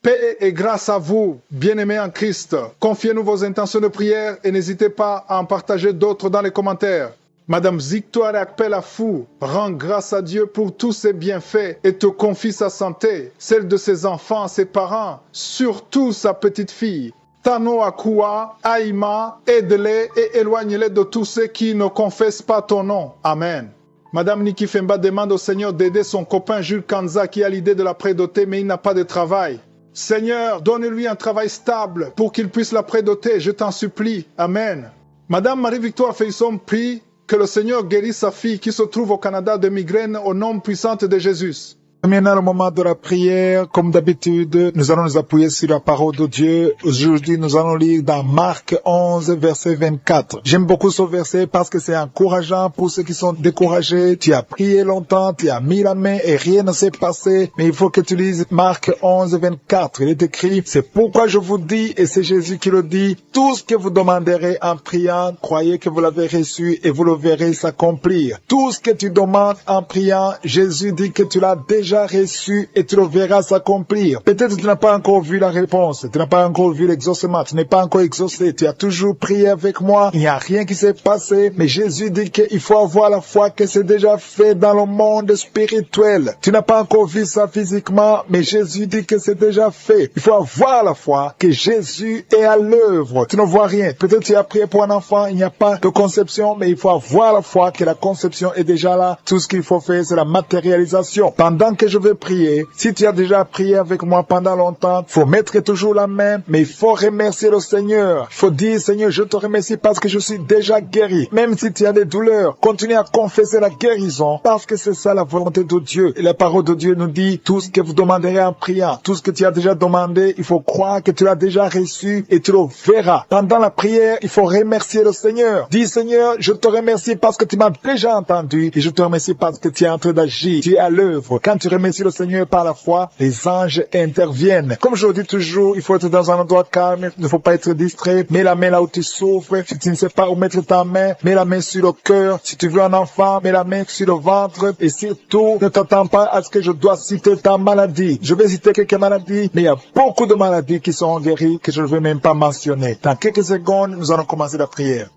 Paix et grâce à vous, bien-aimés en Christ. Confiez-nous vos intentions de prière et n'hésitez pas à en partager d'autres dans les commentaires. Madame Victoire Akpelafou rend grâce à Dieu pour tous ses bienfaits et te confie sa santé, celle de ses enfants, ses parents, surtout sa petite fille. Tano Akua, Aïma, aide-les et éloigne-les de tous ceux qui ne confessent pas ton nom. Amen. Madame Niki Femba demande au Seigneur d'aider son copain Jules Kanza qui a l'idée de la prédoter mais il n'a pas de travail. Seigneur, donne-lui un travail stable pour qu'il puisse la prédoter, je t'en supplie. Amen. Madame Marie-Victoire Feisson prie que le Seigneur guérisse sa fille qui se trouve au Canada de migraine au nom puissant de Jésus. Maintenant, le moment de la prière, comme d'habitude, nous allons nous appuyer sur la parole de Dieu. Aujourd'hui, nous allons lire dans Marc 11, verset 24. J'aime beaucoup ce verset parce que c'est encourageant pour ceux qui sont découragés. Tu as prié longtemps, tu as mis la main et rien ne s'est passé. Mais il faut que tu lises Marc 11, 24. Il est écrit, c'est pourquoi je vous dis, et c'est Jésus qui le dit, tout ce que vous demanderez en priant, croyez que vous l'avez reçu et vous le verrez s'accomplir. Tout ce que tu demandes en priant, Jésus dit que tu l'as déjà reçu et tu le verras s'accomplir. Peut-être que tu n'as pas encore vu la réponse, tu n'as pas encore vu l'exaucement, tu n'es pas encore exaucé, tu as toujours prié avec moi, il n'y a rien qui s'est passé, mais Jésus dit qu'il faut avoir la foi que c'est déjà fait dans le monde spirituel. Tu n'as pas encore vu ça physiquement, mais Jésus dit que c'est déjà fait. Il faut avoir la foi que Jésus est à l'œuvre. Tu ne vois rien. Peut-être que tu as prié pour un enfant, il n'y a pas de conception, mais il faut avoir la foi que la conception est déjà là. Tout ce qu'il faut faire, c'est la matérialisation. Pendant que je vais prier, si tu as déjà prié avec moi pendant longtemps, il faut mettre toujours la main, mais il faut remercier le Seigneur. Il faut dire, Seigneur, je te remercie parce que je suis déjà guéri. Même si tu as des douleurs, continue à confesser la guérison parce que c'est ça la volonté de Dieu. Et la parole de Dieu nous dit, tout ce que vous demanderez en priant, tout ce que tu as déjà demandé, il faut croire que tu l'as déjà reçu et tu le verras. Pendant la prière, il faut remercier le Seigneur. Dis, Seigneur, je te remercie parce que tu m'as déjà entendu et je te remercie parce que tu es en train d'agir. Tu es à l'œuvre. Quand tu remercies le Seigneur par la foi, les anges interviennent. Comme je le dis toujours, il faut être dans un endroit calme, il ne faut pas être distrait. Mets la main là où tu souffres. Si tu ne sais pas où mettre ta main, mets la main sur le cœur. Si tu veux un enfant, mets la main sur le ventre. Et surtout, ne t'attends pas à ce que je dois citer ta maladie. Je vais citer quelques maladies, mais il y a beaucoup de maladies qui sont guéries que je ne veux même pas mentionner. Dans quelques secondes, nous allons commencer la prière.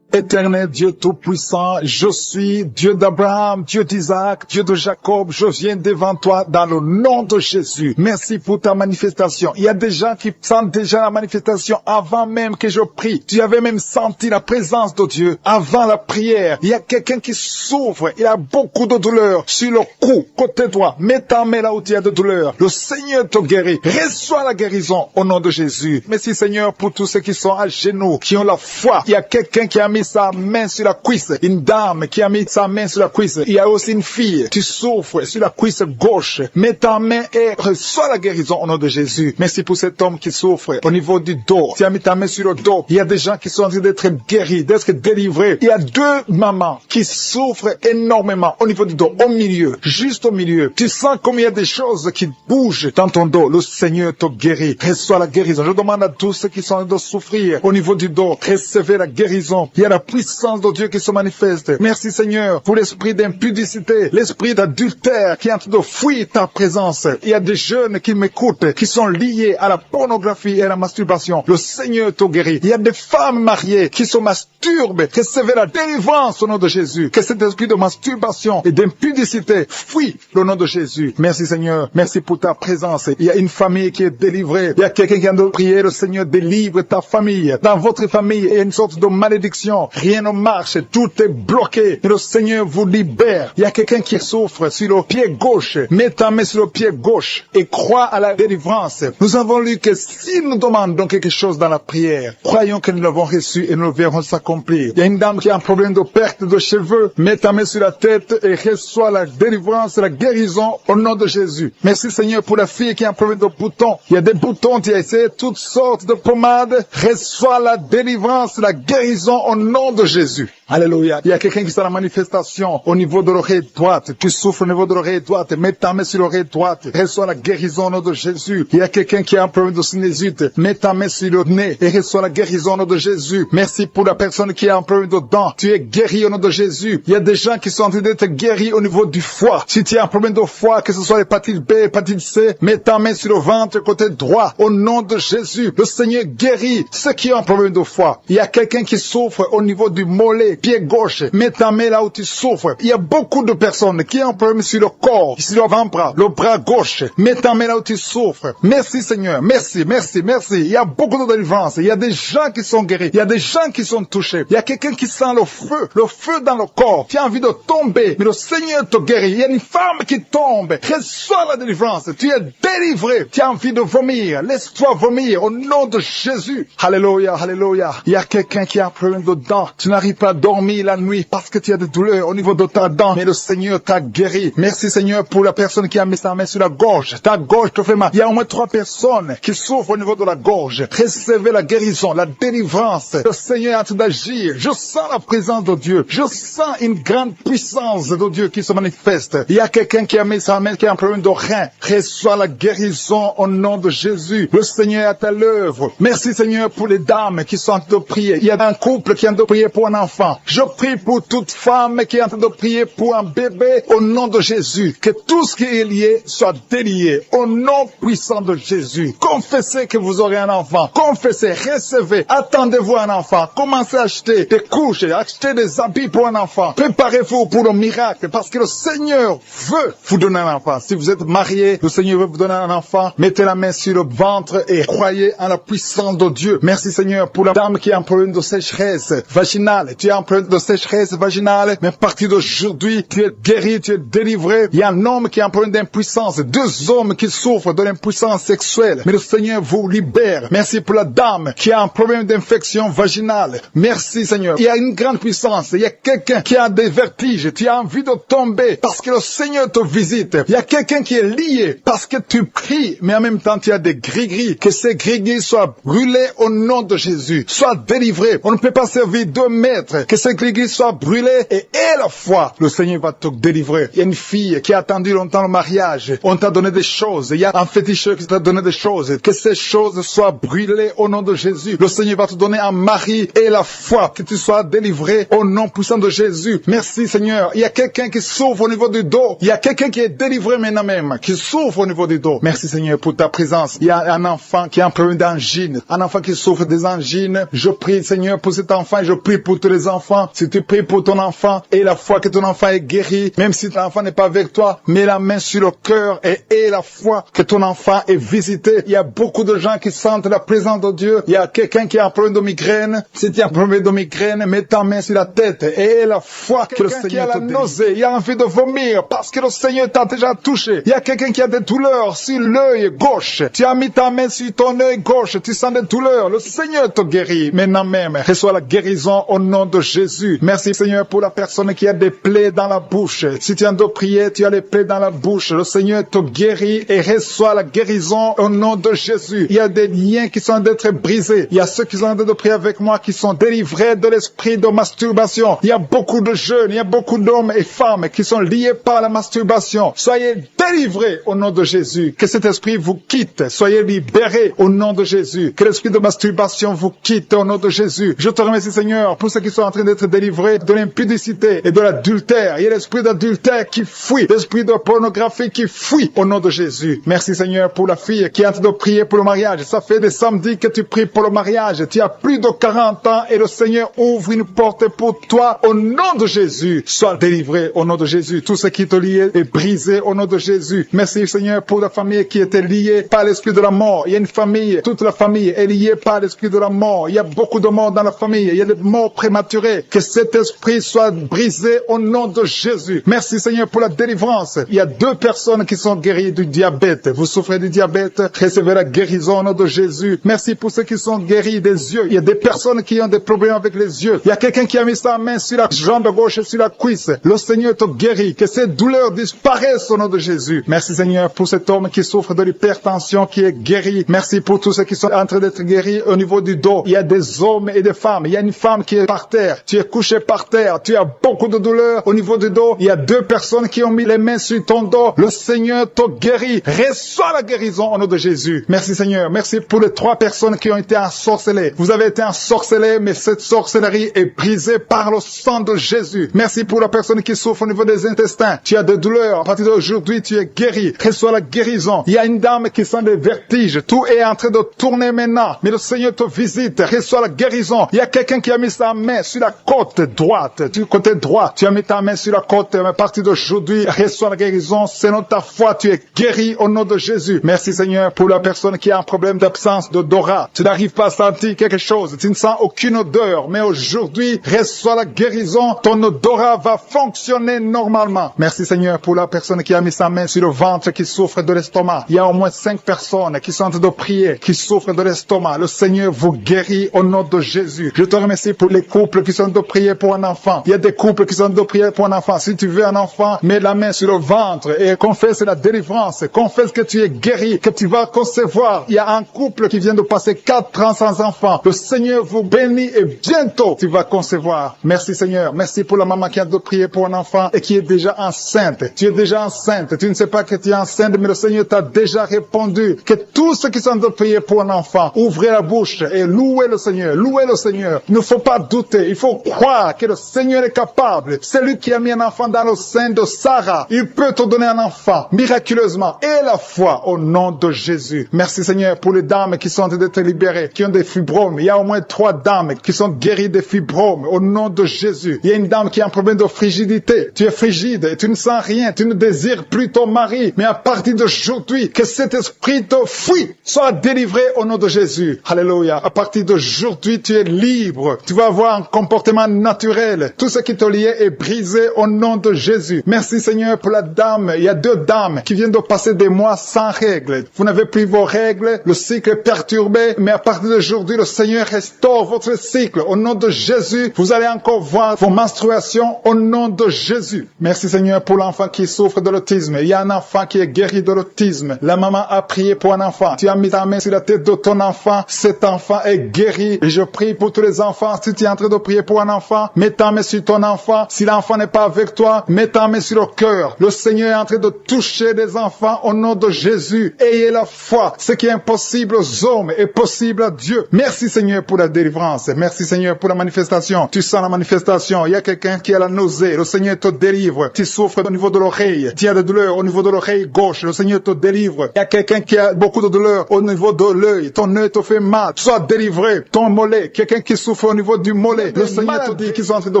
Éternel Dieu Tout-Puissant, je suis Dieu d'Abraham, Dieu d'Isaac, Dieu de Jacob, je viens devant toi dans le nom de Jésus. Merci pour ta manifestation. Il y a des gens qui sentent déjà la manifestation avant même que je prie. Tu avais même senti la présence de Dieu avant la prière. Il y a quelqu'un qui souffre, il a beaucoup de douleur sur le cou, côté droit. Mets ta main là où tu as de douleur. Le Seigneur te guérit. Reçois la guérison au nom de Jésus. Merci Seigneur pour tous ceux qui sont à genoux, qui ont la foi. Il y a quelqu'un qui a mis sa main sur la cuisse, une dame qui a mis sa main sur la cuisse. Il y a aussi une fille qui souffre sur la cuisse gauche. Mets ta main et reçois la guérison au nom de Jésus. Merci pour cet homme qui souffre au niveau du dos. Tu as mis ta main sur le dos. Il y a des gens qui sont en train d'être guéris, d'être délivrés. Il y a deux mamans qui souffrent énormément au niveau du dos, au milieu, juste au milieu. Tu sens comme il y a des choses qui bougent dans ton dos. Le Seigneur te guérit. Reçois la guérison. Je demande à tous ceux qui sont en train de souffrir au niveau du dos, recevez la guérison. Il y a la puissance de Dieu qui se manifeste. Merci Seigneur pour l'esprit d'impudicité, l'esprit d'adultère qui est en train de fuir ta présence. Il y a des jeunes qui m'écoutent, qui sont liés à la pornographie et à la masturbation. Le Seigneur te guérit. Il y a des femmes mariées qui se masturbent. Recevez la délivrance au nom de Jésus. Que cet esprit de masturbation et d'impudicité fuit au nom de Jésus. Merci Seigneur. Merci pour ta présence. Il y a une famille qui est délivrée. Il y a quelqu'un qui a de prier. Le Seigneur délivre ta famille. Dans votre famille, il y a une sorte de malédiction. Rien ne marche, tout est bloqué. Et le Seigneur vous libère. Il y a quelqu'un qui souffre sur le pied gauche. Mets ta main sur le pied gauche et crois à la délivrance. Nous avons lu que si nous demandons quelque chose dans la prière, croyons que nous l'avons reçu et nous le verrons s'accomplir. Il y a une dame qui a un problème de perte de cheveux. Mets ta main sur la tête et reçois la délivrance, la guérison au nom de Jésus. Merci Seigneur pour la fille qui a un problème de boutons. Il y a des boutons, tu as essayé toutes sortes de pommades. Reçois la délivrance, la guérison au nom de Jésus. Alléluia. Il y a quelqu'un qui est dans la manifestation au niveau de l'oreille droite. Tu souffres au niveau de l'oreille droite. Mets ta main sur l'oreille droite. Reçois la guérison au nom de Jésus. Il y a quelqu'un qui a un problème de sinusite. Mets ta main sur le nez et reçois la guérison au nom de Jésus. Merci pour la personne qui a un problème de dents. Tu es guéri au nom de Jésus. Il y a des gens qui sont en train d'être guéris au niveau du foie. Si tu as un problème de foie, que ce soit l'hépatite B, l'hépatite C, mets ta main sur le ventre côté droit au nom de Jésus. Le Seigneur guérit ceux qui ont un problème de foie. Il y a quelqu'un qui souffre au niveau du mollet, pied gauche. Mets ta main là où tu souffres. Il y a beaucoup de personnes qui ont un problème sur le corps, sur l'avant-bras, le bras gauche. Mets ta main là où tu souffres. Merci Seigneur. Merci, merci, merci. Il y a beaucoup de délivrance. Il y a des gens qui sont guéris. Il y a des gens qui sont touchés. Il y a quelqu'un qui sent le feu dans le corps. Tu as envie de tomber, mais le Seigneur te guérit. Il y a une femme qui tombe. Reçois la délivrance. Tu es délivré. Tu as envie de vomir. Laisse-toi vomir au nom de Jésus. Alléluia, alléluia. Il y a quelqu'un qui a un problème de dents. Tu n'arrives pas à dormir la nuit parce que tu as des douleurs au niveau de ta dent. Mais le Seigneur t'a guéri. Merci Seigneur pour la personne qui a mis sa main sur la gorge. Ta gorge te fait mal. Il y a au moins 3 personnes qui souffrent au niveau de la gorge. Recevez la guérison, la délivrance. Le Seigneur est en train d'agir. Je sens la présence de Dieu. Je sens une grande puissance de Dieu qui se manifeste. Il y a quelqu'un qui a mis sa main qui a un problème de rein. Reçois la guérison au nom de Jésus. Le Seigneur est à l'œuvre. Merci Seigneur pour les dames qui sont en train de prier. Il y a un couple qui est en train de prier pour un enfant. Je prie pour toute femme qui est en train de prier pour un bébé au nom de Jésus. Que tout ce qui est lié soit délié au nom puissant de Jésus. Confessez que vous aurez un enfant. Confessez, recevez. Attendez-vous un enfant. Commencez à acheter des couches, acheter des habits pour un enfant. Préparez-vous pour le miracle parce que le Seigneur veut vous donner un enfant. Si vous êtes marié, le Seigneur veut vous donner un enfant. Mettez la main sur le ventre et croyez en la puissance de Dieu. Merci Seigneur pour la dame qui a un problème de sécheresse vaginale. Tu as un problème de sécheresse vaginale, mais à partir d'aujourd'hui, tu es guéri, tu es délivré. Il y a un homme qui a un problème d'impuissance. 2 hommes qui souffrent de l'impuissance sexuelle. Mais le Seigneur vous libère. Merci pour la dame qui a un problème d'infection vaginale. Merci Seigneur. Il y a une grande puissance. Il y a quelqu'un qui a des vertiges. Tu as envie de tomber parce que le Seigneur te visite. Il y a quelqu'un qui est lié parce que tu pries, mais en même temps tu as des gris-gris. Que ces gris-gris soient brûlés au nom de Jésus. Sois délivré. On ne peut pas servir 2 maîtres. Que ces gris-gris soient brûlés et à la fois, le Seigneur va te délivrer. Il y a une fille qui a attendu longtemps le mariage. On t'a donné des choses. Il y a un féticheur qui t'a donné des choses. Que ces choses soient brûlées au nom de Jésus. Le Seigneur va te donner un mari et la foi. Que tu sois délivré au nom puissant de Jésus. Merci Seigneur. Il y a quelqu'un qui souffre au niveau du dos. Il y a quelqu'un qui est délivré maintenant même, qui souffre au niveau du dos. Merci Seigneur pour ta présence. Il y a un enfant qui a un problème d'angine. Un enfant qui souffre des angines. Je prie Seigneur pour cet enfant. Je prie pour tous les enfants. Si tu pries pour ton enfant et la foi que ton enfant est guéri, même si ton enfant n'est pas avec toi, mets la main sur le cœur et la foi que ton enfant est visité. Il y a beaucoup de gens qui sentent la présence de Dieu. Il y a quelqu'un qui a un problème de migraine. Si tu as un problème de migraine, mets ta main sur la tête et la foi que le Seigneur te délivre. Il a envie de vomir parce que le Seigneur t'a déjà touché. Il y a quelqu'un qui a des douleurs sur l'œil gauche. Tu as mis ta main sur ton œil gauche. Tu sens des douleurs. Le Seigneur te guérit. Maintenant même, reçois la guérison au nom de Jésus. Merci Seigneur pour la personne qui a des plaies dans la bouche. Si tu es en train de prier, tu as les plaies dans la bouche. Le Seigneur te guérit et reçoit la guérison au nom de Jésus. Il y a des liens qui sont en train d'être brisés. Il y a ceux qui sont en train de prier avec moi qui sont délivrés de l'esprit de masturbation. Il y a beaucoup de jeunes, il y a beaucoup d'hommes et femmes qui sont liés par la masturbation. Soyez délivrés au nom de Jésus. Que cet esprit vous quitte. Soyez libérés au nom de Jésus. Que l'esprit de masturbation vous quitte au nom de Jésus. Je te remercie Seigneur pour ceux qui sont en train d'être délivrés de l'impudicité et de l'adultère. Il y a l'esprit d'adultère qui fuit. L'esprit de pornographie qui fuit au nom de Jésus. Merci Seigneur pour la fille qui est en train de prier pour le mariage. Ça fait des samedis que tu pries pour le mariage. Tu as plus de 40 ans et le Seigneur ouvre une porte pour toi au nom de Jésus. Sois délivré au nom de Jésus. Tout ce qui te liait est brisé au nom de Jésus. Merci Seigneur pour la famille qui était liée par l'esprit de la mort. Il y a une famille, toute la famille est liée par l'esprit de la mort. Il y a beaucoup de morts dans la famille. Il y a des morts prématurées. Que cet esprit soit brisé au nom de Jésus. Merci Seigneur pour la délivrance. Il y a 2 personnes qui sont guéries du diabète. Vous souffrez du diabète, recevez la guérison au nom de Jésus. Merci pour ceux qui sont guéris des yeux. Il y a des personnes qui ont des problèmes avec les yeux. Il y a quelqu'un qui a mis sa main sur la jambe gauche et sur la cuisse. Le Seigneur te guérit. Que ces douleurs disparaissent au nom de Jésus. Merci Seigneur pour cet homme qui souffre de l'hypertension qui est guéri. Merci pour tous ceux qui sont en train d'être guéris au niveau du dos. Il y a des hommes et des femmes. Il y a une femme qui est par terre. Tu es couché par terre. Tu as beaucoup de douleur au niveau du dos. Il y a 2 personnes qui ont mis les mains sur ton dos. Le Seigneur te guérit. Reçois la guérison au nom de Jésus. Merci Seigneur. Merci pour les 3 personnes qui ont été ensorcelées. Vous avez été ensorcelés, mais cette sorcellerie est brisée par le sang de Jésus. Merci pour la personne qui souffre au niveau des intestins. Tu as des douleurs. À partir d'aujourd'hui, tu es guéri. Reçois la guérison. Il y a une dame qui sent des vertiges. Tout est en train de tourner maintenant. Mais le Seigneur te visite. Reçois la guérison. Il y a quelqu'un qui a mis sa main sur la côte droite. Du côté droit, tu as mis ta main sur la côte. À partir d'aujourd'hui, reçois la guérison. Selon ta foi, tu es guéri au nom de Jésus. Merci Seigneur pour la personne qui a un problème d'absence d'odorat. Tu n'arrives pas à sentir quelque chose. Tu ne sens aucune odeur. Mais aujourd'hui, reçois la guérison. Ton odorat va fonctionner normalement. Merci Seigneur pour la personne qui a mis sa main sur le ventre qui souffre de l'estomac. Il y a au moins 5 personnes qui sont en train de prier, qui souffrent de l'estomac. Le Seigneur vous guérit au nom de Jésus. Je te remercie pour les couples qui sont en train de prier pour un enfant. Il y a des couples qui sont en train de prier pour un enfant. Si tu veux un enfant, mets la main sur le ventre et confesse la délivrance. Confesse que tu es guéri, que tu vas concevoir. Il y a un couple qui vient de passer 4 ans sans enfant. Le Seigneur vous bénit et bientôt tu vas concevoir. Merci Seigneur. Merci pour la maman qui a de prier pour un enfant et qui est déjà enceinte. Tu es déjà enceinte. Tu ne sais pas que tu es enceinte, mais le Seigneur t'a déjà répondu. Que tous ceux qui sont de prier pour un enfant, ouvrez la bouche et louez le Seigneur. Louez le Seigneur. Il ne faut pas douter. Il faut croire que le Seigneur est capable. C'est lui qui a mis un enfant dans le sein de Sarah. Il peut te donner un enfant miraculeusement. Et la foi au nom de Jésus. Merci Seigneur pour les dames qui sont en train d'être libérées, qui ont des fibromes. Il y a au moins 3 dames qui sont guéries des fibromes au nom de Jésus. Il y a une dame qui a un problème de frigidité. Tu es frigide et tu ne sens rien. Tu ne désires plus ton mari. Mais à partir d'aujourd'hui, que cet esprit te fuit. Sois délivré au nom de Jésus. Alléluia. À partir d'aujourd'hui, tu es libre. Tu vas avoir un comportement naturel. Tout ce qui te liait est brisé au nom de Jésus. Merci Seigneur pour la dame. Il y a 2 dames qui viennent de passer des mois sans règles. Vous n'avez plus vos règles. Le cycle est perturbé. Mais à partir d'aujourd'hui, le Seigneur restaure votre cycle. Au nom de Jésus, vous allez encore voir vos menstruations au nom de Jésus. Merci Seigneur pour l'enfant qui souffre de l'autisme. Il y a un enfant qui est guéri de l'autisme. La maman a prié pour un enfant. Tu as mis ta main sur la tête de ton enfant. Cet enfant est guéri. Et je prie pour tous les enfants. Si tu es en train de prier pour un enfant, mets ta main sur ton enfant. Si l'enfant n'est pas avec toi, mets ta main sur le cœur. Le Seigneur est en train de toucher des enfants au nom de Jésus. Ayez la foi. Ce qui est impossible aux hommes est possible à Dieu. Merci Seigneur pour la délivrance. Merci Seigneur pour la manifestation. Tu sens la manifestation. Il y a quelqu'un qui a la nausée. Le Seigneur te délivre. Tu souffres au niveau de l'oreille. Tu as des douleurs au niveau de l'oreille gauche. Le Seigneur te délivre. Il y a quelqu'un qui a beaucoup de douleurs au niveau de l'œil. Ton œil te fait mal. Sois délivré. Ton mollet. Quelqu'un qui souffre au niveau du mollet. Le Seigneur te dit qu'ils sont en train de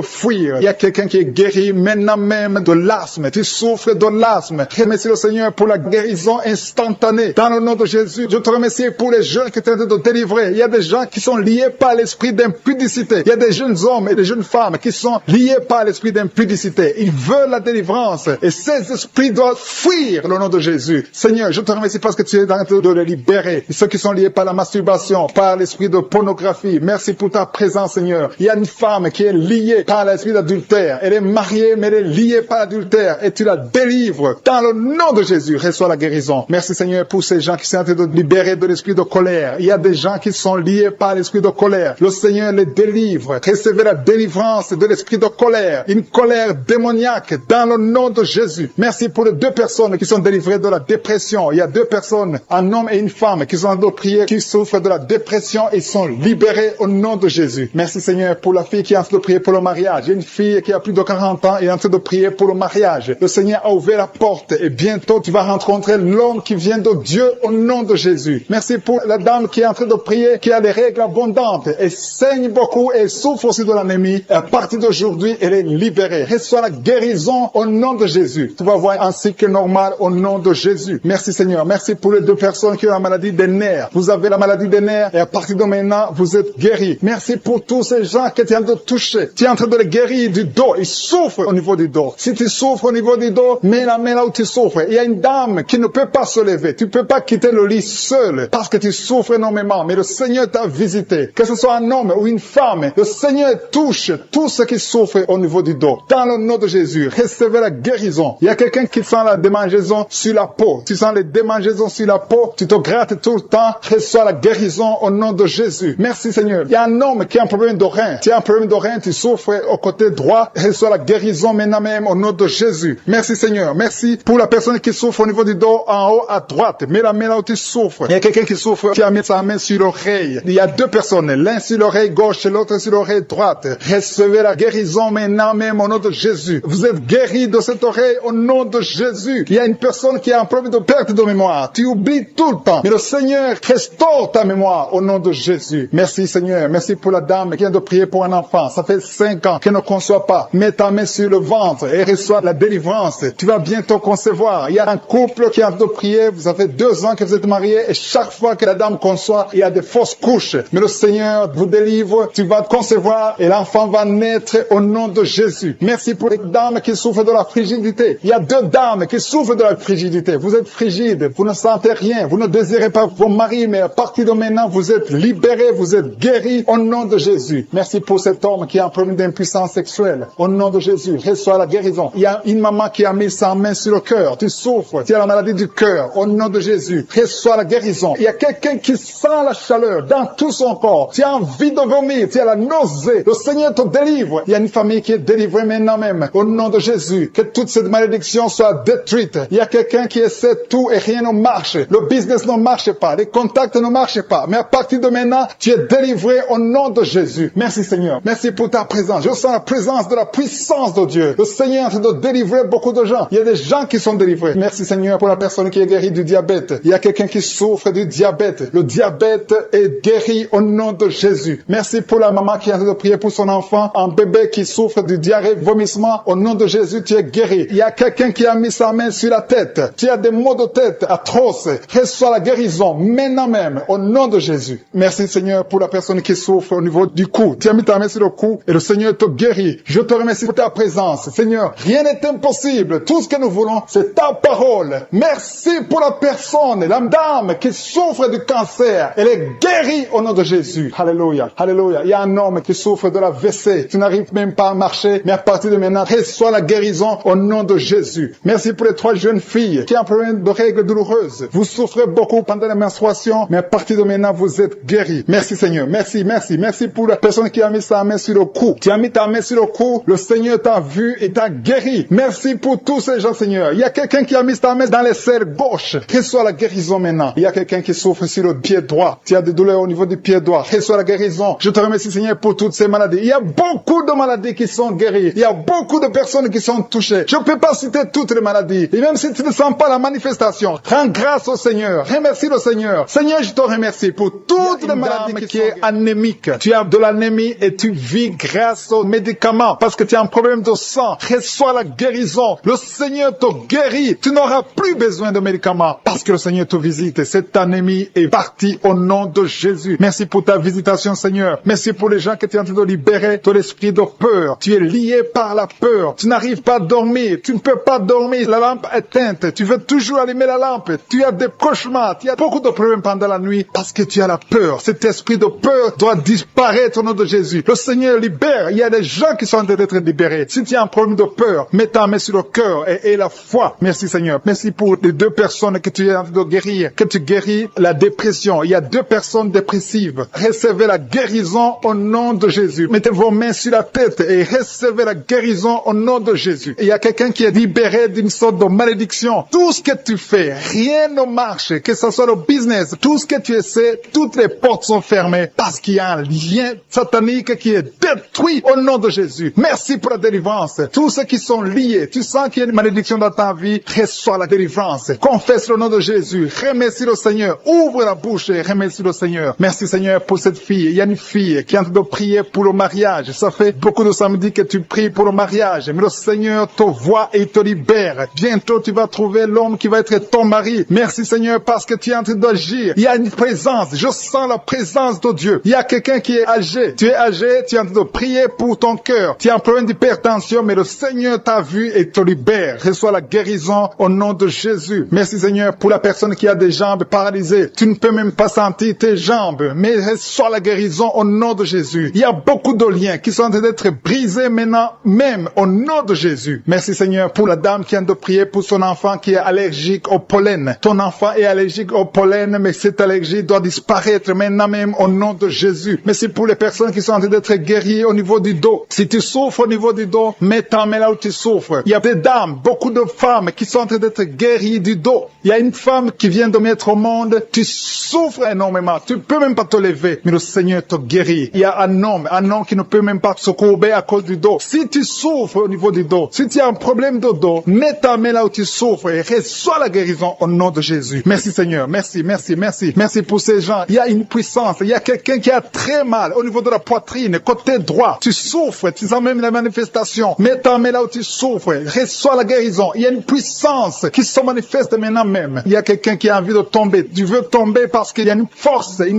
fuir. Il y a quelqu'un qui est guéri maintenant même de l'asthme. Tu souffres de l'asthme. Remercie le Seigneur pour la guérison instantanée. Dans le nom de Jésus, je te remercie pour les jeunes qui sont en train de délivrer. Il y a des gens qui sont liés par l'esprit d'impudicité. Il y a des jeunes hommes et des jeunes femmes qui sont liés par l'esprit d'impudicité. Ils veulent la délivrance. Et ces esprits doivent fuir le nom de Jésus. Seigneur, je te remercie parce que tu es en train de les libérer. Ceux qui sont liés par la masturbation, par l'esprit de pornographie. Merci pour ta présence, Seigneur. Il y a une femme qui est liée par l'esprit d'adultère. Elle est mariée, mais elle est liée par l'adultère. Et tu la délivres. Dans le nom de Jésus, reçois la guérison. Merci, Seigneur, pour ces gens qui sont en train de libérer de l'esprit de colère. Il y a des gens qui sont liés par l'esprit de colère. Le Seigneur les délivre. Recevez la délivrance de l'esprit de colère. Une colère démoniaque dans le nom de Jésus. Merci pour les 2 personnes qui sont délivrées de la dépression. Il y a 2 personnes, un homme et une femme, qui sont en train de prier, qui souffrent de la dépression et sont libérés au nom de Jésus. Merci Seigneur pour la fille qui est en train de prier pour le mariage. Il y a une fille qui a plus de 40 ans et est en train de prier pour le mariage. Le Seigneur a ouvert la porte et bientôt tu vas rencontrer l'homme qui vient de Dieu au nom de Jésus. Merci pour la dame qui est en train de prier, qui a des règles abondantes et saigne beaucoup et souffre aussi de l'anémie. À partir d'aujourd'hui, elle est libérée. Reçois la guérison au nom de Jésus. Tu vas voir un cycle normal au nom de Jésus. Merci Seigneur. Merci pour les 2 personnes qui ont la maladie des nerfs. Vous avez la maladie des nerfs et à partir de maintenant, vous êtes guéris. Merci pour tous ces gens que tu es en train de toucher. Tu es en train de les guérir du dos. Ils souffrent au niveau du dos. Si tu souffres au niveau du dos, mets la main là où tu souffres. Il y a une dame qui ne peut pas se lever. Tu ne peux pas quitter le lit seul parce que tu souffres énormément. Mais le Seigneur t'a visité. Que ce soit un homme ou une femme, le Seigneur touche tous ceux qui souffrent au niveau du dos. Dans le nom de Jésus, recevez la guérison. Il y a quelqu'un qui sent la démangeaison sur la peau. Tu sens les démangeaisons sur la peau. Tu te grattes tout le temps. Reçois la guérison au nom de Jésus. Merci Seigneur. Il y a un homme qui un problème de rein. Tu as un problème de rein, tu souffres au côté droit. Reçois la guérison maintenant même au nom de Jésus. Merci Seigneur. Merci pour la personne qui souffre au niveau du dos en haut à droite. Mets la main là où tu souffres. Il y a quelqu'un qui souffre, qui a mis sa main sur l'oreille. Il y a deux personnes, l'un sur l'oreille gauche et l'autre sur l'oreille droite. Recevez la guérison maintenant même au nom de Jésus. Vous êtes guéris de cette oreille au nom de Jésus. Il y a une personne qui a un problème de perte de mémoire. Tu oublies tout le temps. Mais le Seigneur restaure ta mémoire au nom de Jésus. Merci Seigneur. Merci pour la dame qui vient de prier pour un enfant. Ça fait 5 ans qu'elle ne conçoit pas. Mets ta main sur le ventre et reçois la délivrance. Tu vas bientôt concevoir. Il y a un couple qui a de prier. Vous avez 2 ans que vous êtes mariés et chaque fois que la dame conçoit, il y a des fausses couches. Mais le Seigneur vous délivre. Tu vas concevoir et l'enfant va naître au nom de Jésus. Merci pour les dames qui souffrent de la frigidité. Il y a 2 dames qui souffrent de la frigidité. Vous êtes frigide. Vous ne sentez rien. Vous ne désirez pas vos maris, mais à partir de maintenant, vous êtes libérés. Vous êtes guéris au nom de Jésus. Merci pour cet homme qui a un problème d'impuissance sexuelle. Au nom de Jésus, reçois la guérison. Il y a une maman qui a mis sa main sur le cœur. Tu souffres. Tu as la maladie du cœur. Au nom de Jésus, reçois la guérison. Il y a quelqu'un qui sent la chaleur dans tout son corps. Tu as envie de vomir. Tu as la nausée. Le Seigneur te délivre. Il y a une famille qui est délivrée maintenant même. Au nom de Jésus, que toute cette malédiction soit détruite. Il y a quelqu'un qui essaie tout et rien ne marche. Le business ne marche pas. Les contacts ne marchent pas. Mais à partir de maintenant, tu es délivré au nom de Jésus. Merci Seigneur. Merci pour ta présence. Je sens la présence de la puissance de Dieu. Le Seigneur est en train de délivrer beaucoup de gens. Il y a des gens qui sont délivrés. Merci Seigneur pour la personne qui est guérie du diabète. Il y a quelqu'un qui souffre du diabète. Le diabète est guéri au nom de Jésus. Merci pour la maman qui est en train de prier pour son enfant, un bébé qui souffre du diarrhée, vomissement. Au nom de Jésus, tu es guéri. Il y a quelqu'un qui a mis sa main sur la tête. Tu as des maux de tête atroces. Reçois la guérison maintenant même au nom de Jésus. Merci Seigneur pour la personne qui souffre au niveau du cou. Tu as mis ta main sur le cou et le Seigneur te guérit. Je te remercie pour ta présence. Seigneur, rien n'est impossible. Tout ce que nous voulons, c'est ta parole. Merci pour la personne, la dame qui souffre du cancer. Elle est guérie au nom de Jésus. Alléluia. Alléluia. Il y a un homme qui souffre de la WC. Tu n'arrives même pas à marcher, mais à partir de maintenant, reçois la guérison au nom de Jésus. Merci pour les 3 jeunes filles qui ont un problème de règles douloureuses. Vous souffrez beaucoup pendant la menstruation, mais à partir de maintenant, vous êtes guéris. Merci Seigneur. Merci, merci. Merci pour la personne qui a mis sa main sur le cou. Tu as mis ta main sur le cou, le Seigneur t'a vu et t'a guéri. Merci pour tous ces gens, Seigneur. Il y a quelqu'un qui a mis sa main dans l'aisselle gauche. Reçois la guérison maintenant. Il y a quelqu'un qui souffre sur le pied droit. Tu as des douleurs au niveau du pied droit. Reçois la guérison. Je te remercie, Seigneur, pour toutes ces maladies. Il y a beaucoup de maladies qui sont guéries. Il y a beaucoup de personnes qui sont touchées. Je ne peux pas citer toutes les maladies. Et même si tu ne sens pas la manifestation, rends grâce au Seigneur. Remercie le Seigneur. Seigneur, je te remercie pour toutes les maladies qui est anémique. Tu as de l'anémie et tu vis grâce aux médicaments parce que tu as un problème de sang. Reçois la guérison. Le Seigneur te guérit. Tu n'auras plus besoin de médicaments parce que le Seigneur te visite. Et cette anémie est partie au nom de Jésus. Merci pour ta visitation, Seigneur. Merci pour les gens que tu es en train de libérer de l'esprit de peur. Tu es lié par la peur. Tu n'arrives pas à dormir. Tu ne peux pas dormir. La lampe est éteinte. Tu veux toujours allumer la lampe. Tu as des cauchemars. Tu as beaucoup de problèmes pendant la nuit parce que tu as la peur. Cet esprit de peur doit disparaître au nom de Jésus. Le Seigneur libère. Il y a des gens qui sont en train d'être libérés. Si tu as un problème de peur, mets ta main sur le cœur et la foi. Merci Seigneur. Merci pour les 2 personnes que tu es en train de guérir. Que tu guéris la dépression. Il y a 2 personnes dépressives. Recevez la guérison au nom de Jésus. Mettez vos mains sur la tête et recevez la guérison au nom de Jésus. Il y a quelqu'un qui est libéré d'une sorte de malédiction. Tout ce que tu fais, rien ne marche. Que ce soit le business, tout ce que tu essaies, toutes les portes sont fermées parce qu'il y a un lien satanique qui est détruit au nom de Jésus. Merci pour la délivrance. Tous ceux qui sont liés, tu sens qu'il y a une malédiction dans ta vie, reçois la délivrance. Confesse le nom de Jésus. Remercie le Seigneur. Ouvre la bouche et remercie le Seigneur. Merci Seigneur pour cette fille. Il y a une fille qui est en train de prier pour le mariage. Ça fait beaucoup de samedis que tu pries pour le mariage. Mais le Seigneur te voit et te libère. Bientôt tu vas trouver l'homme qui va être ton mari. Merci Seigneur parce que tu es en train d'agir. Il y a une présence. Je sens la présence de Dieu. Il y a quelqu'un qui est âgé. Tu es âgé, tu es en train de prier pour ton cœur. Tu as un problème d'hypertension, mais le Seigneur t'a vu et te libère. Reçois la guérison au nom de Jésus. Merci Seigneur pour la personne qui a des jambes paralysées. Tu ne peux même pas sentir tes jambes, mais reçois la guérison au nom de Jésus. Il y a beaucoup de liens qui sont en train d'être brisés maintenant, même au nom de Jésus. Merci Seigneur pour la dame qui vient de prier pour son enfant qui est allergique au pollen. Ton enfant est allergique au pollen, mais cette allergie doit disparaître maintenant même au nom de Jésus. Merci pour les personnes qui sont en train d'être guéries au niveau du dos. Si tu souffres au niveau du dos, mets ta main là où tu souffres. Il y a des dames, beaucoup de femmes qui sont en train d'être guéries du dos. Il y a une femme qui vient de mettre au monde. Tu souffres énormément. Tu peux même pas te lever, mais le Seigneur te guérit. Il y a un homme qui ne peut même pas se courber à cause du dos. Si tu souffres au niveau du dos, si tu as un problème de dos, mets ta main là où tu souffres et reçois la guérison au nom de Jésus. Merci Seigneur. Merci, merci, merci. Merci pour ces gens. Il y a une puissance. Il y a quelqu'un qui a très mal au niveau de la poitrine, côté droit. Tu souffres. Tu sens même la manifestation. Mets ta main là où tu souffres. Reçois la guérison. Il y a une puissance qui se manifeste maintenant même. Il y a quelqu'un qui a envie de tomber. Tu veux tomber parce qu'il y a une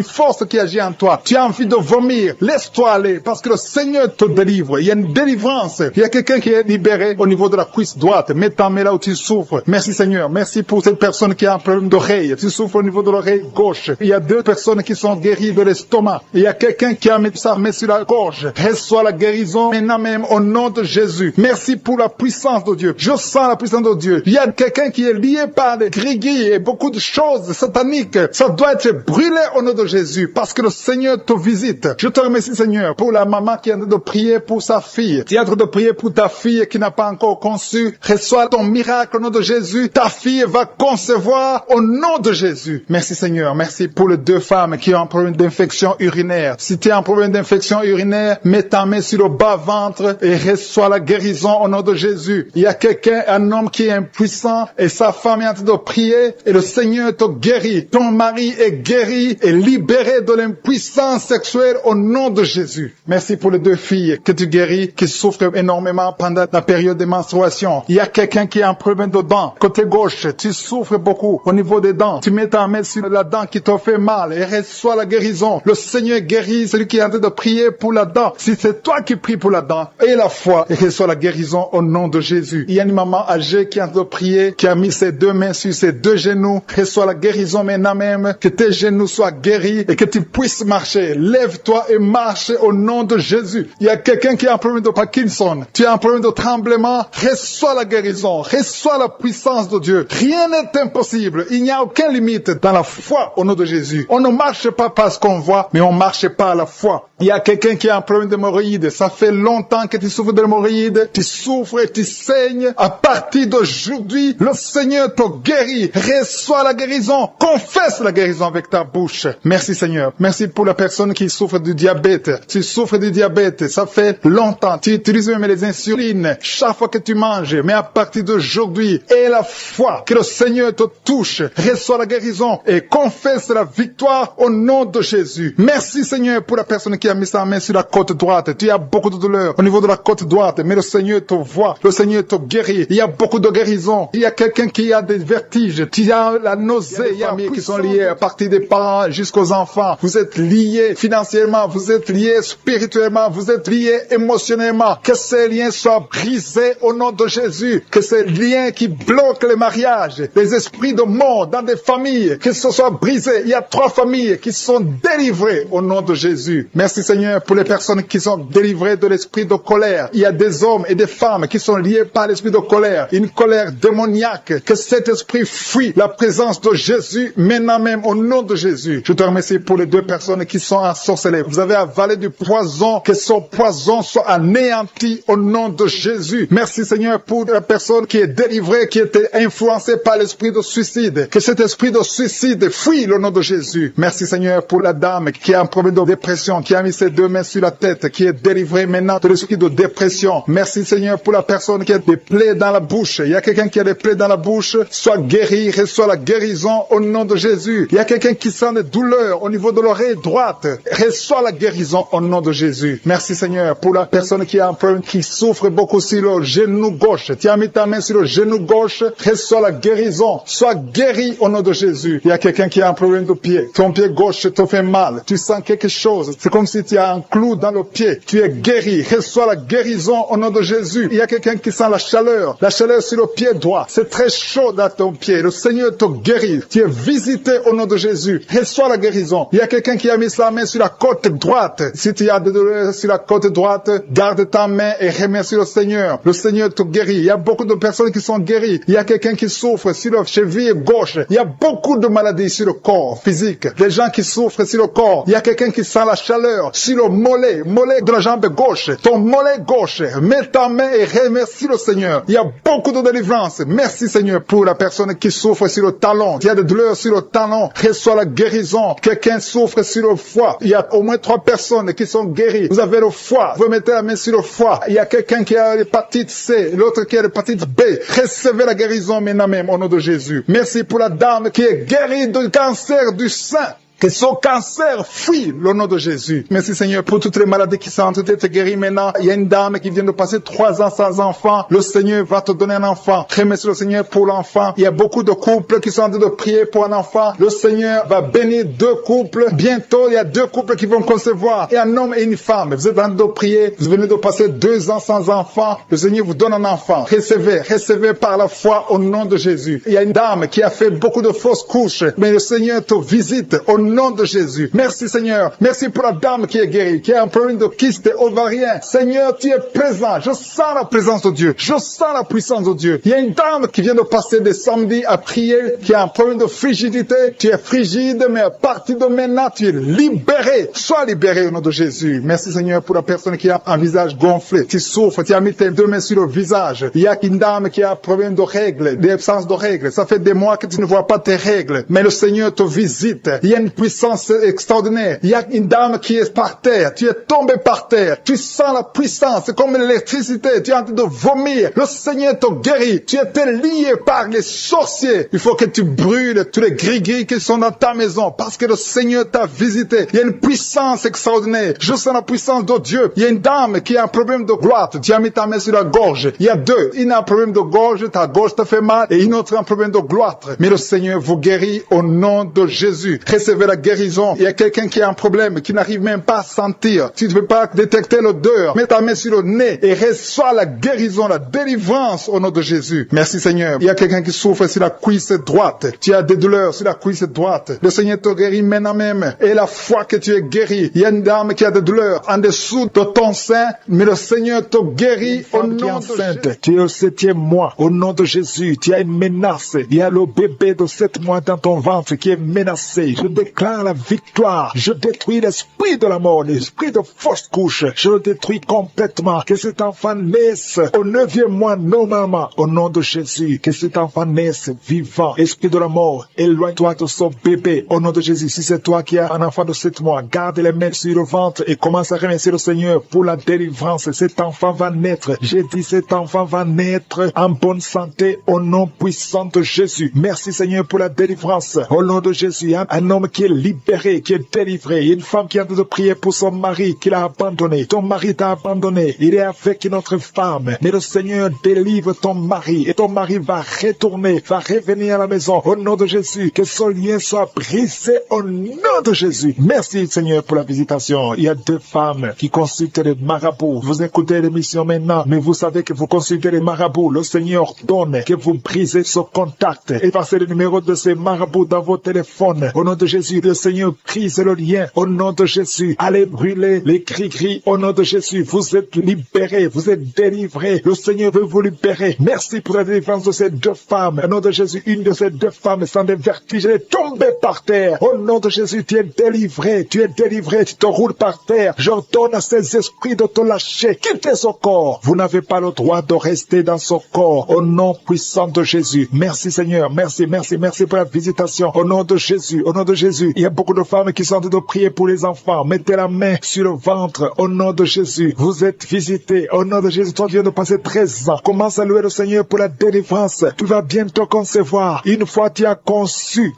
force qui agit en toi. Tu as envie de vomir. Laisse-toi aller parce que le Seigneur te délivre. Il y a une délivrance. Il y a quelqu'un qui est libéré au niveau de la cuisse droite. Mets ta main là où tu souffres. Merci Seigneur. Merci pour cette personne qui a un problème d'oreille. Tu souffres au niveau de l'oreille gauche. Il y a 2 personnes qui sont guéries de l'estomac. Il y a quelqu'un qui a mis sa main sur la gorge. Reçois la guérison maintenant même au nom de Jésus. Merci pour la puissance de Dieu. Je sens la puissance de Dieu. Il y a quelqu'un qui est lié par des grigui et beaucoup de choses sataniques. Ça doit être brûlé au nom de Jésus parce que le Seigneur te visite. Je te remercie Seigneur pour la maman qui est en train de prier pour sa fille. Tu es en train de prier pour ta fille qui n'a pas encore conçu. Reçois ton miracle au nom de Jésus. Ta fille va concevoir au nom de Jésus. Merci Seigneur. Merci pour les 2 femmes qui ont un problème d'infection urinaire. Si tu as un problème d'infection urinaire, mets ta main sur le bas-ventre et reçois la guérison au nom de Jésus. Il y a quelqu'un, un homme qui est impuissant et sa femme est en train de prier et le Seigneur te guérit. Ton mari est guéri et libéré de l'impuissance sexuelle au nom de Jésus. Merci pour les 2 filles que tu guéris, qui souffrent énormément pendant la période de menstruation. Il y a quelqu'un qui a un problème de dents. Côté gauche, tu souffres beaucoup au niveau des dents. Tu mets ta main sur la dent qui te fait mal et reçois la guérison. Le Seigneur guérit celui qui est en train de prier pour la dent. Si c'est toi qui pries pour la dent, et la foi, et reçois la guérison au nom de Jésus. Il y a une maman âgée qui est en train de prier, qui a mis ses 2 mains sur ses 2 genoux. Reçois la guérison maintenant même, que tes genoux soient guéris et que tu puisses marcher. Lève-toi et marche au nom de Jésus. Il y a quelqu'un qui a un problème de Parkinson. Tu as un problème de tremblement. Reçois la guérison. Reçois la puissance de Dieu. Rien n'est impossible. Il n'y a aucune limite dans la foi au nom de Jésus. On ne marche pas parce qu'on voit, mais on marche pas à la foi. Il y a quelqu'un qui a un problème d'hémorroïdes. Ça fait longtemps que tu souffres d'hémorroïdes. Tu souffres et tu saignes. À partir d'aujourd'hui, le Seigneur te guérit. Reçois la guérison. Confesse la guérison avec ta bouche. Merci Seigneur. Merci pour la personne qui souffre du diabète. Tu souffres du diabète. Ça fait longtemps. Tu utilises même les insulines chaque fois que tu manges. Mais à partir d'aujourd'hui, aie la foi que le Seigneur te touche. Reçois la guérison et confesse la victoire au nom de Jésus. Merci Seigneur pour la personne qui a mis sa main sur la côte droite. Tu as beaucoup de douleur au niveau de la côte droite, mais le Seigneur te voit. Le Seigneur te guérit. Il y a beaucoup de guérison. Il y a quelqu'un qui a des vertiges. Tu as la nausée. Il y a des familles qui sont liées à partir des parents jusqu'aux enfants. Vous êtes liés financièrement. Vous êtes liés spirituellement. Vous êtes liés émotionnellement. Que ces liens soient brisés au nom de Jésus. Que ces liens qui bloquent le mariage, les esprits de mort dans des familles, que ce soit brisé. Il y a 3 familles qui sont délivrées au nom de Jésus. Merci Seigneur pour les personnes qui sont délivrées de l'esprit de colère. Il y a des hommes et des femmes qui sont liés par l'esprit de colère, une colère démoniaque. Que cet esprit fuit la présence de Jésus maintenant même au nom de Jésus. Je te remercie pour les 2 personnes qui sont ensorcelées. Vous avez avalé du poison, que son poison soit anéanti au nom de Jésus. Merci Seigneur pour la personne qui est délivrée, qui était influencée par l'esprit de suicide. Que cet esprit de suicide fuit au nom de Jésus. Merci Seigneur pour la dame qui a un problème de dépression, qui a mis ses 2 mains sur la tête, qui est délivrée maintenant de l'esprit de dépression. Merci Seigneur pour la personne qui a des plaies dans la bouche. Il y a quelqu'un qui a des plaies dans la bouche. Sois guéri, reçois la guérison au nom de Jésus. Il y a quelqu'un qui sent des douleurs au niveau de l'oreille droite. Reçois la guérison au nom de Jésus. Merci Seigneur pour la personne qui a un problème, qui souffre beaucoup sur le genou gauche. Tu as mis ta main sur le genou gauche. Reçois la guérison. Sois guéri au nom de Jésus. Il y a quelqu'un qui a un problème de pied. Ton pied gauche te fait mal. Tu sens quelque chose. C'est comme si tu as un clou dans le pied. Tu es guéri. Reçois la guérison au nom de Jésus. Il y a quelqu'un qui sent la chaleur sur le pied droit. C'est très chaud dans ton pied. Le Seigneur te guérit. Tu es visité au nom de Jésus. Reçois la guérison. Il y a quelqu'un qui a mis sa main sur la côte droite. Si tu as des douleurs sur la côte droite, garde ta main et remercie le Seigneur. Le Seigneur te guérit. Il y a beaucoup de personnes qui sont guéries. Il y a quelqu'un qui souffre sur la cheville gauche. Il y a beaucoup de maladies sur le corps physique. Des gens qui souffrent sur le corps. Il y a quelqu'un qui sent sens la chaleur sur le mollet de la jambe gauche, ton mollet gauche. Mets ta main et remercie le Seigneur. Il y a beaucoup de délivrance. Merci Seigneur pour la personne qui souffre sur le talon. Il y a des douleurs sur le talon. Reçois la guérison. Quelqu'un souffre sur le foie. Il y a au moins 3 personnes qui sont guéries. Vous avez le foie. Vous mettez la main sur le foie. Il y a quelqu'un qui a l'hépatite C, l'autre qui a l'hépatite B. Recevez la guérison maintenant même au nom de Jésus. Merci pour la dame qui est guérie du cancer du sein. Que son cancer fuit le nom de Jésus. Merci Seigneur pour toutes les maladies qui sont en train d'être guéries maintenant. Il y a une dame qui vient de passer 3 ans sans enfant. Le Seigneur va te donner un enfant. Remercie le Seigneur pour l'enfant. Il y a beaucoup de couples qui sont en train de prier pour un enfant. Le Seigneur va bénir 2 couples. Bientôt, il y a 2 couples qui vont concevoir. Et un homme et une femme. Vous êtes en train de prier. Vous venez de passer 2 ans sans enfant. Le Seigneur vous donne un enfant. Recevez par la foi au nom de Jésus. Il y a une dame qui a fait beaucoup de fausses couches. Mais le Seigneur te visite au nom de Jésus. Merci Seigneur. Merci pour la dame qui est guérie, qui a un problème de kyste ovarien. Seigneur, tu es présent. Je sens la présence de Dieu. Je sens la puissance de Dieu. Il y a une dame qui vient de passer des samedis à prier, qui a un problème de frigidité. Tu es frigide, mais à partir de maintenant, tu es libéré. Sois libéré au nom de Jésus. Merci Seigneur pour la personne qui a un visage gonflé. Tu souffres, tu as mis tes 2 mains sur le visage. Il y a une dame qui a un problème de règles, d'absence de règles. Ça fait des mois que tu ne vois pas tes règles. Mais le Seigneur te visite. Il y a une puissance extraordinaire. Il y a une dame qui est par terre. Tu es tombé par terre. Tu sens la puissance. C'est comme l'électricité. Tu es en train de vomir. Le Seigneur te guérit. Tu étais lié par les sorciers. Il faut que tu brûles tous les gris-gris qui sont dans ta maison parce que le Seigneur t'a visité. Il y a une puissance extraordinaire. Je sens la puissance de Dieu. Il y a une dame qui a un problème de gloire. Tu as mis ta main sur la gorge. Il y a 2. Une a un problème de gorge. Ta gorge te fait mal. Et une autre a un problème de gloire. Mais le Seigneur vous guérit au nom de Jésus. Recevez la guérison. Il y a quelqu'un qui a un problème, qui n'arrive même pas à sentir. Tu ne peux pas détecter l'odeur. Mets ta main sur le nez et reçois la guérison, la délivrance au nom de Jésus. Merci Seigneur. Il y a quelqu'un qui souffre sur la cuisse droite. Tu as des douleurs sur la cuisse droite. Le Seigneur te guérit maintenant même. Et la foi que tu es guéri. Il y a une dame qui a des douleurs en dessous de ton sein, mais le Seigneur te guérit au nom de Jésus. Tu es au 7e mois. Au nom de Jésus, tu as une menace. Il y a le bébé de 7 mois dans ton ventre qui est menacé. Je déclare la victoire. Je détruis l'esprit de la mort, l'esprit de fausse couche. Je le détruis complètement. Que cet enfant naisse au 9e mois normalement. Au nom de Jésus, que cet enfant naisse vivant. Esprit de la mort, éloigne-toi de son bébé. Au nom de Jésus, si c'est toi qui as un enfant de 7 mois, garde les mains sur le ventre et commence à remercier le Seigneur pour la délivrance. Cet enfant va naître. J'ai dit cet enfant va naître en bonne santé au nom puissant de Jésus. Merci Seigneur pour la délivrance. Au nom de Jésus, un homme qui est libéré, qui est délivré. Il y a une femme qui est en train de prier pour son mari qui l'a abandonné. Ton mari t'a abandonné. Il est avec une autre femme. Mais le Seigneur délivre ton mari et ton mari va retourner, va revenir à la maison. Au nom de Jésus, que son lien soit brisé au nom de Jésus. Merci Seigneur pour la visitation. Il y a 2 femmes qui consultent les marabouts. Vous écoutez l'émission maintenant, mais vous savez que vous consultez les marabouts. Le Seigneur donne que vous brisez ce contact et passez le numéro de ces marabouts dans vos téléphones. Au nom de Jésus, le Seigneur brise le lien. Au nom de Jésus, allez brûler les cris-cris. Au nom de Jésus, vous êtes libérés, vous êtes délivrés. Le Seigneur veut vous libérer. Merci pour la délivrance de ces 2 femmes. Au nom de Jésus, une de ces 2 femmes sans des vertiges, elle est tombée par terre. Au nom de Jésus, tu es délivré, tu te roules par terre. J'ordonne à ces esprits de te lâcher. Quittez son corps. Vous n'avez pas le droit de rester dans son corps. Au nom puissant de Jésus. Merci Seigneur, merci pour la visitation. Au nom de Jésus, au nom de Jésus. Il y a beaucoup de femmes qui sont en train de prier pour les enfants. Mettez la main sur le ventre. Au nom de Jésus, vous êtes visités. Au nom de Jésus, toi qui viens de passer 13 ans. Commence à louer le Seigneur pour la délivrance. Tu vas bientôt concevoir. Une fois tu as conçu,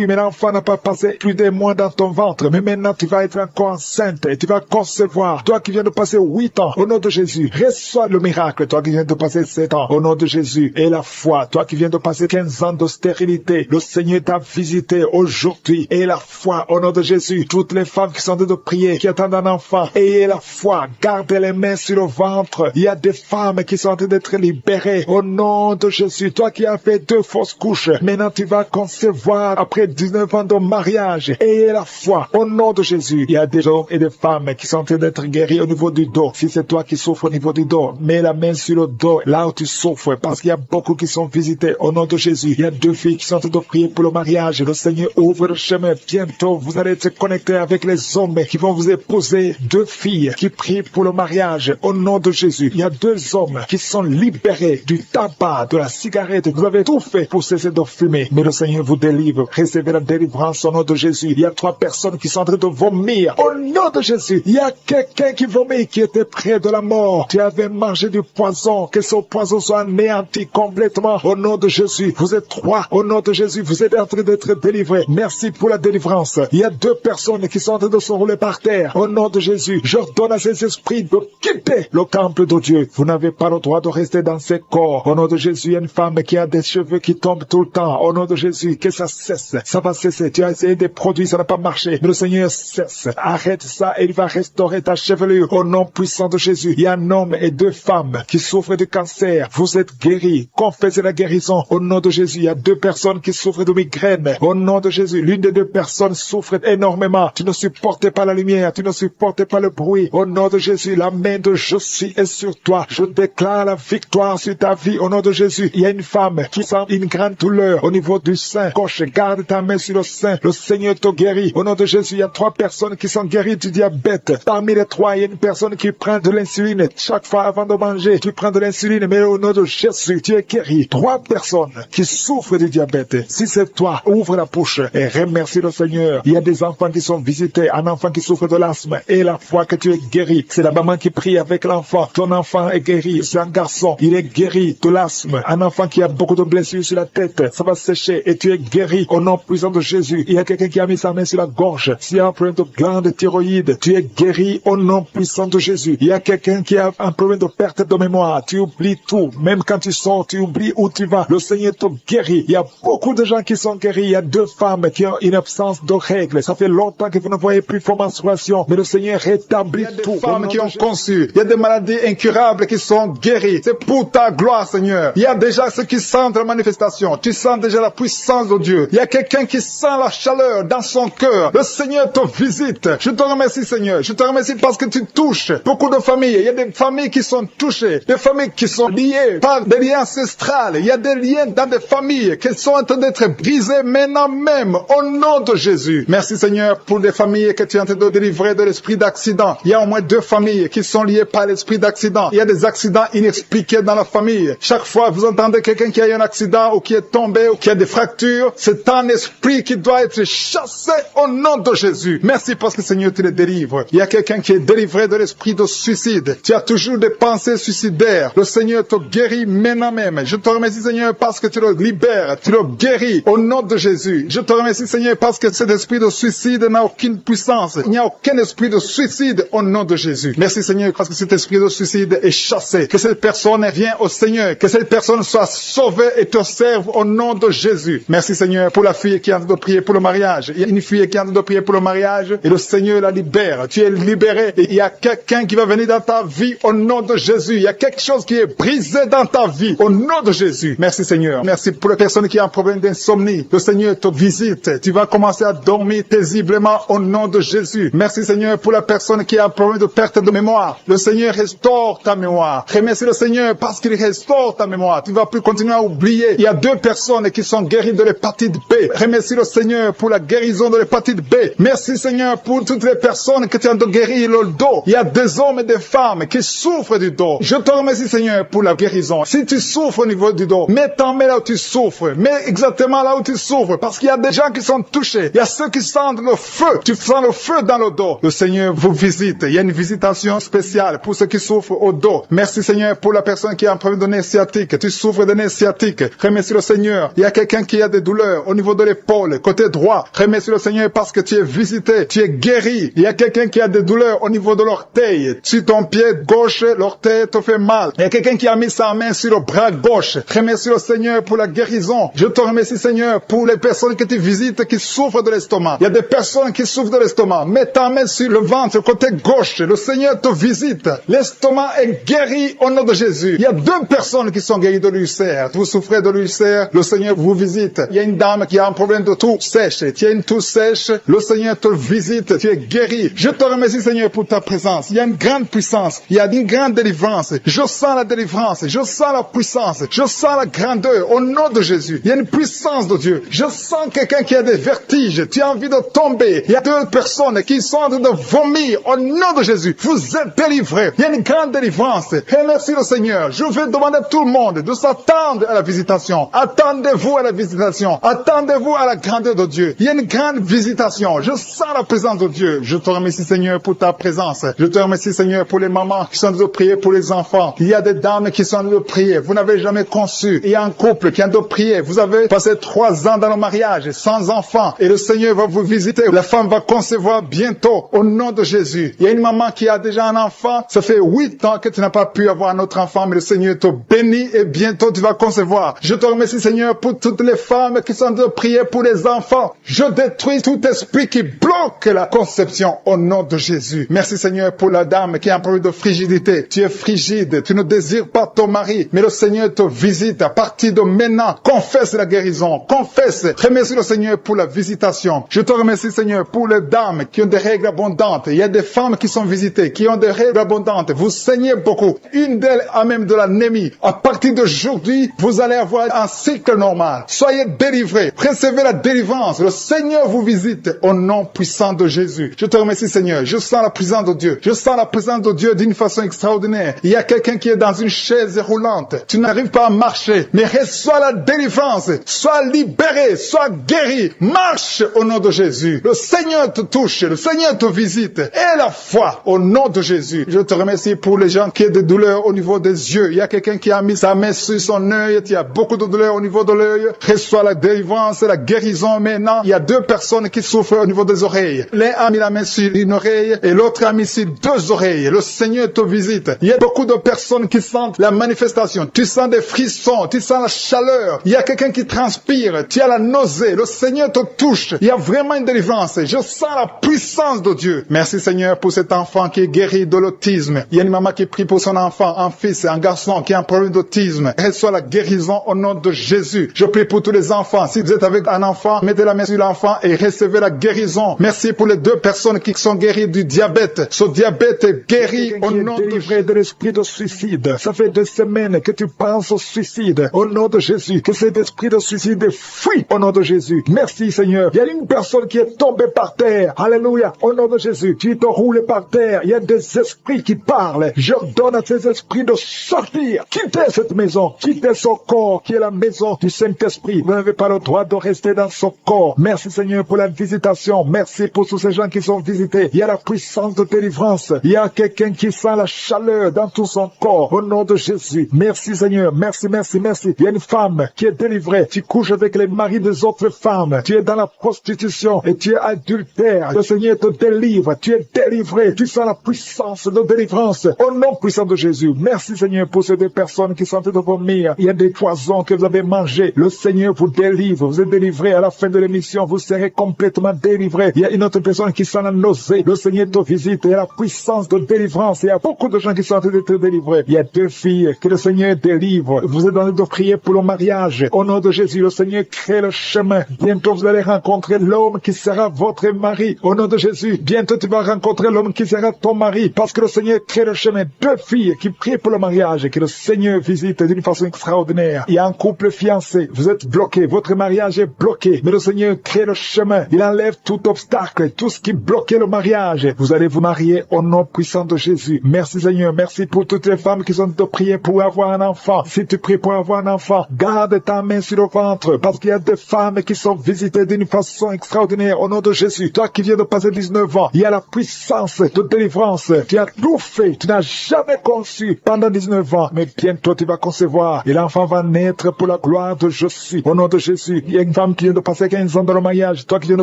mais l'enfant n'a pas passé plus d'un mois dans ton ventre. Mais maintenant tu vas être encore enceinte et tu vas concevoir. Toi qui viens de passer 8 ans, au nom de Jésus, reçois le miracle. Toi qui viens de passer 7 ans, au nom de Jésus, et la foi. Toi qui viens de passer 15 ans de stérilité, le Seigneur t'a visité aujourd'hui, et la foi, au nom de Jésus. Toutes les femmes qui sont en train de prier, qui attendent un enfant, ayez la foi, gardez les mains sur le ventre. Il y a des femmes qui sont en train d'être libérées, au nom de Jésus. Toi qui as fait 2 fausses couches, maintenant tu vas concevoir après 19 ans de mariage, ayez la foi, au nom de Jésus. Il y a des hommes et des femmes qui sont en train d'être guéris au niveau du dos. Si c'est toi qui souffres au niveau du dos, mets la main sur le dos, là où tu souffres, parce qu'il y a beaucoup qui sont visités au nom de Jésus. Il y a 2 filles qui sont en train de prier pour le mariage. Le Seigneur ouvre le chemin bien-aimés, bientôt, vous allez être connectés avec les hommes qui vont vous épouser, 2 filles qui prient pour le mariage au nom de Jésus. Il y a 2 hommes qui sont libérés du tabac, de la cigarette. Vous avez tout fait pour cesser de fumer, mais le Seigneur vous délivre. Recevez la délivrance au nom de Jésus. Il y a 3 personnes qui sont en train de vomir au nom de Jésus. Il y a quelqu'un qui vomit, qui était près de la mort. Tu avais mangé du poison, que ce poison soit anéanti complètement au nom de Jésus. Vous êtes 3 au nom de Jésus. Vous êtes en train d'être délivrés. Merci pour la délivrance. Il y a 2 personnes qui sont en train de se rouler par terre au nom de Jésus. J'ordonne à ces esprits de quitter le temple de Dieu. Vous n'avez pas le droit de rester dans ces corps. Au nom de Jésus, il y a une femme qui a des cheveux qui tombent tout le temps. Au nom de Jésus, que ça cesse. Ça va cesser. Tu as essayé des produits, ça n'a pas marché. Mais le Seigneur cesse. Arrête ça et il va restaurer ta chevelure. Au nom puissant de Jésus, il y a un homme et 2 femmes qui souffrent de cancer. Vous êtes guéris. Confessez la guérison. Au nom de Jésus, il y a 2 personnes qui souffrent de migraine. Au nom de Jésus, l'une des 2 personnes souffre énormément. Tu ne supportes pas la lumière. Tu ne supportes pas le bruit. Au nom de Jésus, la main de Jésus est sur toi. Je déclare la victoire sur ta vie. Au nom de Jésus, il y a une femme qui sent une grande douleur au niveau du sein gauche. Garde ta main sur le sein. Le Seigneur te guérit. Au nom de Jésus, il y a 3 personnes qui sont guéries du diabète. Parmi les 3, il y a une personne qui prend de l'insuline. Chaque fois avant de manger, tu prends de l'insuline. Mais au nom de Jésus, tu es guéri. 3 personnes qui souffrent du diabète. Si c'est toi, ouvre la bouche et remercie le Seigneur. Il y a des enfants qui sont visités. Un enfant qui souffre de l'asthme. Et la foi que tu es guéri. C'est la maman qui prie avec l'enfant. Ton enfant est guéri. C'est un garçon. Il est guéri de l'asthme. Un enfant qui a beaucoup de blessures sur la tête. Ça va sécher et tu es guéri au nom puissant de Jésus. Il y a quelqu'un qui a mis sa main sur la gorge. S'il y a un problème de glande thyroïde, tu es guéri au nom puissant de Jésus. Il y a quelqu'un qui a un problème de perte de mémoire. Tu oublies tout. Même quand tu sors, tu oublies où tu vas. Le Seigneur te guérit. Il y a beaucoup de gens qui sont guéris. Il y a 2 femmes qui ont une absence de règles. Ça fait longtemps que vous ne voyez plus vos menstruations. Mais le Seigneur rétablit tout. Il y a des femmes qui ont conçu. Il y a des maladies incurables qui sont guéries. C'est pour ta gloire, Seigneur. Il y a déjà ceux qui sentent la manifestation. Tu sens déjà la puissance de Dieu. Il y a quelqu'un qui sent la chaleur dans son cœur. Le Seigneur te visite. Je te remercie, Seigneur. Je te remercie parce que tu touches beaucoup de familles. Il y a des familles qui sont touchées. Des familles qui sont liées par des liens ancestrales. Il y a des liens dans des familles qui sont en train d'être brisés maintenant même. Au nom de Jésus. Merci, Seigneur, pour des familles que tu es en train de délivrer de l'esprit d'accident. Il y a au moins 2 familles qui sont liées par l'esprit d'accident. Il y a des accidents inexpliqués dans la famille. Chaque fois vous entendez quelqu'un qui a eu un accident ou qui est tombé ou qui a des fractures, c'est un esprit qui doit être chassé au nom de Jésus. Merci parce que Seigneur, tu les délivres. Il y a quelqu'un qui est délivré de l'esprit de suicide. Tu as toujours des pensées suicidaires. Le Seigneur te guérit maintenant même. Je te remercie, Seigneur, parce que tu le libères. Tu le guéris au nom de Jésus. Je te remercie, Seigneur, parce que cet esprit de suicide n'a aucune puissance. Il n'y a aucun esprit de suicide au nom de Jésus. Merci, Seigneur, parce que cet esprit de suicide est chassé. Que cette personne vienne au Seigneur. Que cette personne soit sauvée et te serve au nom de Jésus. Merci, Seigneur, pour la fille qui est en train de prier pour le mariage. Il y a une fille qui est en train de prier pour le mariage et le Seigneur la libère. Tu es libéré et il y a quelqu'un qui va venir dans ta vie au nom de Jésus. Il y a quelque chose qui est brisé dans ta vie au nom de Jésus. Merci, Seigneur. Merci pour les personnes qui ont un problème d'insomnie. Le Seigneur te visite. Tu vas commencer à dormir paisiblement au nom de Jésus. Merci, Seigneur, pour la personne qui a un problème de perte de mémoire. Le Seigneur restaure ta mémoire. Remercie le Seigneur parce qu'il restaure ta mémoire. Tu ne vas plus continuer à oublier. Il y a 2 personnes qui sont guéries de l'hépatite B. Remercie le Seigneur pour la guérison de l'hépatite B. Merci, Seigneur, pour toutes les personnes que tu as de guérir le dos. Il y a des hommes et des femmes qui souffrent du dos. Je te remercie, Seigneur, pour la guérison. Si tu souffres au niveau du dos, mets ta main là où tu souffres. Mets exactement là où tu souffres parce qu'il y a des gens qui sont touchés. Il y a ceux qui sentent le feu. Tu sens le feu dans le dos. Le Seigneur vous visite. Il y a une visitation spéciale pour ceux qui souffrent au dos. Merci, Seigneur, pour la personne qui a un problème de nez sciatique. Tu souffres de nez sciatique. Remercie le Seigneur. Il y a quelqu'un qui a des douleurs au niveau de l'épaule, côté droit. Remercie le Seigneur parce que tu es visité. Tu es guéri. Il y a quelqu'un qui a des douleurs au niveau de l'orteil. Sur ton pied gauche, l'orteil te fait mal. Il y a quelqu'un qui a mis sa main sur le bras gauche. Remercie le Seigneur pour la guérison. Je te remercie, Seigneur, pour les personnes que tu visites qui souffrent de l'estomac. Il y a des personnes qui souffrent de l'estomac. Mets ta main sur le ventre, côté gauche. Le Seigneur te visite. L'estomac est guéri au nom de Jésus. Il y a 2 personnes qui sont guéries de l'ulcère. Vous souffrez de l'ulcère, le Seigneur vous visite. Il y a une dame qui a un problème de toux sèche. Tu as une toux sèche, le Seigneur te visite. Tu es guéri. Je te remercie, Seigneur, pour ta présence. Il y a une grande puissance. Il y a une grande délivrance. Je sens la délivrance. Je sens la puissance. Je sens la grandeur au nom de Jésus. Il y a une puissance de Dieu. Je sens quelqu'un qui a des vertige, tu as envie de tomber. Il y a 2 personnes qui sont en train de vomir au nom de Jésus. Vous êtes délivrés. Il y a une grande délivrance. Et merci le Seigneur. Je vais demander à tout le monde de s'attendre à la visitation. Attendez-vous à la visitation. Attendez-vous à la grandeur de Dieu. Il y a une grande visitation. Je sens la présence de Dieu. Je te remercie Seigneur pour ta présence. Je te remercie Seigneur pour les mamans qui sont en train de prier pour les enfants. Il y a des dames qui sont en train de prier. Vous n'avez jamais conçu. Il y a un couple qui est en train de prier. Vous avez passé 3 ans dans le mariage sans enfants. Et le Seigneur va vous visiter. La femme va concevoir bientôt au nom de Jésus. Il y a une maman qui a déjà un enfant. Ça fait 8 ans que tu n'as pas pu avoir un autre enfant, mais le Seigneur te bénit et bientôt tu vas concevoir. Je te remercie Seigneur pour toutes les femmes qui sont en train de prier pour les enfants. Je détruis tout esprit qui bloque la conception au nom de Jésus. Merci Seigneur pour la dame qui a un problème de frigidité. Tu es frigide, tu ne désires pas ton mari, mais le Seigneur te visite à partir de maintenant. Confesse la guérison, confesse. Remercie le Seigneur pour la visitation. Je te remercie Seigneur pour les dames qui ont des règles abondantes. Il y a des femmes qui sont visitées, qui ont des règles abondantes. Vous saignez beaucoup. Une d'elles a même de l'anémie. À partir d'aujourd'hui, vous allez avoir un cycle normal. Soyez délivrés. Recevez la délivrance. Le Seigneur vous visite au nom puissant de Jésus. Je te remercie Seigneur. Je sens la présence de Dieu. Je sens la présence de Dieu d'une façon extraordinaire. Il y a quelqu'un qui est dans une chaise roulante. Tu n'arrives pas à marcher, mais reçois la délivrance. Sois libéré, sois guéri. Marche au nom de Jésus. Le Seigneur te touche. Le Seigneur te visite. Et la foi au nom de Jésus. Je te remercie pour les gens qui ont des douleurs au niveau des yeux. Il y a quelqu'un qui a mis sa main sur son œil. Il y a beaucoup de douleurs au niveau de l'œil. Reçois la délivrance, la guérison maintenant. Il y a 2 personnes qui souffrent au niveau des oreilles. L'un a mis la main sur une oreille et l'autre a mis sur 2 oreilles. Le Seigneur te visite. Il y a beaucoup de personnes qui sentent la manifestation. Tu sens des frissons. Tu sens la chaleur. Il y a quelqu'un qui transpire. Tu as la nausée. Le Seigneur te touche. Il y a vraiment une délivrance. Je sens la puissance de Dieu. Merci Seigneur pour cet enfant qui est guéri de l'autisme. Il y a une maman qui prie pour son enfant, un fils, un garçon qui a un problème d'autisme. Reçois la guérison au nom de Jésus. Je prie pour tous les enfants. Si vous êtes avec un enfant, mettez la main sur l'enfant et recevez la guérison. Merci pour les 2 personnes qui sont guéries du diabète. Ce diabète est guéri au nom de Jésus. De l'esprit de suicide. Ça fait 2 semaines que tu penses au suicide. Au nom de Jésus. Que cet esprit de suicide fuit au nom de Jésus. Merci Seigneur. Il y a une personne qui est tombée par terre. Alléluia. Au nom de Jésus. Tu te roules par terre. Il y a des esprits qui parlent. J'ordonne à ces esprits de sortir. Quittez cette maison. Quittez son corps qui est la maison du Saint-Esprit. Vous n'avez pas le droit de rester dans son corps. Merci Seigneur pour la visitation. Merci pour tous ces gens qui sont visités. Il y a la puissance de délivrance. Il y a quelqu'un qui sent la chaleur dans tout son corps. Au nom de Jésus. Merci Seigneur. Merci, merci, merci. Il y a une femme qui est délivrée. Tu couches avec les maris des autres femmes. Tu es dans la prostitution et tu es adultère. Le Seigneur te délivre. Tu es délivré. Tu sens la puissance de délivrance. Au nom puissant de Jésus. Merci Seigneur pour ces 2 personnes qui sont en train de vomir. Il y a des poisons que vous avez mangés. Le Seigneur vous délivre. Vous êtes délivré. À la fin de l'émission, vous serez complètement délivré. Il y a une autre personne qui sent la nausée. Le Seigneur te visite. Il y a la puissance de délivrance. Il y a beaucoup de gens qui sont en train d'être délivrés. Il y a 2 filles que le Seigneur délivre. Vous êtes en train de prier pour le mariage. Au nom de Jésus, le Seigneur crée le chemin. Bientôt, vous allez rencontrer l'homme qui sera votre mari. Au nom de Jésus, bientôt tu vas rencontrer l'homme qui sera ton mari. Parce que le Seigneur crée le chemin. 2 filles qui prient pour le mariage. Que le Seigneur visite d'une façon extraordinaire. Il y a un couple fiancé. Vous êtes bloqué. Votre mariage est bloqué. Mais le Seigneur crée le chemin. Il enlève tout obstacle. Tout ce qui bloquait le mariage. Vous allez vous marier au nom puissant de Jésus. Merci Seigneur. Merci pour toutes les femmes qui sont de prier pour avoir un enfant. Si tu pries pour avoir un enfant, garde ta main sur le ventre. Parce qu'il y a des femmes qui sont visitées d'une façon extraordinaire au nom de Jésus. Toi qui viens de passer 19 ans, il y a la puissance de délivrance. Tu as tout fait. Tu n'as jamais conçu pendant 19 ans. Mais bientôt tu vas concevoir. Et l'enfant va naître pour la gloire de Je suis. Au nom de Jésus. Il y a une femme qui vient de passer 15 ans dans le mariage. Toi qui viens de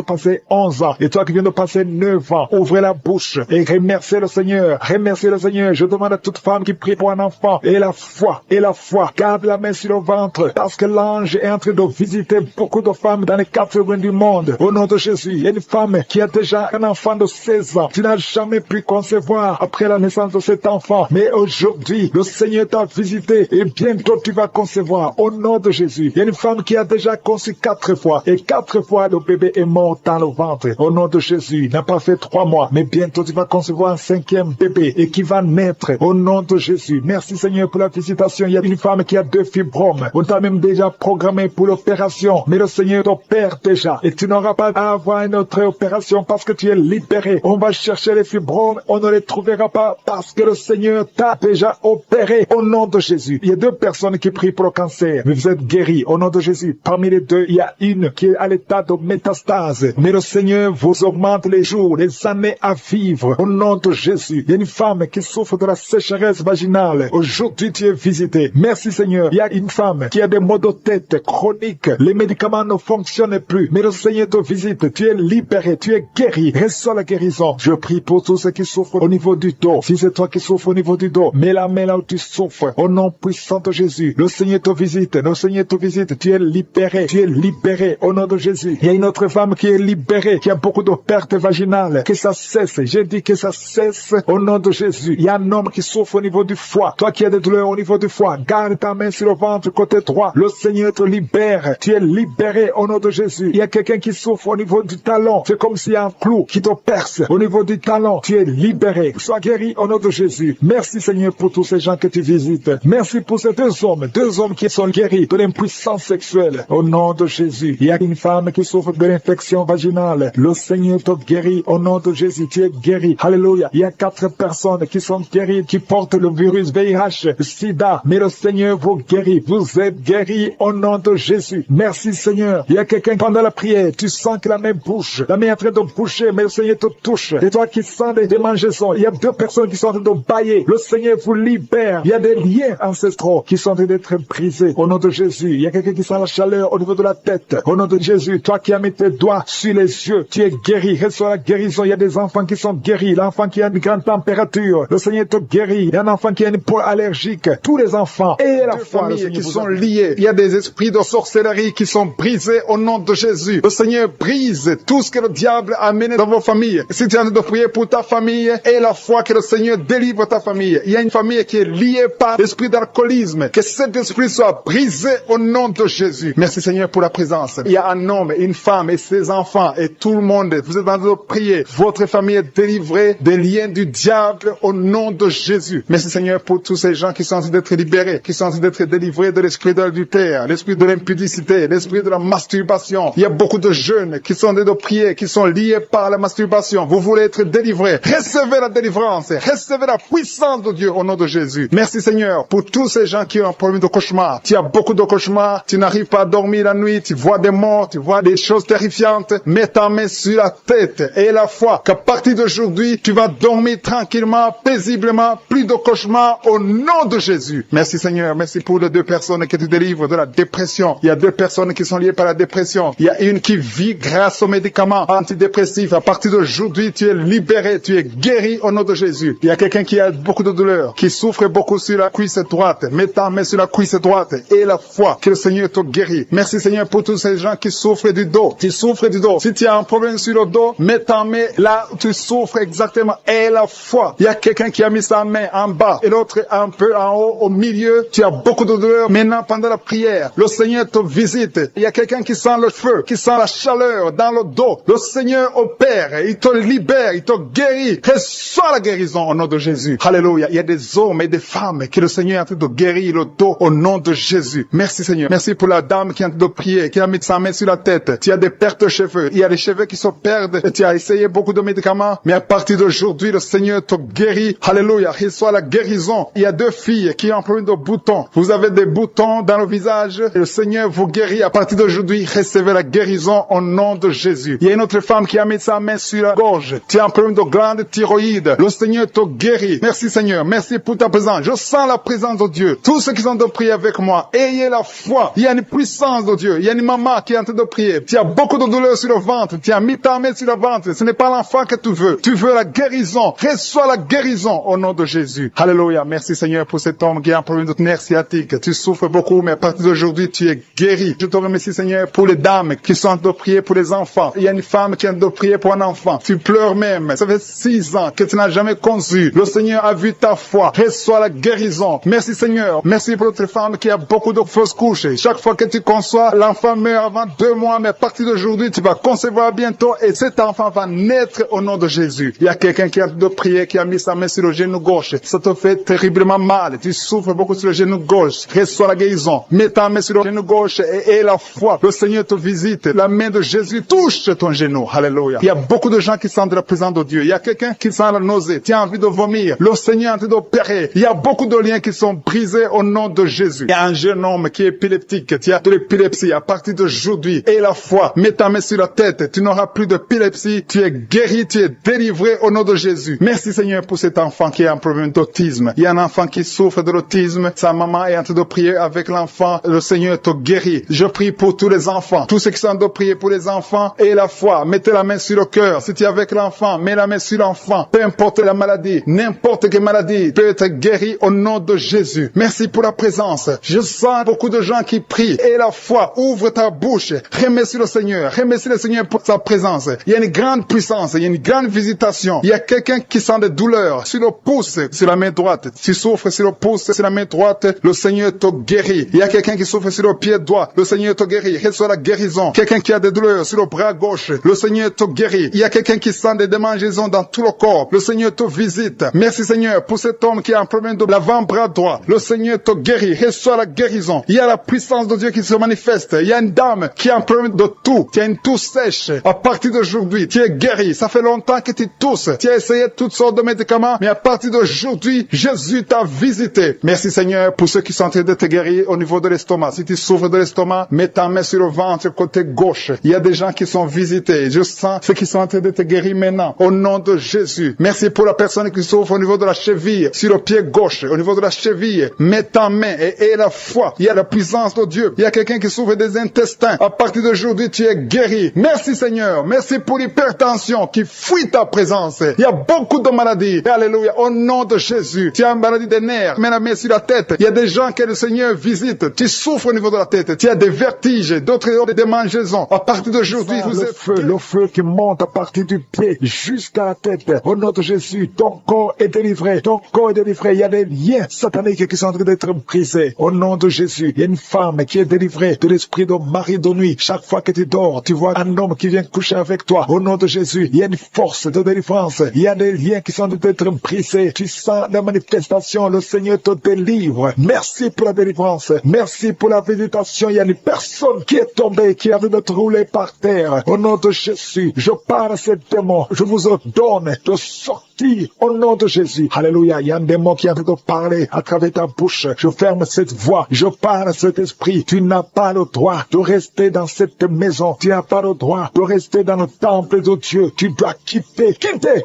passer 11 ans. Et toi qui viens de passer 9 ans. Ouvrez la bouche et remerciez le Seigneur. Remerciez le Seigneur. Je demande à toute femme qui prie pour un enfant. Et la foi. Et la foi. Garde la main sur le ventre. Parce que l'ange est en train de visiter beaucoup de femmes dans les 4 coins du monde. Au nom de Jésus. Il y a une femme qui a déjà un enfant de 16 ans. Tu n'as jamais pu concevoir après la naissance de cet enfant. Mais aujourd'hui, le Seigneur t'a visité. Et bientôt tu vas concevoir. Au nom de Jésus. Il y a une femme qui a déjà conçu 4 fois. Et 4 fois le bébé est mort dans le ventre. Au nom de Jésus. Il n'a pas fait 3 mois. Mais bientôt tu vas concevoir un 5e bébé. Et qui va naître. Au nom de Jésus. Merci Seigneur pour la visitation. Il y a une femme qui a 2 fibromes. On t'a même déjà programmé pour l'opération. Mais le Seigneur t'opère tes déjà. Et tu n'auras pas à avoir une autre opération parce que tu es libéré. On va chercher les fibromes, on ne les trouvera pas parce que le Seigneur t'a déjà opéré au nom de Jésus. Il y a 2 personnes qui prient pour le cancer, mais vous êtes guéris au nom de Jésus. Parmi les 2, il y a une qui est à l'état de métastase. Mais le Seigneur vous augmente les jours, les années à vivre au nom de Jésus. Il y a une femme qui souffre de la sécheresse vaginale. Aujourd'hui, tu es visité. Merci Seigneur. Il y a une femme qui a des maux de tête chroniques. Les médicaments ne fonctionnent plus. Mais le Seigneur te visite. Tu es libéré. Tu es guéri. Reçois la guérison. Je prie pour tous ceux qui souffrent au niveau du dos. Si c'est toi qui souffres au niveau du dos, mets la main là où tu souffres. Au nom puissant de Jésus. Le Seigneur te visite. Le Seigneur te visite. Tu es libéré. Tu es libéré au nom de Jésus. Il y a une autre femme qui est libérée, qui a beaucoup de pertes vaginales. Que ça cesse. J'ai dit que ça cesse au nom de Jésus. Il y a un homme qui souffre au niveau du foie. Toi qui as des douleurs au niveau du foie, garde ta main sur le ventre côté droit. Le Seigneur te libère. Tu es libéré au nom de Jésus. Il y a quelqu'un qui souffre au niveau du talon. C'est comme s'il y a un clou qui te perce au niveau du talon. Tu es libéré. Sois guéri au nom de Jésus. Merci Seigneur pour tous ces gens que tu visites. Merci pour ces 2 hommes qui sont guéris de l'impuissance sexuelle au nom de Jésus. Il y a une femme qui souffre de l'infection vaginale. Le Seigneur te guérit au nom de Jésus. Tu es guéri. Alléluia. Il y a 4 personnes qui sont guéries, qui portent le virus VIH, SIDA. Mais le Seigneur vous guérit. Vous êtes guéris au nom de Jésus. Merci Seigneur. Il y a quelqu'un pendant la prière, tu sens que la main bouge. La main est en train de bouger, mais le Seigneur te touche. Et toi qui sens des démangeaisons, il y a 2 personnes qui sont en train de bailler. Le Seigneur vous libère. Il y a des liens ancestraux qui sont en train d'être brisés au nom de Jésus. Il y a quelqu'un qui sent la chaleur au niveau de la tête. Au nom de Jésus, toi qui as mis tes doigts sur les yeux, tu es guéri. Reçois la guérison. Il y a des enfants qui sont guéris. L'enfant qui a une grande température, le Seigneur te guérit. Il y a un enfant qui a une peau allergique. Tous les enfants et la famille qui sont liés. Il y a des esprits de sorcellerie qui sont brisés au nom de Jésus. Le Seigneur brise tout ce que le diable a amené dans vos familles. Si tu es en train de prier pour ta famille, et la foi que le Seigneur délivre ta famille. Il y a une famille qui est liée par l'esprit d'alcoolisme. Que cet esprit soit brisé au nom de Jésus. Merci Seigneur pour la présence. Il y a un homme, une femme et ses enfants et tout le monde. Vous êtes en train de prier. Votre famille est délivrée des liens du diable au nom de Jésus. Merci Seigneur pour tous ces gens qui sont en train d'être libérés, qui sont en train d'être délivrés de l'esprit de l'adultère, l'esprit de l'impudicité, l'esprit de la masturbation. Il y a beaucoup de jeunes qui sont en train de prier, qui sont liés par la masturbation. Vous voulez être délivrés. Recevez la délivrance. Recevez la puissance de Dieu au nom de Jésus. Merci Seigneur pour tous ces gens qui ont un problème de cauchemar. Tu as beaucoup de cauchemars. Tu n'arrives pas à dormir la nuit. Tu vois des morts. Tu vois des choses terrifiantes. Mets ta main sur la tête et la foi qu'à partir d'aujourd'hui, tu vas dormir tranquillement, paisiblement, plus de cauchemars au nom de Jésus. Merci Seigneur. Merci pour les 2 personnes qui te délivrent de la dépression. Il y a 2 personnes qui sont liées par la dépression. Il y a une qui vit grâce aux médicaments antidépressifs. À partir d'aujourd'hui, tu es libéré. Tu es guéri au nom de Jésus. Il y a quelqu'un qui a beaucoup de douleur, qui souffre beaucoup sur la cuisse droite. Mets ta main sur la cuisse droite et la foi que le Seigneur te guérit. Merci Seigneur pour tous ces gens qui souffrent du dos. Tu souffres du dos. Si tu as un problème sur le dos, mets ta main là où tu souffres exactement et la foi. Il y a quelqu'un qui a mis sa main en bas et l'autre un peu en haut, au milieu. Tu as beaucoup de douleur. Maintenant, pendant la prière, le Seigneur te visite. Il y a quelqu'un qui sent le feu, qui sent la chaleur dans le dos. Le Seigneur opère. Il te libère. Il te guérit. Reçois la guérison au nom de Jésus. Alléluia. Il y a des hommes et des femmes que le Seigneur est en train de guérir le dos au nom de Jésus. Merci Seigneur. Merci pour la dame qui est en train de prier, qui a mis sa main sur la tête. Tu as des pertes de cheveux. Il y a des cheveux qui se perdent. Et tu as essayé beaucoup de médicaments. Mais à partir d'aujourd'hui, le Seigneur te guérit. Alléluia. Reçois la guérison. Il y a 2 filles qui ont un problème de boutons. Vous avez des boutons dans le visage. Et le Seigneur vous guérit. À partir d'aujourd'hui, recevez la guérison au nom de Jésus. Il y a une autre femme qui a mis sa main sur la gorge. Tu as un problème de glande thyroïde. Le Seigneur te guérit. Merci Seigneur. Merci pour ta présence. Je sens la présence de Dieu. Tous ceux qui sont de prier avec moi, ayez la foi. Il y a une puissance de Dieu. Il y a une maman qui est en train de prier. Tu as beaucoup de douleur sur le ventre. Tu as mis ta main sur le ventre. Ce n'est pas l'enfant que tu veux. Tu veux la guérison. Reçois la guérison au nom de Jésus. Alléluia. Merci Seigneur pour cet homme qui a un problème de nerf sciatique. Tu souffres beaucoup, mais à partir d'aujourd'hui, tu es guéri. Je te remercie Seigneur pour les dames qui sont en train de prier pour les enfants. Il y a une femme qui est en train de prier pour un enfant. Tu pleures même. Ça fait 6 ans que tu n'as jamais conçu. Le Seigneur a vu ta foi. Reçois la guérison. Merci Seigneur. Merci pour notre femme qui a beaucoup de fausses couches. Chaque fois que tu conçois, l'enfant meurt avant 2 mois, mais à partir d'aujourd'hui, tu vas concevoir bientôt et cet enfant va naître au nom de Jésus. Il y a quelqu'un qui a de prier, qui a mis sa main sur le genou gauche. Ça te fait terriblement mal. Tu souffres beaucoup sur le genou gauche. Reçois la guérison. Mets ta main sur le genou gauche et la foi. Le Seigneur te visite. vite. La main de Jésus touche ton genou. Alléluia. Il y a beaucoup de gens qui sentent la présence de Dieu. Il y a quelqu'un qui sent la nausée. Tu as envie de vomir. Le Seigneur est en train d'opérer. Il y a beaucoup de liens qui sont brisés au nom de Jésus. Il y a un jeune homme qui est épileptique. Tu as de l'épilepsie à partir d'aujourd'hui. Et la foi, mets ta main sur la tête. Tu n'auras plus d'épilepsie. Tu es guéri, tu es délivré au nom de Jésus. Merci Seigneur pour cet enfant qui a un problème d'autisme. Il y a un enfant qui souffre de l'autisme. Sa maman est en train de prier avec l'enfant. Le Seigneur te guérit. Je prie pour tous les enfants. Tous ceux qui sont en train de prier pour les enfants et la foi. Mettez la main sur le cœur. Si tu es avec l'enfant, mets la main sur l'enfant. Peu importe la maladie, n'importe quelle maladie peut être guérie au nom de Jésus. Merci pour la présence. Je sens beaucoup de gens qui prient. Et la foi, ouvre ta bouche. Remercie le Seigneur. Remercie le Seigneur pour sa présence. Il y a une grande puissance. Il y a une grande visitation. Il y a quelqu'un qui sent des douleurs sur le pouce, sur la main droite. Tu souffres sur le pouce, sur la main droite. Le Seigneur te guérit. Il y a quelqu'un qui souffre sur le pied droit. Le Seigneur te guérit. Reçois la guérison. Quelqu'un qui a des douleurs sur le bras gauche. Le Seigneur te guérit. Il y a quelqu'un qui sent des démangeaisons dans tout le corps. Le Seigneur te visite. Merci Seigneur pour cet homme qui a un problème de l'avant-bras droit. Le Seigneur te guérit. Reçois la guérison. Il y a la puissance de Dieu qui se manifeste. Il y a une dame qui a un problème de toux. Tu as une toux sèche. À partir d'aujourd'hui, tu es guéri. Ça fait longtemps que tu tousses. Tu as essayé toutes sortes de médicaments, mais à partir d'aujourd'hui, Jésus t'a visité. Merci Seigneur pour ceux qui sont en train de te guérir au niveau de l'estomac. Si tu souffres de l'estomac, mets ta main sur le ventre côté gauche. Il y a des gens qui sont visités. Je sens ceux qui sont en train de te guérir maintenant. Au nom de Jésus. Merci pour la personne qui souffre au niveau de la cheville, sur le pied gauche, au niveau de la cheville. Mets ta main et la foi. Il y a la puissance de Dieu. Il y a quelqu'un qui souffre des intestins. À partir d'aujourd'hui, tu es guéri. Merci Seigneur. Merci pour l'hypertension qui fuit ta présence. Il y a beaucoup de maladies. Alléluia. Au nom de Jésus. Tu as une maladie des nerfs. Mets la main sur la tête. Il y a des gens que le Seigneur visite. Tu souffres au niveau de la tête. Tu as des vertiges, d'autres ont des démangeaisons. À partir d'aujourd'hui, vous êtes... Le feu qui monte à partir du pied jusqu'à la tête. Au nom de Jésus, ton corps est délivré. Ton corps est délivré. Il y a des liens sataniques qui sont en train d'être brisés. Au nom de Jésus, il y a une femme qui est délivrée de l'esprit de mari de nuit. Chaque fois que tu dors, tu vois un homme qui vient coucher avec toi. Au nom de Jésus, il y a une force de délivrance. Il y a des liens qui sont en train d'être brisés. Tu sens la manifestation. Le Seigneur te délivre. Merci pour la délivrance. Merci pour la visitation. Il y a une personne qui est tombée, qui a envie de te rouler par terre. Au nom de Jésus, je parle à ces démons. Je vous ordonne de sortir au nom de Jésus. Alléluia. Il y a un démon qui est en train de parler à travers ta bouche. Je ferme cette voix. Je parle à cet esprit. Tu n'as pas le droit de rester dans cette maison. Tu n'as pas le droit de rester dans le temple de Dieu. Tu dois quitter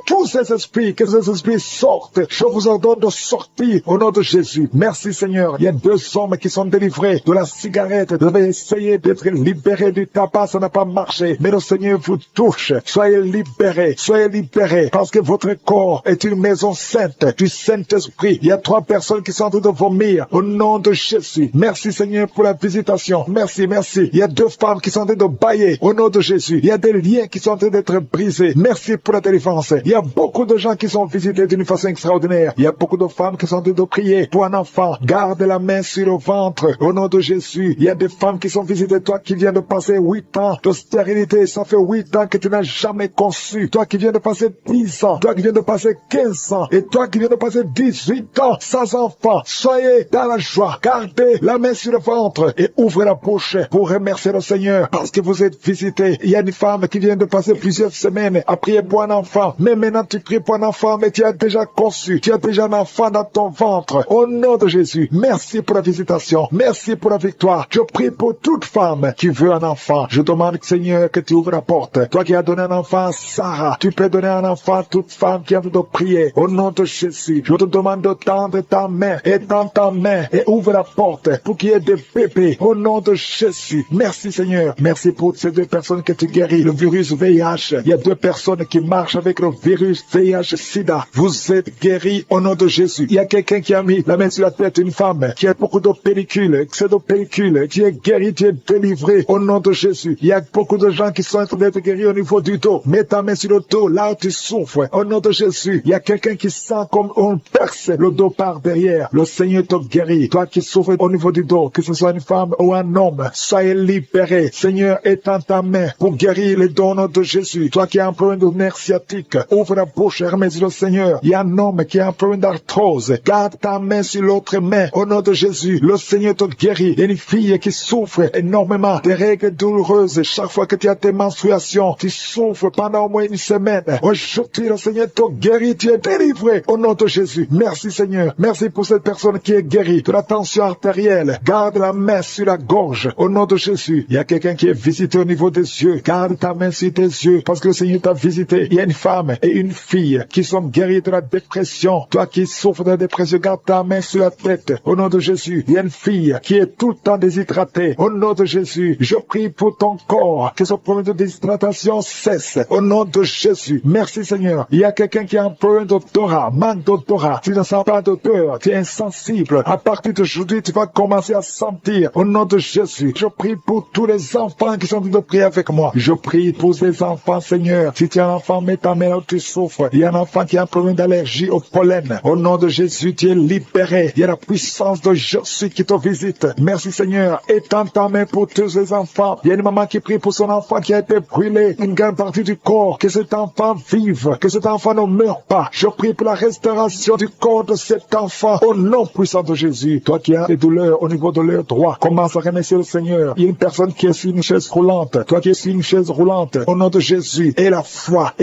tous ces esprits. Que ces esprits sortent. Je vous ordonne de sortir au nom de Jésus. Merci Seigneur. Il y a 2 hommes qui sont délivrés de la cigarette. Vous avez essayé d'être libérés du tabac. Ça n'a pas marché. Mais le Seigneur vous touche. Soyez libérés. Soyez libérés. Parce que votre corps est une maison sainte du Saint-Esprit. Il y a 3 personnes qui sont en train de vomir au nom de Jésus. Merci Seigneur pour la visitation. Merci, merci. Il y a 2 femmes qui sont en train de bailler au nom de Jésus. Il y a des liens qui sont en train d'être brisés. Merci pour la délivrance. Il y a beaucoup de gens qui sont visités d'une façon extraordinaire. Il y a beaucoup de femmes qui sont en train de prier pour un enfant. Garde la main sur le ventre au nom de Jésus. Il y a des femmes qui sont visitées. Toi qui viens de passer 8 ans de stérilité, ça fait 8 ans que tu n'as jamais conçu. Toi qui viens de passer 10 ans. Toi qui viens de passer 15 ans. Et toi qui viens de passer 18 ans sans enfant. Soyez dans la joie. Gardez la main sur le ventre et ouvrez la bouche pour remercier le Seigneur parce que vous êtes visités. Il y a une femme qui vient de passer plusieurs semaines à prier pour un enfant. Mais maintenant tu pries pour un enfant, mais tu as déjà conçu. Tu as déjà un enfant dans ton ventre. Au nom de Jésus, merci pour la visitation. Merci pour la victoire. Je prie pour toute femme qui veut un enfant. Je demande, Seigneur, que tu ouvres la porte. Toi qui as donné un enfant à Sarah, tu peux donner un enfant à toute femme qui a envie de prier. Au nom de Jésus, je te demande de tendre ta main et dans ta main et ouvre la porte pour qu'il y ait des bébés. Au nom de Jésus. Merci Seigneur. Merci pour ces 2 personnes que tu guéris. Le virus VIH. Il y a 2 personnes qui marchent avec le virus VIH-Sida. Vous êtes guéris au nom de Jésus. Il y a quelqu'un qui a mis la main sur la tête, une femme qui a beaucoup de pellicules, excès de pellicules. Tu es guéri, tu es délivré au nom de Jésus. Il y a beaucoup de gens qui sont en train d'être guéris au niveau du dos. Mets ta main sur le dos, là où tu souffres. Au nom de Jésus. Jésus, il y a quelqu'un qui sent comme on perce le dos par derrière. Le Seigneur te guérit. Toi qui souffres au niveau du dos, que ce soit une femme ou un homme, soyez libéré. Seigneur, étends ta main pour guérir les dons de Jésus. Toi qui as un problème de nerf sciatique, ouvre la bouche et remercie le Seigneur. Il y a un homme qui a un problème d'arthrose. Garde ta main sur l'autre main. Au nom de Jésus, le Seigneur te guérit. Il y a une fille qui souffre énormément des règles douloureuses. Chaque fois que tu as tes menstruations, tu souffres pendant au moins une semaine. Aujourd'hui, le Seigneur te guérit. Tu es délivré au nom de Jésus. Merci Seigneur. Merci pour cette personne qui est guérie de la tension artérielle. Garde la main sur la gorge au nom de Jésus. Il y a quelqu'un qui est visité au niveau des yeux. Garde ta main sur tes yeux parce que le Seigneur t'a visité. Il y a une femme et une fille qui sont guéries de la dépression. Toi qui souffres de la dépression, garde ta main sur la tête au nom de Jésus. Il y a une fille qui est tout le temps déshydratée. Au nom de Jésus, je prie pour ton corps que ce problème de déshydratation cesse. Au nom de Jésus. Merci Seigneur. Il y a quelqu'un qui a un problème d'odorat, manque d'odorat. Tu ne sens pas d'odeur, tu es insensible. À partir d'aujourd'hui, tu vas commencer à sentir. Au nom de Jésus, je prie pour tous les enfants qui sont en train de prier avec moi. Je prie pour ces enfants, Seigneur. Si tu es un enfant, mets ta main là où tu souffres. Il y a un enfant qui a un problème d'allergie au pollen. Au nom de Jésus, tu es libéré. Il y a la puissance de Jésus qui te visite. Merci Seigneur. Étends ta main pour tous les enfants. Il y a une maman qui prie pour son enfant qui a été brûlé. Une grande partie du corps. Que cet enfant vive. Que cet enfant ne meure pas. Je prie pour la restauration du corps de cet enfant. Au nom puissant de Jésus. Toi qui as des douleurs au niveau de l'œil droit, commence à remercier le Seigneur. Il y a une personne qui est sur une chaise roulante. Toi qui es sur une chaise roulante. Au nom de Jésus. Et la foi.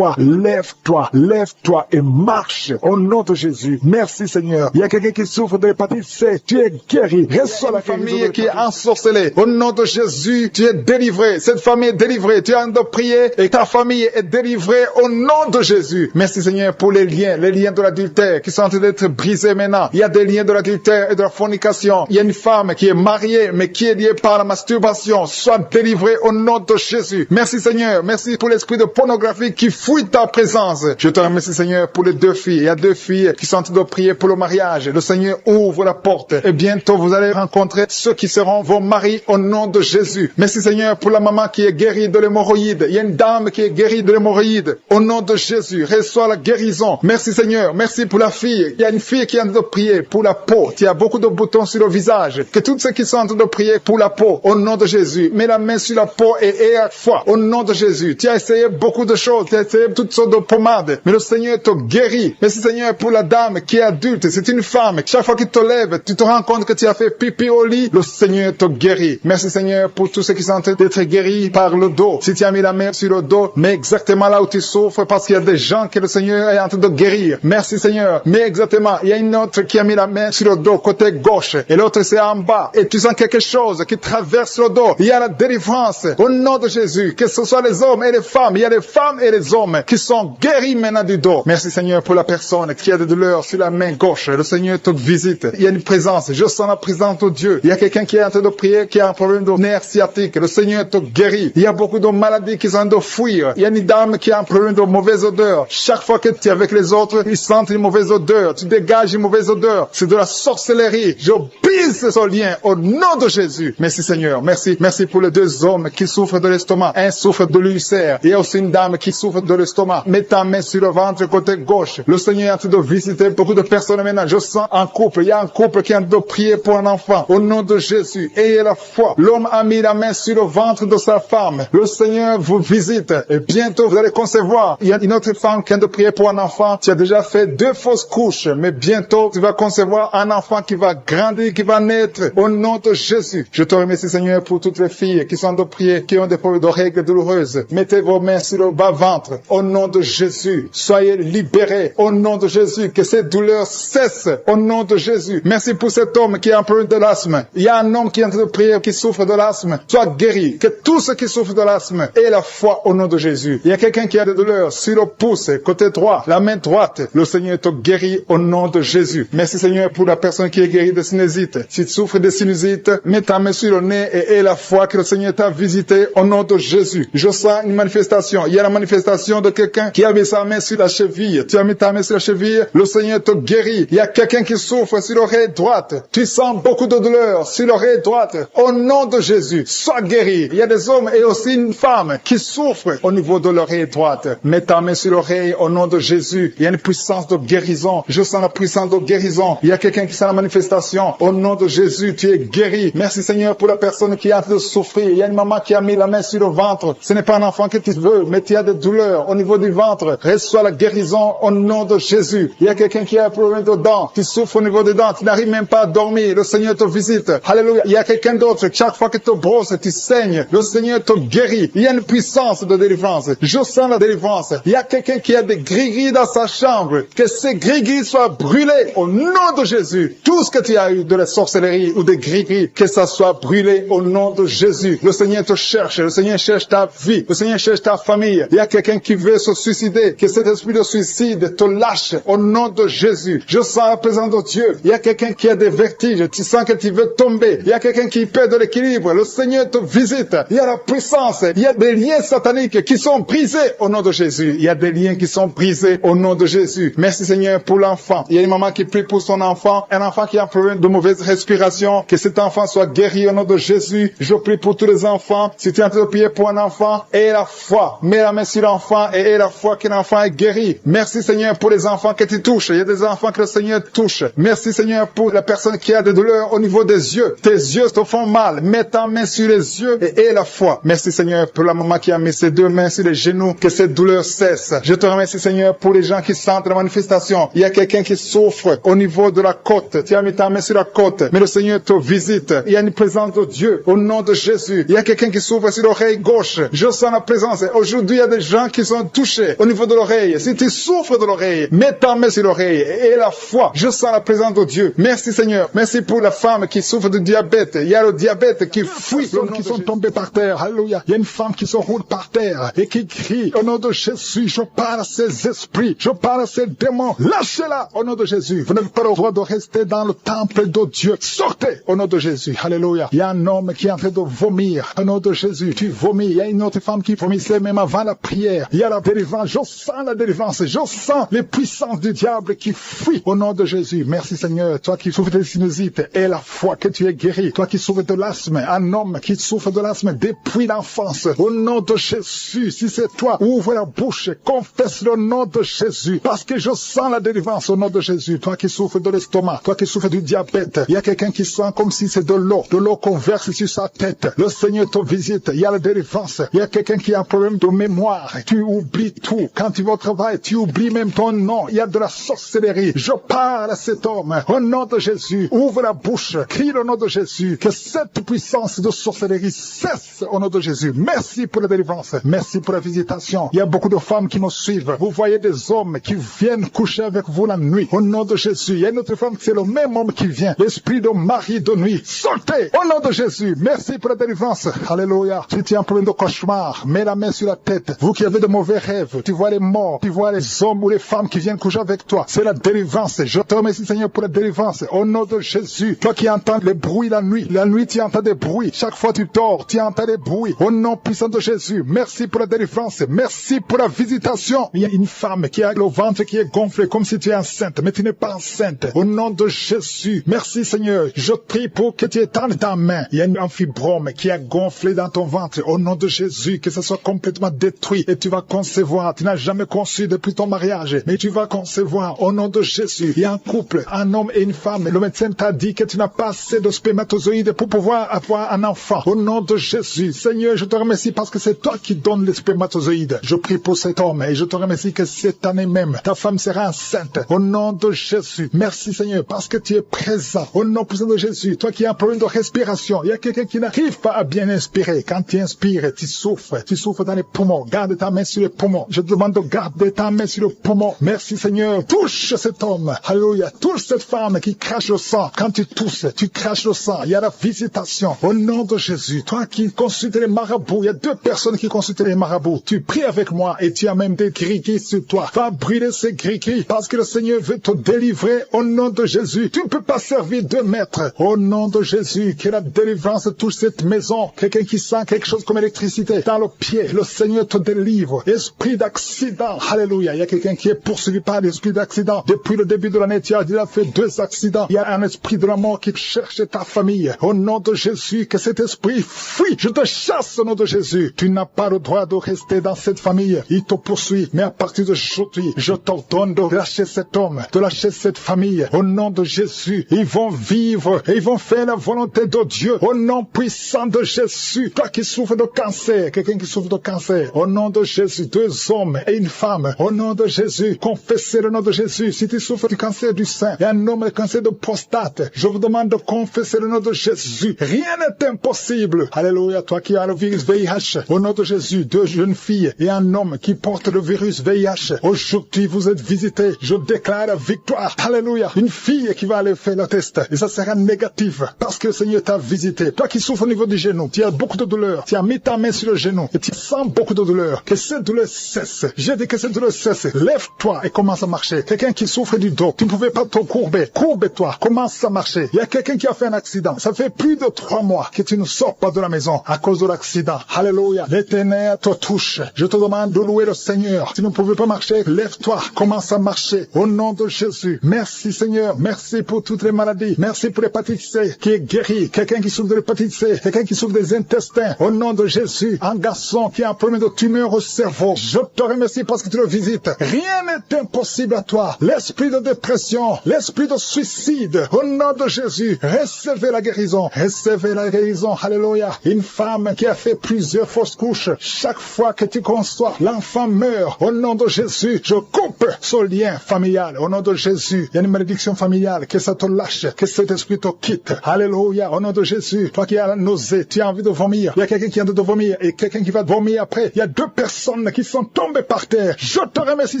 Lève-toi. Lève-toi et marche. Au nom de Jésus. Merci Seigneur. Il y a quelqu'un qui souffre de l'hépatite C. Tu es guéri. Reçois la famille qui est ensorcelée. Au nom de Jésus, tu es délivré. Cette famille est délivrée. Tu es en train de prier et ta famille est délivrée au nom de Jésus. Merci Seigneur pour les liens de l'adultère qui sont en train d'être brisés maintenant. Il y a des liens de l'adultère et de la fornication. Il y a une femme qui est mariée mais qui est liée par la masturbation. Sois délivrée au nom de Jésus. Merci Seigneur. Merci pour l'esprit de pornographie qui fuit ta présence. Je te remercie Seigneur pour les deux filles. Il y a deux filles qui sont en train de prier pour le mariage. Le Seigneur ouvre la porte et bientôt vous allez rencontrer ceux qui seront vos maris au nom de Jésus. Merci Seigneur pour la maman qui est guérie de l'hémorroïde. Il y a une dame qui est guérie de l'hémorroïde. Au nom de Jésus, reçois la guérison. Merci Seigneur. Merci pour la fille. Il y a une fille qui est en train de prier pour la peau. Il y a beaucoup de boutons sur le visage. Que tous ceux qui sont en train de prier pour la peau, au nom de Jésus, mets la main sur la peau et aie la foi. Au nom de Jésus. Tu as essayé beaucoup de choses. Tu as essayé toutes sortes de pommades. Mais le Seigneur te guérit. Merci Seigneur pour la dame qui est adulte. C'est une femme. Chaque fois qu'il te lève, tu te rends compte que tu as fait pipi au lit. Le Seigneur te guérit. Merci Seigneur pour tous ceux qui sont en train d'être guéris par le dos. Si tu as mis la main sur le dos, mets exactement là où tu souffres parce qu'il y a des gens que le Seigneur est en train de guérir. Merci Seigneur. Mais exactement, il y a une autre qui a mis la main sur le dos, côté gauche. Et l'autre c'est en bas. Et tu sens quelque chose qui traverse le dos. Il y a la délivrance. Au nom de Jésus, que ce soit les hommes et les femmes, il y a les femmes et les hommes qui sont guéris maintenant du dos. Merci Seigneur pour la personne qui a des douleurs sur la main gauche. Le Seigneur te visite. Il y a une présence. Je sens la présence de Dieu. Il y a quelqu'un qui est en train de prier, qui a un problème de nerf sciatique. Le Seigneur te guérit. Il y a beaucoup de maladies qui sont en train de fuir. Il y a une dame qui a un problème de mauvaise odeur. Chaque fois que tu es avec les autres, ils sentent une mauvaise odeur. Tu dégages une mauvaise odeur. C'est de la sorcellerie. Je brise ce lien au nom de Jésus. Merci Seigneur. Merci. Merci pour les deux hommes qui souffrent de l'estomac. Un souffre de l'ulcère. Il y a aussi une dame qui souffre de l'estomac. Mets ta main sur le ventre côté gauche. Le Seigneur est en train de visiter beaucoup de personnes maintenant. Je sens un couple. Il y a un couple qui est en train de prier pour un enfant. Au nom de Jésus. Ayez la foi. L'homme a mis la main sur le ventre de sa femme. Le Seigneur vous visite. Et bientôt vous allez concevoir. Il y a une autre femme qui est en train de prier pour un enfant. Tu as déjà fait 2 fausses couches. Mais bientôt tu vas concevoir un enfant qui va grandir, qui va naître. Au nom de Jésus. Je te remercie Seigneur pour toutes les filles qui sont en train de prier, qui ont des problèmes de règles douloureuses. Mettez vos mains sur le bas-ventre. Au nom de Jésus. Soyez libérés. Au nom de Jésus. Que ces douleurs cessent. Au nom de Jésus. Merci pour cet homme qui a un problème de l'asthme. Il y a un homme qui est en train de prier, qui souffre de l'asthme. Sois guéri. Que tous ceux qui souffrent de l'asthme aient la foi au nom de Jésus. Il y a quelqu'un qui a des douleurs sur le pouce, côté droit, la main droite. Le Seigneur te guérit au nom de Jésus. Merci Seigneur pour la personne qui est guérie de sinusite. Si tu souffres de sinusite, mets ta main sur le nez et aie la foi que le Seigneur t'a visité au nom de Jésus. Je sens une manifestation. Il y a la manifestation de quelqu'un qui a mis sa main sur la cheville. Tu as mis ta main sur la cheville, le Seigneur te guérit. Il y a quelqu'un qui souffre sur l'oreille droite. Tu sens beaucoup de douleur sur l'oreille droite. Au nom de Jésus, sois guéri. Il y a des hommes et aussi une femme qui souffrent au niveau de l'oreille droite. Mets ta main sur l'oreille guéri au nom de Jésus. Il y a une puissance de guérison. Je sens la puissance de guérison. Il y a quelqu'un qui sent la manifestation. Au nom de Jésus, tu es guéri. Merci Seigneur pour la personne qui a de souffrir. Il y a une maman qui a mis la main sur le ventre. Ce n'est pas un enfant que tu veux, mais tu as des douleurs au niveau du ventre. Reçois la guérison au nom de Jésus. Il y a quelqu'un qui a un problème de dents. Tu souffres au niveau des dents. Tu n'arrives même pas à dormir. Le Seigneur te visite. Alléluia. Il y a quelqu'un d'autre. Chaque fois que tu brosses, tu saignes. Le Seigneur te guérit. Il y a une puissance de délivrance. Je sens la délivrance. Il y a quelqu'un qui a des gris-gris dans sa chambre. Que ces gris-gris soient brûlés au nom de Jésus. Tout ce que tu as eu de la sorcellerie ou des gris-gris, que ça soit brûlé au nom de Jésus. Le Seigneur te cherche. Le Seigneur cherche ta vie. Le Seigneur cherche ta famille. Il y a quelqu'un qui veut se suicider. Que cet esprit de suicide te lâche au nom de Jésus. Je sens la présence de Dieu. Il y a quelqu'un qui a des vertiges. Tu sens que tu veux tomber. Il y a quelqu'un qui perd de l'équilibre. Le Seigneur te visite. Il y a la puissance. Il y a des liens sataniques qui sont brisés au nom de Jésus. Il y a des liens qui sont brisés au nom de Jésus. Merci Seigneur pour l'enfant. Il y a une maman qui prie pour son enfant. Un enfant qui a un problème de mauvaise respiration. Que cet enfant soit guéri au nom de Jésus. Je prie pour tous les enfants. Si tu es en train de prier pour un enfant, aie la foi. Mets la main sur l'enfant et aie la foi que l'enfant est guéri. Merci Seigneur pour les enfants que tu touches. Il y a des enfants que le Seigneur touche. Merci Seigneur pour la personne qui a des douleurs au niveau des yeux. Tes yeux te font mal. Mets ta main sur les yeux et aie la foi. Merci Seigneur pour la maman qui a mis ses deux mains sur les genoux. Que cette douleur cesse. Je te remercie Seigneur pour les gens qui sentent la manifestation. Il y a quelqu'un qui souffre au niveau de la côte. Tu as mis ta main sur la côte. Mais le Seigneur te visite. Il y a une présence de Dieu au nom de Jésus. Il y a quelqu'un qui souffre sur l'oreille gauche. Je sens la présence. Aujourd'hui, il y a des gens qui sont touchés au niveau de l'oreille. Si tu souffres de l'oreille, mets ta main sur l'oreille et la foi. Je sens la présence de Dieu. Merci Seigneur. Merci pour la femme qui souffre de diabète. Il y a le diabète qui fuit. Les hommes qui sont tombés par terre. Alléluia. Il y a une femme qui se roule par terre et qui crie au nom de Jésus. Je parle à ces esprits. Je parle à ces démons. Lâchez-la au nom de Jésus. Vous n'avez pas le droit de rester dans le temple de Dieu. Sortez au nom de Jésus. Alléluia. Il y a un homme qui est en train de vomir au nom de Jésus. Tu vomis. Il y a une autre femme qui vomissait même avant la prière. Il y a la délivrance. Je sens la délivrance. Je sens les puissances du diable qui fuient au nom de Jésus. Merci Seigneur. Toi qui souffres de sinusite et la foi que tu es guéri. Toi qui souffres de l'asthme. Un homme qui souffre de l'asthme depuis l'enfance. Au nom de Jésus. Si c'est toi, ouvre la bouche. Confesse le nom de Jésus. Parce que je sens la délivrance au nom de Jésus. Toi qui souffres de l'estomac. Toi qui souffres du diabète. Il y a quelqu'un qui sent comme si c'est de l'eau qu'on verse sur sa tête. Le Seigneur te visite. Il y a la délivrance. Il y a quelqu'un qui a un problème de mémoire. Tu oublies tout. Quand tu vas au travail, tu oublies même ton nom. Il y a de la sorcellerie. Je parle à cet homme. Au nom de Jésus, ouvre la bouche. Crie le nom de Jésus. Que cette puissance de sorcellerie cesse au nom de Jésus. Merci pour la délivrance. Merci pour la visitation. Il y a beaucoup de femmes qui nous suivent. Vous voyez des hommes qui viennent coucher avec vous la nuit. Au nom de Jésus. Il y a une autre femme, c'est le même homme qui vient. L'esprit de mari de nuit. Sortez au nom de Jésus. Merci pour la délivrance. Alléluia. Si tu as un problème de cauchemar, mets la main sur la tête. Vous qui avez de mauvais rêves, tu vois les morts, tu vois les hommes ou les femmes qui viennent coucher avec toi. C'est la délivrance. Je te remercie Seigneur pour la délivrance. Au nom de Jésus. Toi qui entends les bruits la nuit tu entends des bruits. Chaque fois tu dors, tu entends des bruits. Au nom puissant de Jésus. Merci pour la délivrance. Merci pour la visitation. Il y a une femme qui a le ventre qui est gonflé comme si tu es enceinte, mais tu n'es pas enceinte. Au nom de Jésus. Merci Seigneur. Je prie pour que tu étendes ta main. Il y a un fibrome qui a gonflé dans ton ventre. Au nom de Jésus, que ça soit complètement détruit et tu vas concevoir. Tu n'as jamais conçu depuis ton mariage, mais tu vas concevoir. Au nom de Jésus. Il y a un couple, un homme et une femme. Le médecin t'a dit que tu n'as pas assez de spermatozoïdes pour pouvoir avoir un enfant. Au nom de Jésus. Seigneur, je te remercie parce que c'est toi qui donnes les spermatozoïdes. Je prie pour cet homme et je te remercie que cette année même, ta femme sera enceinte. Au nom de Jésus. Merci Seigneur parce que tu es présent. Au nom puissant de Jésus. Toi qui as un problème de respiration. Il y a quelqu'un qui n'arrive pas à bien inspirer. Quand tu inspires, tu souffres. Tu souffres dans les poumons. Garde ta main sur les poumons. Je te demande de garder ta main sur le poumon. Merci Seigneur. Touche cet homme. Alléluia. Touche cette femme qui crache le sang. Quand tu tousses, tu craches le sang. Il y a la visitation. Au nom de Jésus. Toi qui consultes les marabouts. Il y a 2 personnes qui consultent les marabouts. Tu pries avec moi et tu as même des gris-gris sur toi. Va brûler ces gris-gris parce que le Seigneur veut te délivrer au nom de Jésus. Tu ne peux pas servir 2 maîtres. Au nom de Jésus, que la délivrance touche cette maison. Quelqu'un qui sent quelque chose comme électricité dans le pied. Le Seigneur te délivre. Esprit d'accident. Alléluia. Il y a quelqu'un qui est poursuivi par l'esprit d'accident. Depuis le début de l'année, tu as déjà fait 2 accidents. Il y a un esprit de la mort qui cherche ta famille. Au nom de Jésus, que cet esprit fuit. Je te chasse au nom de Jésus. Tu n'as pas le droit de rester dans cette famille. Il te poursuit. Mais à partir d'aujourd'hui, je t'ordonne de lâcher cet homme, de lâcher cette famille. Au nom de Jésus, ils vont vivre et ils vont faire la volonté de Dieu. Au nom puissant de Jésus, toi qui souffres de cancer, quelqu'un qui souffre de cancer, au nom de Jésus, 2 hommes et une femme, au nom de Jésus, confessez le nom de Jésus. Si tu souffres du cancer du sein et un homme de cancer de prostate, je vous demande de confesser le nom de Jésus. Rien n'est impossible. Alléluia, toi qui as le virus VIH, au nom de Jésus, 2 jeunes filles et un homme qui porte le virus VIH. Aujourd'hui, vous êtes visités. Je déclare la victoire. Alléluia. Une fille qui va aller faire le test et ça sera négatif parce que le Seigneur t'a visité. Toi qui souffres au niveau du genou, tu as beaucoup de douleur. Tu as mis ta main sur le genou et tu sens beaucoup de douleur. Que cette douleur cesse. J'ai dit que cette douleur cesse. Lève-toi et commence à marcher. Quelqu'un qui souffre du dos, tu ne pouvais pas te courber. Courbe-toi. Commence à marcher. Il y a quelqu'un qui a fait un accident. Ça fait plus de 3 mois que tu ne sors pas de la maison à cause de l'accident. Alléluia. L'Éternel te touche. Je te demande de louer le Seigneur. Tu ne pouvais pas marcher. Lève-toi. Commence à marcher. Au nom de Jésus. Merci Seigneur. Merci pour toutes les maladies. Merci pour l'hépatite C qui est guéri. Quelqu'un qui souffre de l'hépatite C. Quelqu'un qui souffre des intestins. Au nom de Jésus. Un garçon qui a un problème de tumeur au cerveau. Je te remercie parce que tu le visites. Rien n'est impossible à toi. L'esprit de dépression. L'esprit de suicide. Au nom de Jésus. Recevez la guérison. Recevez la guérison. Alléluia. Une femme qui a fait plusieurs fausses couches. Chaque fois que tu conçois, l'enfant meurt. Au nom de Jésus. Je coupe ce lien familial. Au nom de Jésus. Il y a une malédiction familiale. Que ça te lâche. Que cet esprit te quitte. Alléluia. Au nom de Jésus. Toi qui as la nausée. Tu as envie de vomir. Il y a quelqu'un qui a envie de vomir. Et quelqu'un qui va vomir après. Il y a 2 personnes qui sont tombées par terre. Je te remercie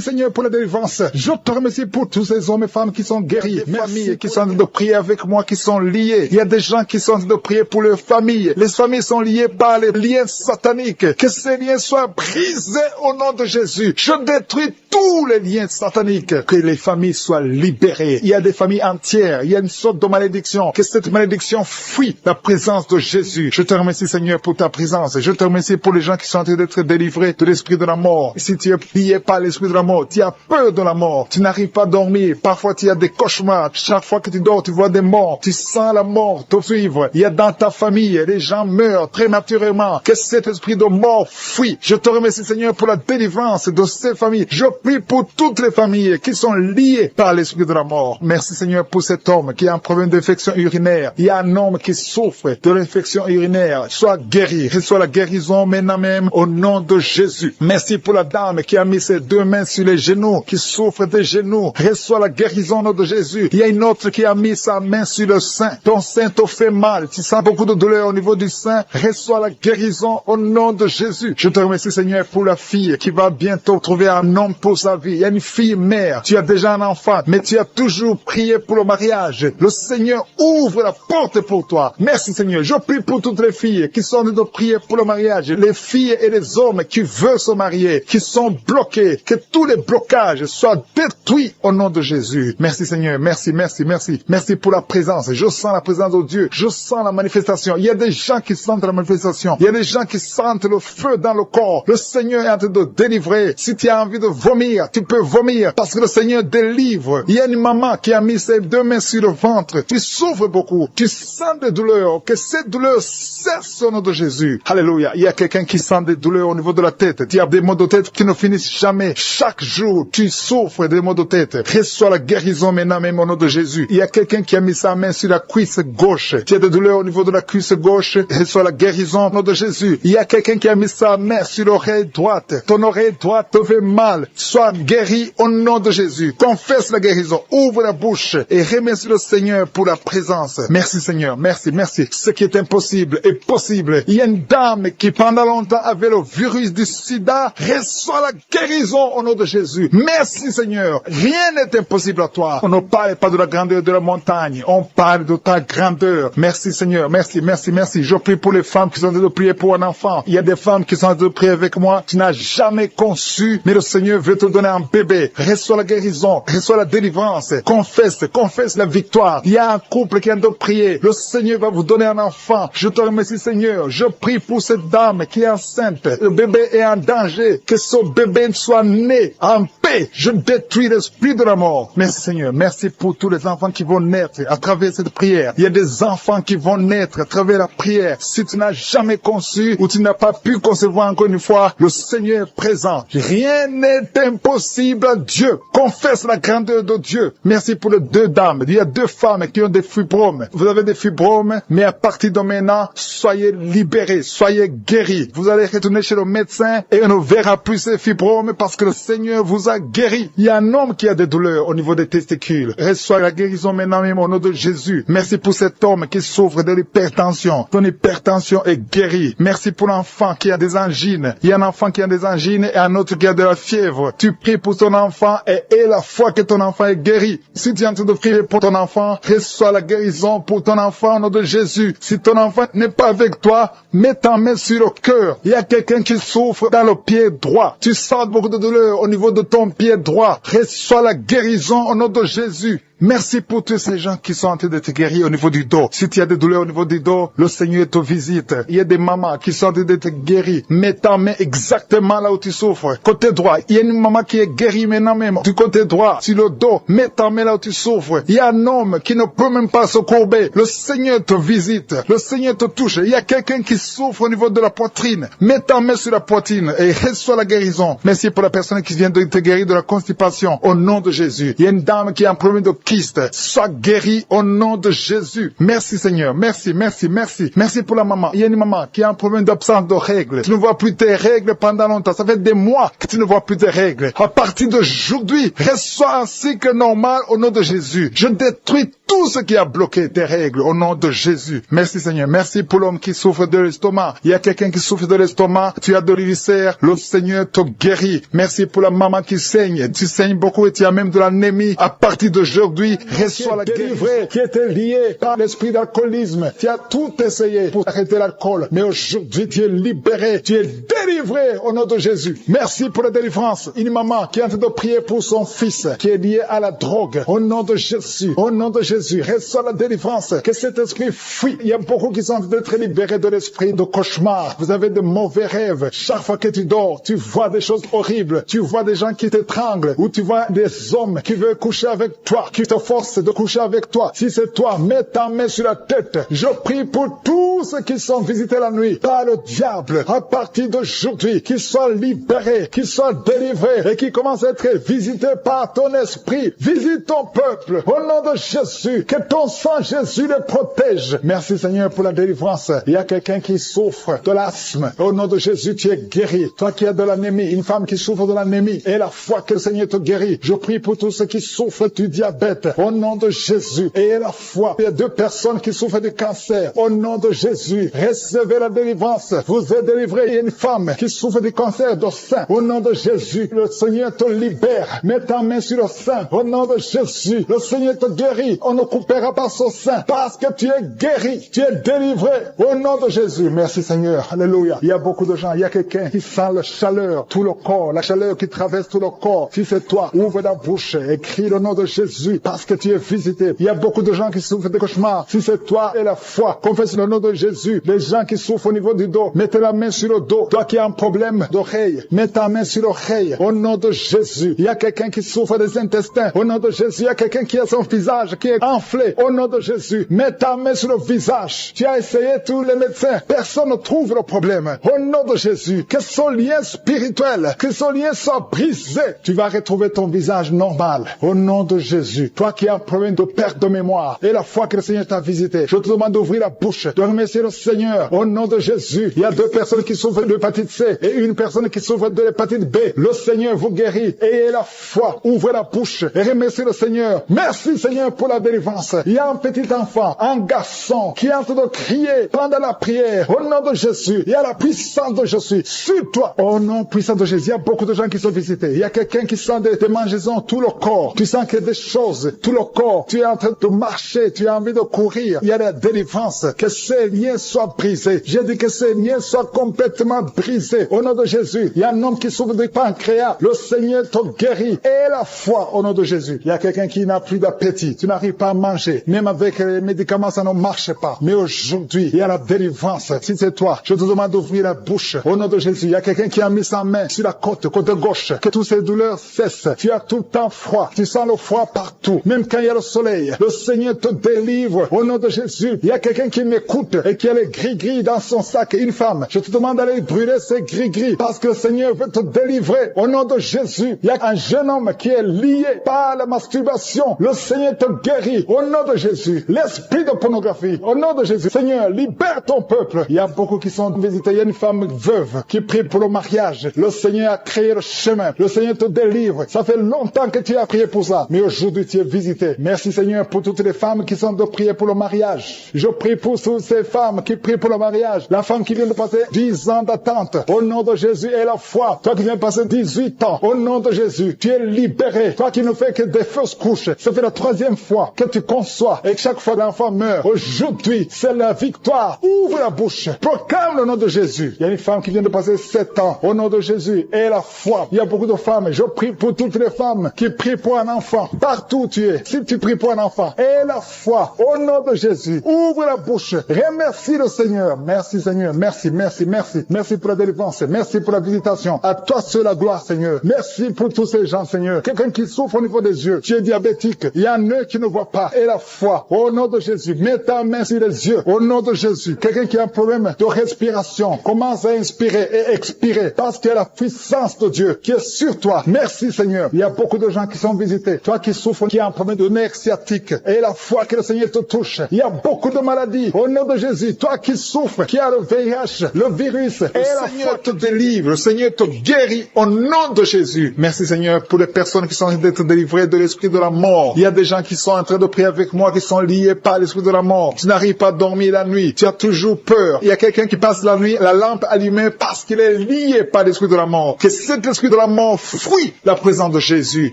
Seigneur pour la délivrance. Je te remercie pour tous ces hommes et femmes qui sont guéris. Des familles qui sont en train de prier avec moi, qui sont liées. Il y a des gens qui sont en train de prier pour leurs familles. Les familles sont liées par les liens sataniques. Que ces liens soient brisés au nom de Jésus. Je détruis tous les liens sataniques. Que les familles soient libérées. Il y a des familles entières. Il y a une sorte de malédiction. Que cette malédiction fuit la présence de Jésus. Je te remercie Seigneur pour ta présence. Je te remercie pour les gens qui sont en train d'être délivrés de l'esprit de la mort. Si tu es plié par l'esprit de la mort, tu as peur de la mort. Tu n'arrives pas à dormir. Parfois tu as des cauchemars. Chaque fois que tu dors, tu vois des morts. Tu sens la mort te suivre. Il y a dans ta famille, les gens meurent prématurément. Que cet esprit de mort fuit. Je te remercie Seigneur pour la délivrance de ces familles. Je prie pour toutes les familles qui sont liées par l'esprit de la mort. Merci Seigneur pour cet homme qui a un problème d'infection urinaire. Il y a un homme qui souffre de l'infection urinaire. Sois guéri. Reçois la guérison maintenant même au nom de Jésus. Merci pour la dame qui a mis ses 2 mains sur les genoux, qui souffre des genoux. Reçois la guérison au nom de Jésus. Il y a une autre qui a mis sa main sur le sein. Ton sein te fait mal. Tu sens beaucoup de douleur au niveau du sein. Reçois la guérison au nom de Jésus. Je te remercie Seigneur pour la fille qui va bientôt trouver un homme pour sa vie. Il y a une fille mère. Tu as déjà un enfant, mais tu as toujours prié pour le mariage. Le Seigneur ouvre la porte pour toi. Merci Seigneur. Je prie pour toutes les filles qui sont en train de prier pour le mariage. Les filles et les hommes qui veulent se marier, qui sont bloqués. Que tous les blocages soient détruits au nom de Jésus. Merci Seigneur. Merci, merci, merci. Merci pour la présence. Je sens la présence de Dieu. Je sens la manifestation. Il y a des gens qui sentent la manifestation. Il y a des gens qui sentent le feu dans le corps. Le Seigneur est en train de délivrer. Si tu as envie de vomir, tu peux vomir parce que le Seigneur délivre. Il y a une maman qui a mis ses 2 mains sur le ventre. Tu souffres beaucoup. Tu sens des douleurs. Que cette douleur cesse au nom de Jésus. Alléluia. Il y a quelqu'un qui sent des douleurs au niveau de la tête. Tu as des maux de tête qui ne finissent jamais. Chaque jour, tu souffres des maux de tête. Reçois la guérison maintenant même au nom de Jésus. Il y a quelqu'un qui a mis sa main sur la cuisse gauche. Tu as des douleurs au niveau de la cuisse gauche. Reçois la guérison au nom de Jésus. Il y a quelqu'un qui a mis sa main sur l'oreille droite. Ton oreille droite te fait mal. Sois guéri au nom de Jésus. Confesse la guérison. Ouvre la bouche et remercie le Seigneur pour la présence. Merci Seigneur. Merci, merci. Ce qui est impossible est possible. Il y a une dame qui pendant longtemps avait le virus du sida. Reçois la guérison au nom de Jésus. Merci Seigneur. Rien n'est impossible à toi. On ne parle pas de la grandeur de la montagne. On parle de ta grandeur. Merci Seigneur. Merci, merci, merci. Je prie pour les femmes qui sont en train de prier pour un enfant. Il y a des femmes qui sont en train de prier avec moi. Tu n'as jamais conçu, mais le Seigneur veut te donner un bébé. Reçois la guérison. Reçois la délivrance. Confesse la victoire. Il y a un couple qui est en train de prier. Le Seigneur va vous donner un enfant. Je te remercie Seigneur. Je prie pour cette dame qui est enceinte. Le bébé est en danger. Que ce bébé soit né en paix. Je détruis l'esprit de la mort. Merci Seigneur. Merci pour tous les enfants qui vont naître à travers cette prière. Il y a des enfants qui vont naître à travers la prière. Si tu n'as jamais conçu ou tu n'as pas pu concevoir encore une fois, le Seigneur est présent. Rien n'est impossible à Dieu. Confesse la grandeur de Dieu. Merci pour les 2 dames. Il y a 2 femmes qui ont des fibromes. Vous avez des fibromes, mais à partir de maintenant, soyez libérés, soyez guéris. Vous allez retourner chez le médecin et on ne verra plus ces fibromes parce que le Seigneur vous a guéri. Il y a un homme qui a des douleurs au niveau des testicules. Reçois la guérison maintenant même au nom de Jésus. Merci pour cet homme qui souffre de l'hypertension. Ton hypertension est guérie. Merci pour l'enfant qui a des angines. Il y a un enfant qui a des angines et un autre qui a de la fièvre. Tu pries pour ton enfant et aie la foi que ton enfant est guéri. Si tu es en train de prier pour ton enfant, reçois la guérison pour ton enfant au nom de Jésus. Si ton enfant n'est pas avec toi, mets ta main sur le cœur. Il y a quelqu'un qui souffre dans le pied droit. Tu sens beaucoup de douleur au niveau de ton pied droit. Reçois la guérison au nom de Jésus. Merci pour tous ces gens qui sont en train de te guérir au niveau du dos. Si tu as des douleurs au niveau du dos, le Seigneur te visite. Il y a des mamans qui sont en train de te guérir. Mets ta main exactement là où tu souffres. Côté droit, il y a une maman qui est guérie maintenant même. Du côté droit, sur le dos, mets ta main là où tu souffres. Il y a un homme qui ne peut même pas se courber. Le Seigneur te visite. Le Seigneur te touche. Il y a quelqu'un qui souffre au niveau de la poitrine. Mets ta main sur la poitrine et reçois la guérison. Merci pour la personne qui vient de te guérir de la constipation. Au nom de Jésus. Il y a une dame qui a un problème de kyste. Sois guéri au nom de Jésus. Merci Seigneur. Merci, merci, merci. Merci pour la maman. Il y a une maman qui a un problème d'absence de règles. Tu ne vois plus tes règles pendant longtemps. Ça fait des mois que tu ne vois plus tes règles. À partir d'aujourd'hui, reçois un cycle normal au nom de Jésus. Je détruis tout ce qui a bloqué tes règles au nom de Jésus. Merci Seigneur. Merci pour l'homme qui souffre de l'estomac. Il y a quelqu'un qui souffre de l'estomac. Tu as de l'ulcère. Le Seigneur te guérit. Merci pour la maman qui saigne. Tu saignes beaucoup et tu as même de l'anémie. À partir d'aujourd'hui, reçois la guérison. Qui était lié par l'esprit d'alcoolisme. Tu as tout essayé pour arrêter l'alcool. Mais aujourd'hui, tu es libéré. Tu es délivré au nom de Jésus. Merci pour la délivrance. Une maman qui est en train de prier pour son fils qui est lié à la drogue. Au nom de Jésus. Au nom de Jésus. Reçois la délivrance. Que cet esprit fuit. Il y a beaucoup qui sont en train d'être libérés de l'esprit de cauchemar. Vous avez de mauvais rêves. Chaque fois que tu dors, tu vois des choses horribles. Tu vois des gens qui t'étranglent. Ou tu vois des hommes qui veulent coucher avec toi. Qui te forcent de coucher avec toi. Si c'est toi, mets ta main sur la tête. Je prie pour tous ceux qui sont visités la nuit par le diable. À partir d'aujourd'hui, qu'ils soient libérés, qu'ils soient délivrés et qu'ils commencent à être visités par ton esprit. Visite ton peuple. Au nom de Jésus, que ton sang Jésus les protège. Merci Seigneur pour la délivrance. Il y a quelqu'un qui souffre de l'asthme. Au nom de Jésus, tu es guéri. Toi qui as de l'anémie, une femme qui souffre de l'anémie, et la foi que le Seigneur te guérit. Je prie pour tous ceux qui souffrent du diabète. Au nom de Jésus, et la foi. Il y a 2 personnes qui souffrent du cancer. Au nom de Jésus, recevez la délivrance. Vous êtes délivrés. Il y a une femme qui souffre du cancer du sein. Au nom de Jésus, le Seigneur te libère. Mets ta main sur le sein. Au nom de Jésus, le Seigneur te guérit. On ne coupera pas son sein parce que tu es guéri. Tu es délivré. Au nom de Jésus. Merci Seigneur. Alléluia. Il y a beaucoup de gens. Il y a quelqu'un qui sent la chaleur, tout le corps. La chaleur qui traverse tout le corps. Si c'est toi, ouvre la bouche et crie le nom de Jésus parce que tu es visité. Il y a beaucoup de gens qui souffrent de cauchemars. Si c'est toi et la foi, confesse le nom de Jésus. Les gens qui souffrent au niveau du dos, mettez la main sur le dos. Toi qui as un problème d'oreille, mets ta main sur l'oreille. Au nom de Jésus. Il y a quelqu'un qui souffre des intestins. Au nom de Jésus. Il y a quelqu'un qui a son visage qui est enflé. Au nom de Jésus. Mets ta main sur le visage. Tu as essayé tous les médecins. Personne ne trouve le problème. Au nom de Jésus. Que son lien spirituel, que son lien soit brisé. Tu vas retrouver ton visage normal. Au nom de Jésus. Toi qui as un problème de perte de mémoire et la foi que le Seigneur t'a visité, je te demande d'ouvrir la bouche, de remercier le Seigneur. Au nom de Jésus. Il y a 2 personnes qui souffrent de l'hépatite C et une personne qui souffre de l'hépatite B. Le Seigneur vous guérit. Ayez la foi. Ouvrez la bouche et remerciez le Seigneur. Merci Seigneur pour la délivrance. Il y a un petit enfant, un garçon qui est en train de crier pendant la prière. Au nom de Jésus. Il y a la puissance de Jésus sur toi. Au nom puissant de Jésus. Il y a beaucoup de gens qui sont visités. Il y a quelqu'un qui sent des démangeaisons tout le corps. Tu sens qu'il y a des choses tout le corps. Tu es en train de marcher. Tu as envie de courir. Il y a la délivrance. Que ces liens soient brisés. J'ai dit que ces liens soient complètement brisés. Au nom de Jésus. Il y a un homme qui souffre du pancréas. Le Seigneur te guérit. Et la foi au nom de Jésus. Il y a quelqu'un qui n'a plus d'appétit. Tu n'arrives pas à manger. Même avec les médicaments, ça ne marche pas. Mais aujourd'hui, il y a la délivrance. Si c'est toi, je te demande d'ouvrir la bouche. Au nom de Jésus. Il y a quelqu'un qui a mis sa main sur la côte gauche. Que toutes ces douleurs cessent. Tu as tout le temps froid. Tu sens le froid partout. partout, même quand il y a le soleil. Le Seigneur te délivre au nom de Jésus. Il y a quelqu'un qui m'écoute et qui a les gris-gris dans son sac, une femme. Je te demande d'aller brûler ces gris-gris parce que le Seigneur veut te délivrer au nom de Jésus. Il y a un jeune homme qui est lié par la masturbation. Le Seigneur te guérit au nom de Jésus. L'esprit de pornographie, au nom de Jésus. Seigneur, libère ton peuple. Il y a beaucoup qui sont visités. Il y a une femme veuve qui prie pour le mariage. Le Seigneur a créé le chemin. Le Seigneur te délivre. Ça fait longtemps que tu as prié pour ça. Mais aujourd'hui, tu es visité. Merci Seigneur pour toutes les femmes qui sont de prier pour le mariage. Je prie pour toutes ces femmes qui prient pour le mariage. La femme qui vient de passer 10 ans d'attente. Au nom de Jésus et la foi. Toi qui viens de passer 18 ans. Au nom de Jésus, tu es libéré. Toi qui ne fais que des fausses couches. Ça fait la 3e fois que tu conçois. Et chaque fois l'enfant meurt. Aujourd'hui, c'est la victoire. Ouvre la bouche. Proclame le nom de Jésus. Il y a une femme qui vient de passer 7 ans. Au nom de Jésus et la foi. Il y a beaucoup de femmes. Je prie pour toutes les femmes qui prient pour un enfant. Partout où tu es. Si tu pries pour un enfant. Et la foi. Au nom de Jésus. Ouvre la bouche. Remercie le Seigneur. Merci Seigneur. Merci, merci, merci. Merci pour la délivrance. Merci pour la visitation. À toi seul la gloire Seigneur. Merci pour tous ces gens Seigneur. Quelqu'un qui souffre au niveau des yeux. Tu es diabétique. Il y a un œil qui ne voit pas. Et la foi. Au nom de Jésus. Mets ta main sur les yeux. Au nom de Jésus. Quelqu'un qui a un problème de respiration. Commence à inspirer et expirer. Parce qu'il y a la puissance de Dieu qui est sur toi. Merci Seigneur. Il y a beaucoup de gens qui sont visités. Toi qui souffres, qui a un problème de nerf sciatique. Et la foi que le Seigneur te touche. Il y a beaucoup de maladies. Au nom de Jésus. Toi qui souffres, qui a le VIH, le virus. Et la foi te délivre. Le Seigneur te guérit au nom de Jésus. Merci Seigneur pour les personnes qui sont en train d'être délivrées de l'esprit de la mort. Il y a des gens qui sont en train de prier avec moi, qui sont liés par l'esprit de la mort. Tu n'arrives pas à dormir la nuit. Tu as toujours peur. Il y a quelqu'un qui passe la nuit, la lampe allumée parce qu'il est lié par l'esprit de la mort. Que cet esprit de la mort fuit la présence de Jésus.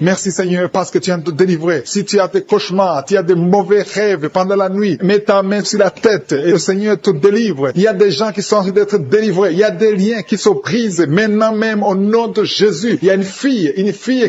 Merci Seigneur parce que tu viens de te délivrer. Si tu as des cauchemars, tu as des mauvais rêves pendant la nuit, mets ta main sur la tête et le Seigneur te délivre. Il y a des gens qui sont en train d'être délivrés. Il y a des liens qui se brisent maintenant même au nom de Jésus. Il y a une fille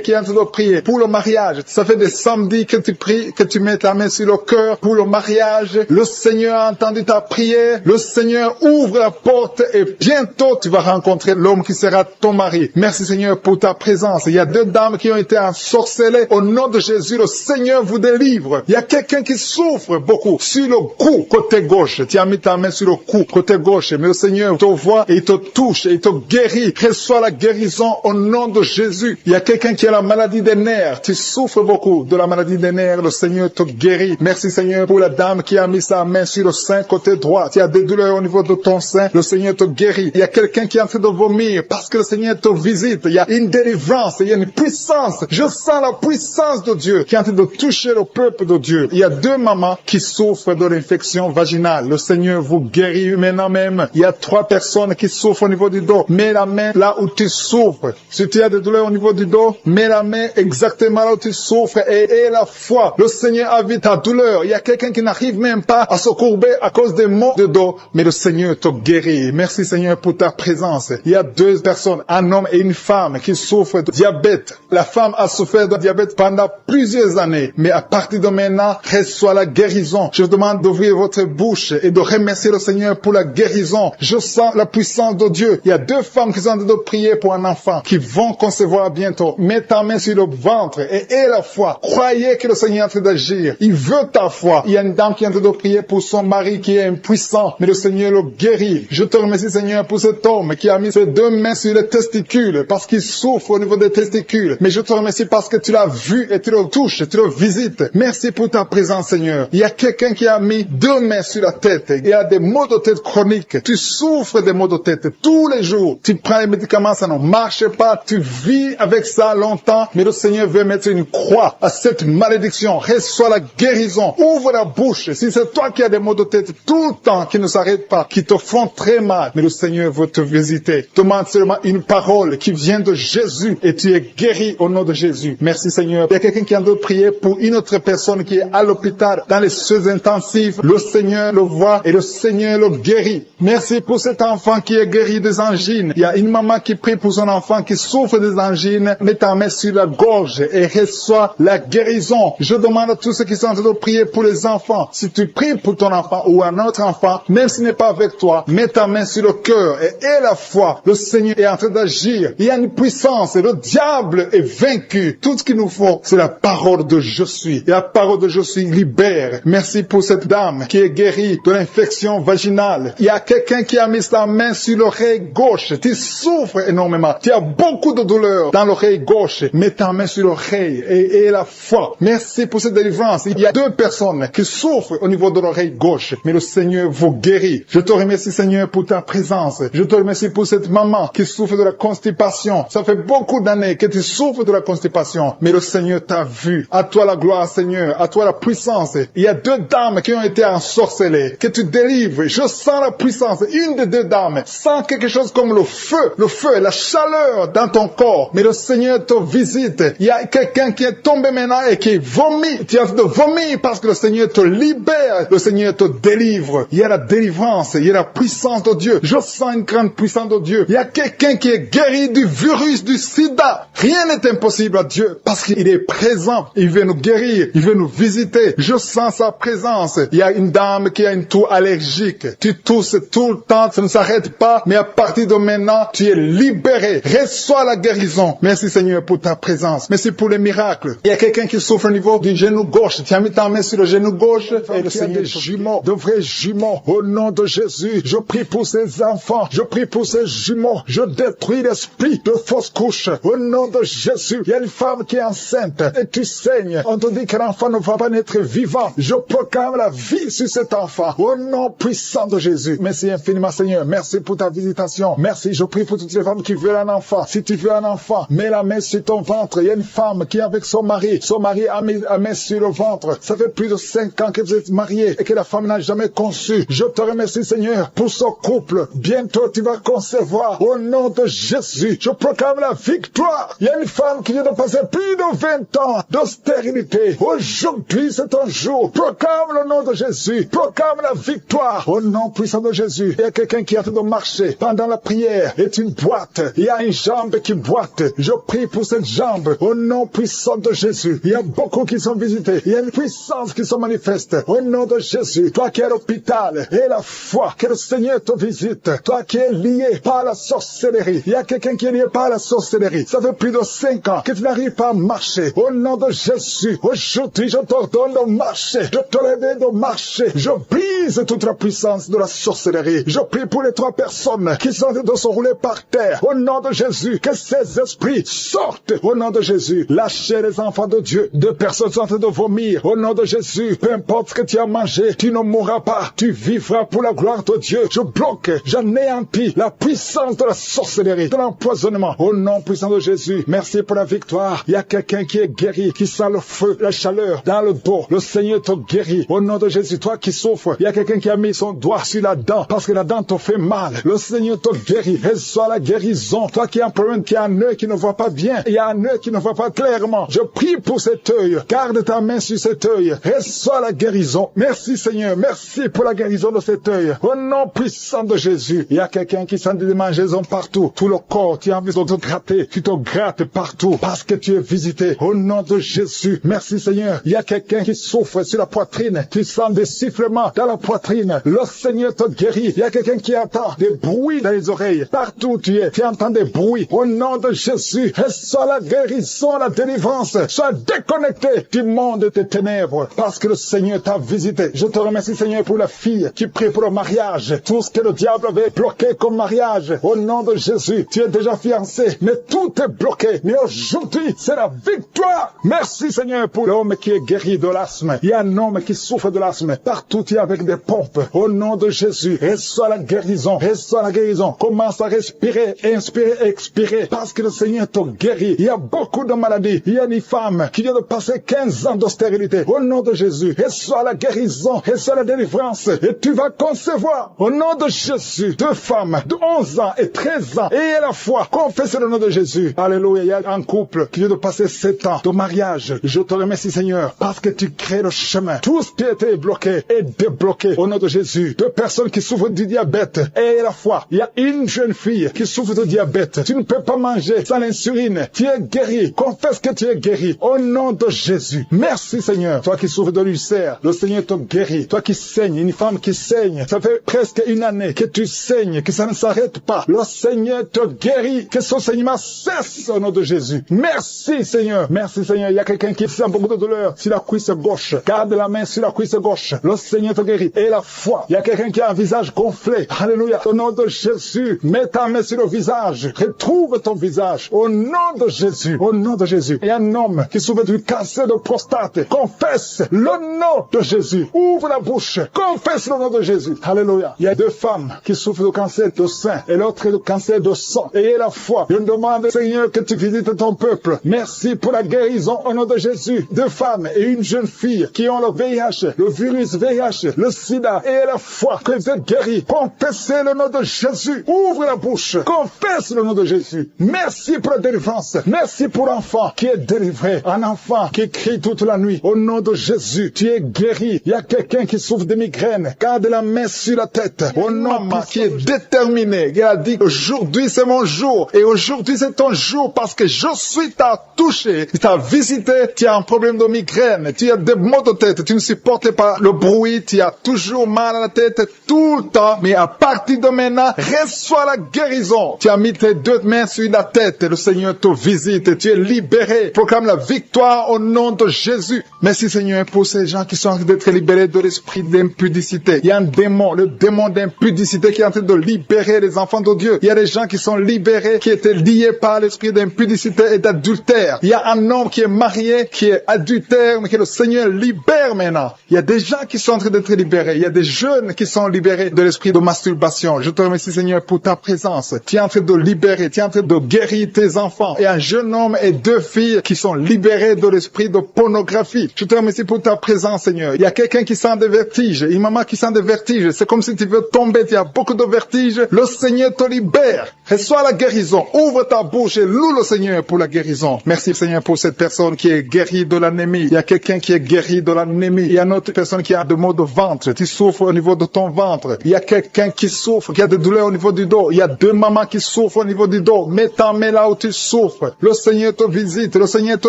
qui est en train de prier pour le mariage. Ça fait des samedis que tu pries, que tu mets ta main sur le cœur pour le mariage. Le Seigneur a entendu ta prière. Le Seigneur ouvre la porte et bientôt tu vas rencontrer l'homme qui sera ton mari. Merci Seigneur pour ta présence. Il y a 2 dames qui ont été ensorcelées. Au nom de Jésus, le Seigneur vous délivre. Il y a quelqu'un qui souffre beaucoup sur le cou, côté gauche. Tu as mis ta main sur le cou, côté gauche. Mais le Seigneur te voit et il te touche et il te guérit. Reçois la guérison au nom de Jésus. Il y a quelqu'un qui a la maladie des nerfs. Tu souffres beaucoup de la maladie des nerfs. Le Seigneur te guérit. Merci Seigneur pour la dame qui a mis sa main sur le sein côté droit. Tu as des douleurs au niveau de ton sein. Le Seigneur te guérit. Il y a quelqu'un qui est en train de vomir parce que le Seigneur te visite. Il y a une délivrance. Il y a une puissance. Je sens la puissance de Dieu qui est en train de toucher le peuple de Dieu. Il y a 2 mamans qui souffrent de l'infection vaginale. Le Seigneur vous guérit maintenant même. Il y a 3 personnes qui souffrent au niveau du dos. Mets la main là où tu souffres. Si tu as des douleurs au niveau du dos, mets la main exactement là où tu souffres et la foi. Le Seigneur a vu ta douleur. Il y a quelqu'un qui n'arrive même pas à se courber à cause des maux de dos, mais le Seigneur te guérit. Merci Seigneur pour ta présence. Il y a 2 personnes, un homme et une femme qui souffrent de diabète. La femme a souffert de diabète pendant plusieurs années, mais à partir de maintenant, reçoit la guérison. Je vous demande d'ouvrir votre bouche et de remercier le Seigneur pour la guérison. Je sens la puissance de Dieu. Il y a 2 femmes qui sont en train de prier pour un enfant qui vont concevoir bientôt. Mets ta main sur le ventre et aie la foi. Croyez que le Seigneur est en train d'agir. Il veut ta foi. Il y a une dame qui est en train de prier pour son mari qui est impuissant, mais le Seigneur le guérit. Je te remercie Seigneur pour cet homme qui a mis ses 2 mains sur les testicules parce qu'il souffre au niveau des testicules. Mais je te remercie parce que tu l'as vu et tu le touches, tu le visites. Merci pour ta présence Seigneur. Il y a quelqu'un qui a mis 2 mains sur la tête. Il y a des maux de tête chroniques. Tu souffres des maux de tête tous les jours. Tu prends les médicaments, ça ne marche pas. Tu vis avec ça longtemps. Mais le Seigneur veut mettre une croix à cette malédiction. Reçois la guérison. Ouvre la bouche. Si c'est toi qui as des maux de tête tout le temps, qui ne s'arrêtent pas, qui te font très mal, mais le Seigneur veut te visiter. Demande seulement une parole qui vient de Jésus et tu es guéri au nom de Jésus. Merci Seigneur. Il y a quelqu'un qui a de prier pour une autre personne qui est à l'hôpital dans les soins intensifs. Le Seigneur le voit et le Seigneur le guérit. Merci pour cet enfant qui est guéri des angines. Il y a une maman qui prie pour son enfant qui souffre des angines. Mets ta main sur la gorge et reçois la guérison. Je demande à tous ceux qui sont en train de prier pour les enfants. Si tu pries pour ton enfant ou un autre enfant, même s'il n'est pas avec toi, mets ta main sur le cœur et aie la foi. Le Seigneur est en train d'agir. Il y a une puissance et le diable est vaincu. Tout ce qu'il nous faut, c'est la parole parole de je suis. Et la parole de je suis libère. Merci pour cette dame qui est guérie de l'infection vaginale. Il y a quelqu'un qui a mis sa main sur l'oreille gauche. Tu souffres énormément. Tu as beaucoup de douleur dans l'oreille gauche. Mets ta main sur l'oreille et la foi. Merci pour cette délivrance. Il y a 2 personnes qui souffrent au niveau de l'oreille gauche. Mais le Seigneur vous guérit. Je te remercie, Seigneur, pour ta présence. Je te remercie pour cette maman qui souffre de la constipation. Ça fait beaucoup d'années que tu souffres de la constipation. Mais le Seigneur t'a vu. À toi la gloire, Seigneur. À toi la puissance. Il y a 2 dames qui ont été ensorcelées. Que tu délivres. Je sens la puissance. Une des 2 dames sent quelque chose comme le feu, la chaleur dans ton corps. Mais le Seigneur te visite. Il y a quelqu'un qui est tombé maintenant et qui vomit. Tu as de vomir parce que le Seigneur te libère. Le Seigneur te délivre. Il y a la délivrance. Il y a la puissance de Dieu. Je sens une grande puissance de Dieu. Il y a quelqu'un qui est guéri du virus du sida. Rien n'est impossible à Dieu parce qu'il est présent. Il veut nous guérir. Il veut nous visiter. Je sens sa présence. Il y a une dame qui a une toux allergique. Tu tousses tout le temps. Ça ne s'arrête pas. Mais à partir de maintenant, tu es libéré. Reçois la guérison. Merci Seigneur pour ta présence. Merci pour les miracles. Il y a quelqu'un qui souffre au niveau du genou gauche. Tu as mis ta main sur le genou gauche. Et le Seigneur, des jumeaux, de vrais jumeaux. Au nom de Jésus, je prie pour ces enfants. Je prie pour ces jumeaux. Je détruis l'esprit de fausse couche. Au nom de Jésus, il y a une femme qui est enceinte et tu saignes. On te dit que l'enfant ne va pas naître vivant. Je proclame la vie sur cet enfant. Au nom puissant de Jésus. Merci infiniment Seigneur. Merci pour ta visitation. Merci. Je prie pour toutes les femmes qui veulent un enfant. Si tu veux un enfant, mets la main sur ton ventre. Il y a une femme qui est avec son mari. Son mari a mis la main sur le ventre. Ça fait plus de 5 ans que vous êtes mariés et que la femme n'a jamais conçu. Je te remercie Seigneur pour ce couple. Bientôt tu vas concevoir. Au nom de Jésus, je proclame la victoire. Il y a une femme qui vient de passer plus de 20 ans de stérilité. Aujourd'hui c'est un jour. Proclame le nom de Jésus. Proclame la victoire. Au nom puissant de Jésus. Il y a quelqu'un qui a de marcher pendant la prière. Est une boîte. Il y a une jambe qui boite. Je prie pour cette jambe. Au nom puissant de Jésus. Il y a beaucoup qui sont visités. Il y a une puissance qui se manifeste. Au nom de Jésus. Toi qui es à l'hôpital. Et la foi. Que le Seigneur te visite. Toi qui es lié par la sorcellerie. Il y a quelqu'un qui est lié par la sorcellerie. Ça fait plus de 5 ans que tu n'arrives pas à marcher. Au nom de Jésus. Aujourd'hui, je t'ordonne de marcher. De te lever, de marcher. Je brise toute la puissance de la sorcellerie. Je prie pour les 3 personnes qui sont en train de se rouler par terre. Au nom de Jésus. Que ces esprits sortent. Au nom de Jésus. Lâchez les enfants de Dieu. 2 personnes sont en train de vomir. Au nom de Jésus. Peu importe ce que tu as mangé, tu ne mourras pas. Tu vivras pour la gloire de Dieu. Je bloque, j'anéantis la puissance de la sorcellerie, de l'empoisonnement. Au nom puissant de Jésus. Merci pour la victoire. Il y a quelqu'un qui est guéri, qui sent le feu, la chaleur dans le dos. Le Seigneur te guérit. Au nom de Jésus. Toi qui souffres, il y a quelqu'un qui a mis son doigt sur la dent parce que la dent te fait mal. Le Seigneur te guérit. Reçois la guérison. Toi qui as un problème, qui a un œil qui ne voit pas bien. Il y a un œil qui ne voit pas clairement. Je prie pour cet œil. Garde ta main sur cet œil. Reçois la guérison. Merci Seigneur. Merci pour la guérison de cet œil. Au nom puissant de Jésus. Il y a quelqu'un qui sent des démangeaisons partout. Tout le corps, tu as envie de te gratter. Tu te grattes partout parce que tu es visité. Au nom de Jésus. Merci Seigneur. Il y a quelqu'un qui souffre sur la poitrine. Tu sens des sifflements dans la poitrine. Le Seigneur te guérit. Il y a quelqu'un qui entend des bruits dans les oreilles. Partout où tu es, tu entends des bruits. Au nom de Jésus. Reçois la guérison, la délivrance. Sois déconnecté du monde des ténèbres parce que le Seigneur t'a visité. Je te remercie Seigneur pour la fille qui prie pour le mariage. Tout ce que le diable avait bloqué comme mariage. Au nom de Jésus. Tu es déjà fiancé, mais tout est bloqué. Mais aujourd'hui, c'est la victoire. Merci Seigneur pour l'homme qui est guéri de l'asthme. Il y a un homme qui souffre de l'asthme. Partout tu es avec des pompes. Au nom de Jésus, reçois la guérison. Reçois la guérison. Commence à respirer, inspirer, expirer. Parce que le Seigneur te guérit. Il y a beaucoup de maladies. Il y a une femme qui vient de passer 15 ans de stérilité. Au nom de Jésus, reçois la guérison. Reçois la délivrance. Et tu vas concevoir. Au nom de Jésus, 2 femmes de 11 ans et 13 ans. Et à la fois, confessez le nom de Jésus. Alléluia. Il y a un couple qui vient de passer 7 ans de mariage. Je te remercie Seigneur parce que tu crées le chemin. Tout ce qui était bloqué est débloqué. Au nom de Jésus. 2 personnes qui souffrent du diabète. Et à la fois, il y a une jeune fille qui souffre de diabète. Tu ne peux pas manger sans l'insuline. Tu es guéri. Confesse que tu es guéri. Au nom de Jésus. Merci Seigneur. Toi qui souffres de l'ulcère, le Seigneur te guérit. Toi qui saignes, une femme qui saigne. Ça fait presque 1 année que tu saignes, que ça ne s'arrête pas. Le Seigneur te guérit. Que ce saignement cesse au nom de Jésus. Merci Seigneur. Merci Seigneur. Il y a quelqu'un qui sent beaucoup de douleur sur la cuisse gauche. Garde la main sur la cuisse gauche. Le Seigneur te guérit. Et la foi. Il y a quelqu'un qui a un visage gonflé. Alléluia. Au nom de Jésus. Mets ta main sur le visage. Retrouve ton visage. Au nom de Jésus. Au nom de Jésus. Il y a un homme qui souffre du cancer de prostate. Confesse le nom de Jésus. Ouvre la bouche. Confesse le nom de Jésus. Alléluia. Il y a 2 femmes qui souffrent de cancer de sein et l'autre de cancer de sang. Ayez la foi. Je demande, Seigneur, que tu visites ton peuple. Merci pour la guérison au nom de Jésus. 2 femmes et une jeune fille qui ont le VIH, le virus VIH, le sida. Ayez la foi que vous êtes guéris. Confessez le nom de Jésus. Ouvre la bouche. Confesse le nom de Jésus. Merci pour la délivrance. Merci pour l'enfant qui est délivré. Un enfant qui crie toute la nuit. Au nom de Jésus, tu es guéri. Il y a quelqu'un qui souffre de migraine. Garde la main sur la tête. Au nom qui est déterminé. Il a dit, aujourd'hui c'est mon jour. Et aujourd'hui c'est ton jour parce que je suis t'a touché. Tu t'as visité. Tu as un problème de migraine. Tu as des maux de tête. Tu ne supportes pas le bruit. Tu as toujours mal à la tête tout le temps. Mais à partir de maintenant, reçois la guérison. Tu as mis tes 2 mains sur la tête. Le Seigneur te visite. Tu es libéré. Proclame la victoire au nom de Jésus. Merci Seigneur pour ces gens qui sont en train d'être libérés de l'esprit d'impudicité. Il y a un démon, le démon d'impudicité qui est en train de libérer les enfants de Dieu. Il y a des gens qui sont libérés, qui étaient liés par l'esprit d'impudicité et d'adultère. Il y a un homme qui est marié, qui est adultère, mais que le Seigneur libère maintenant. Il y a des gens qui sont en train d'être libérés. Il y a des jeunes qui sont libérés de l'esprit de masturbation. Je te remercie Seigneur pour ta présence. Tu es en train de libérer, tu es en train de guérir tes enfants. Et un jeune homme et 2 filles qui sont libérés de l'esprit de pornographie. Je te remercie pour ta présence Seigneur. Il y a quelqu'un qui sent des vertiges, une maman qui sent des vertiges. C'est comme si tu veux tomber, tu as beaucoup de vertiges. Le Seigneur te libère. Reçois la guérison. Ouvre ta bouche et loue le Seigneur pour la guérison. Merci Seigneur pour cette personne qui est guérie de l'anémie. Il y a quelqu'un qui est guéri de l'anémie. Il y a une autre personne qui a des maux de ventre. Tu souffres au niveau de ton ventre. Il y a quelqu'un qui souffre, qui a des douleurs au niveau du dos. Il y a 2 mamans qui souffrent au niveau du dos. Mets ta main là où tu souffres. Le Seigneur te visite. Le Seigneur te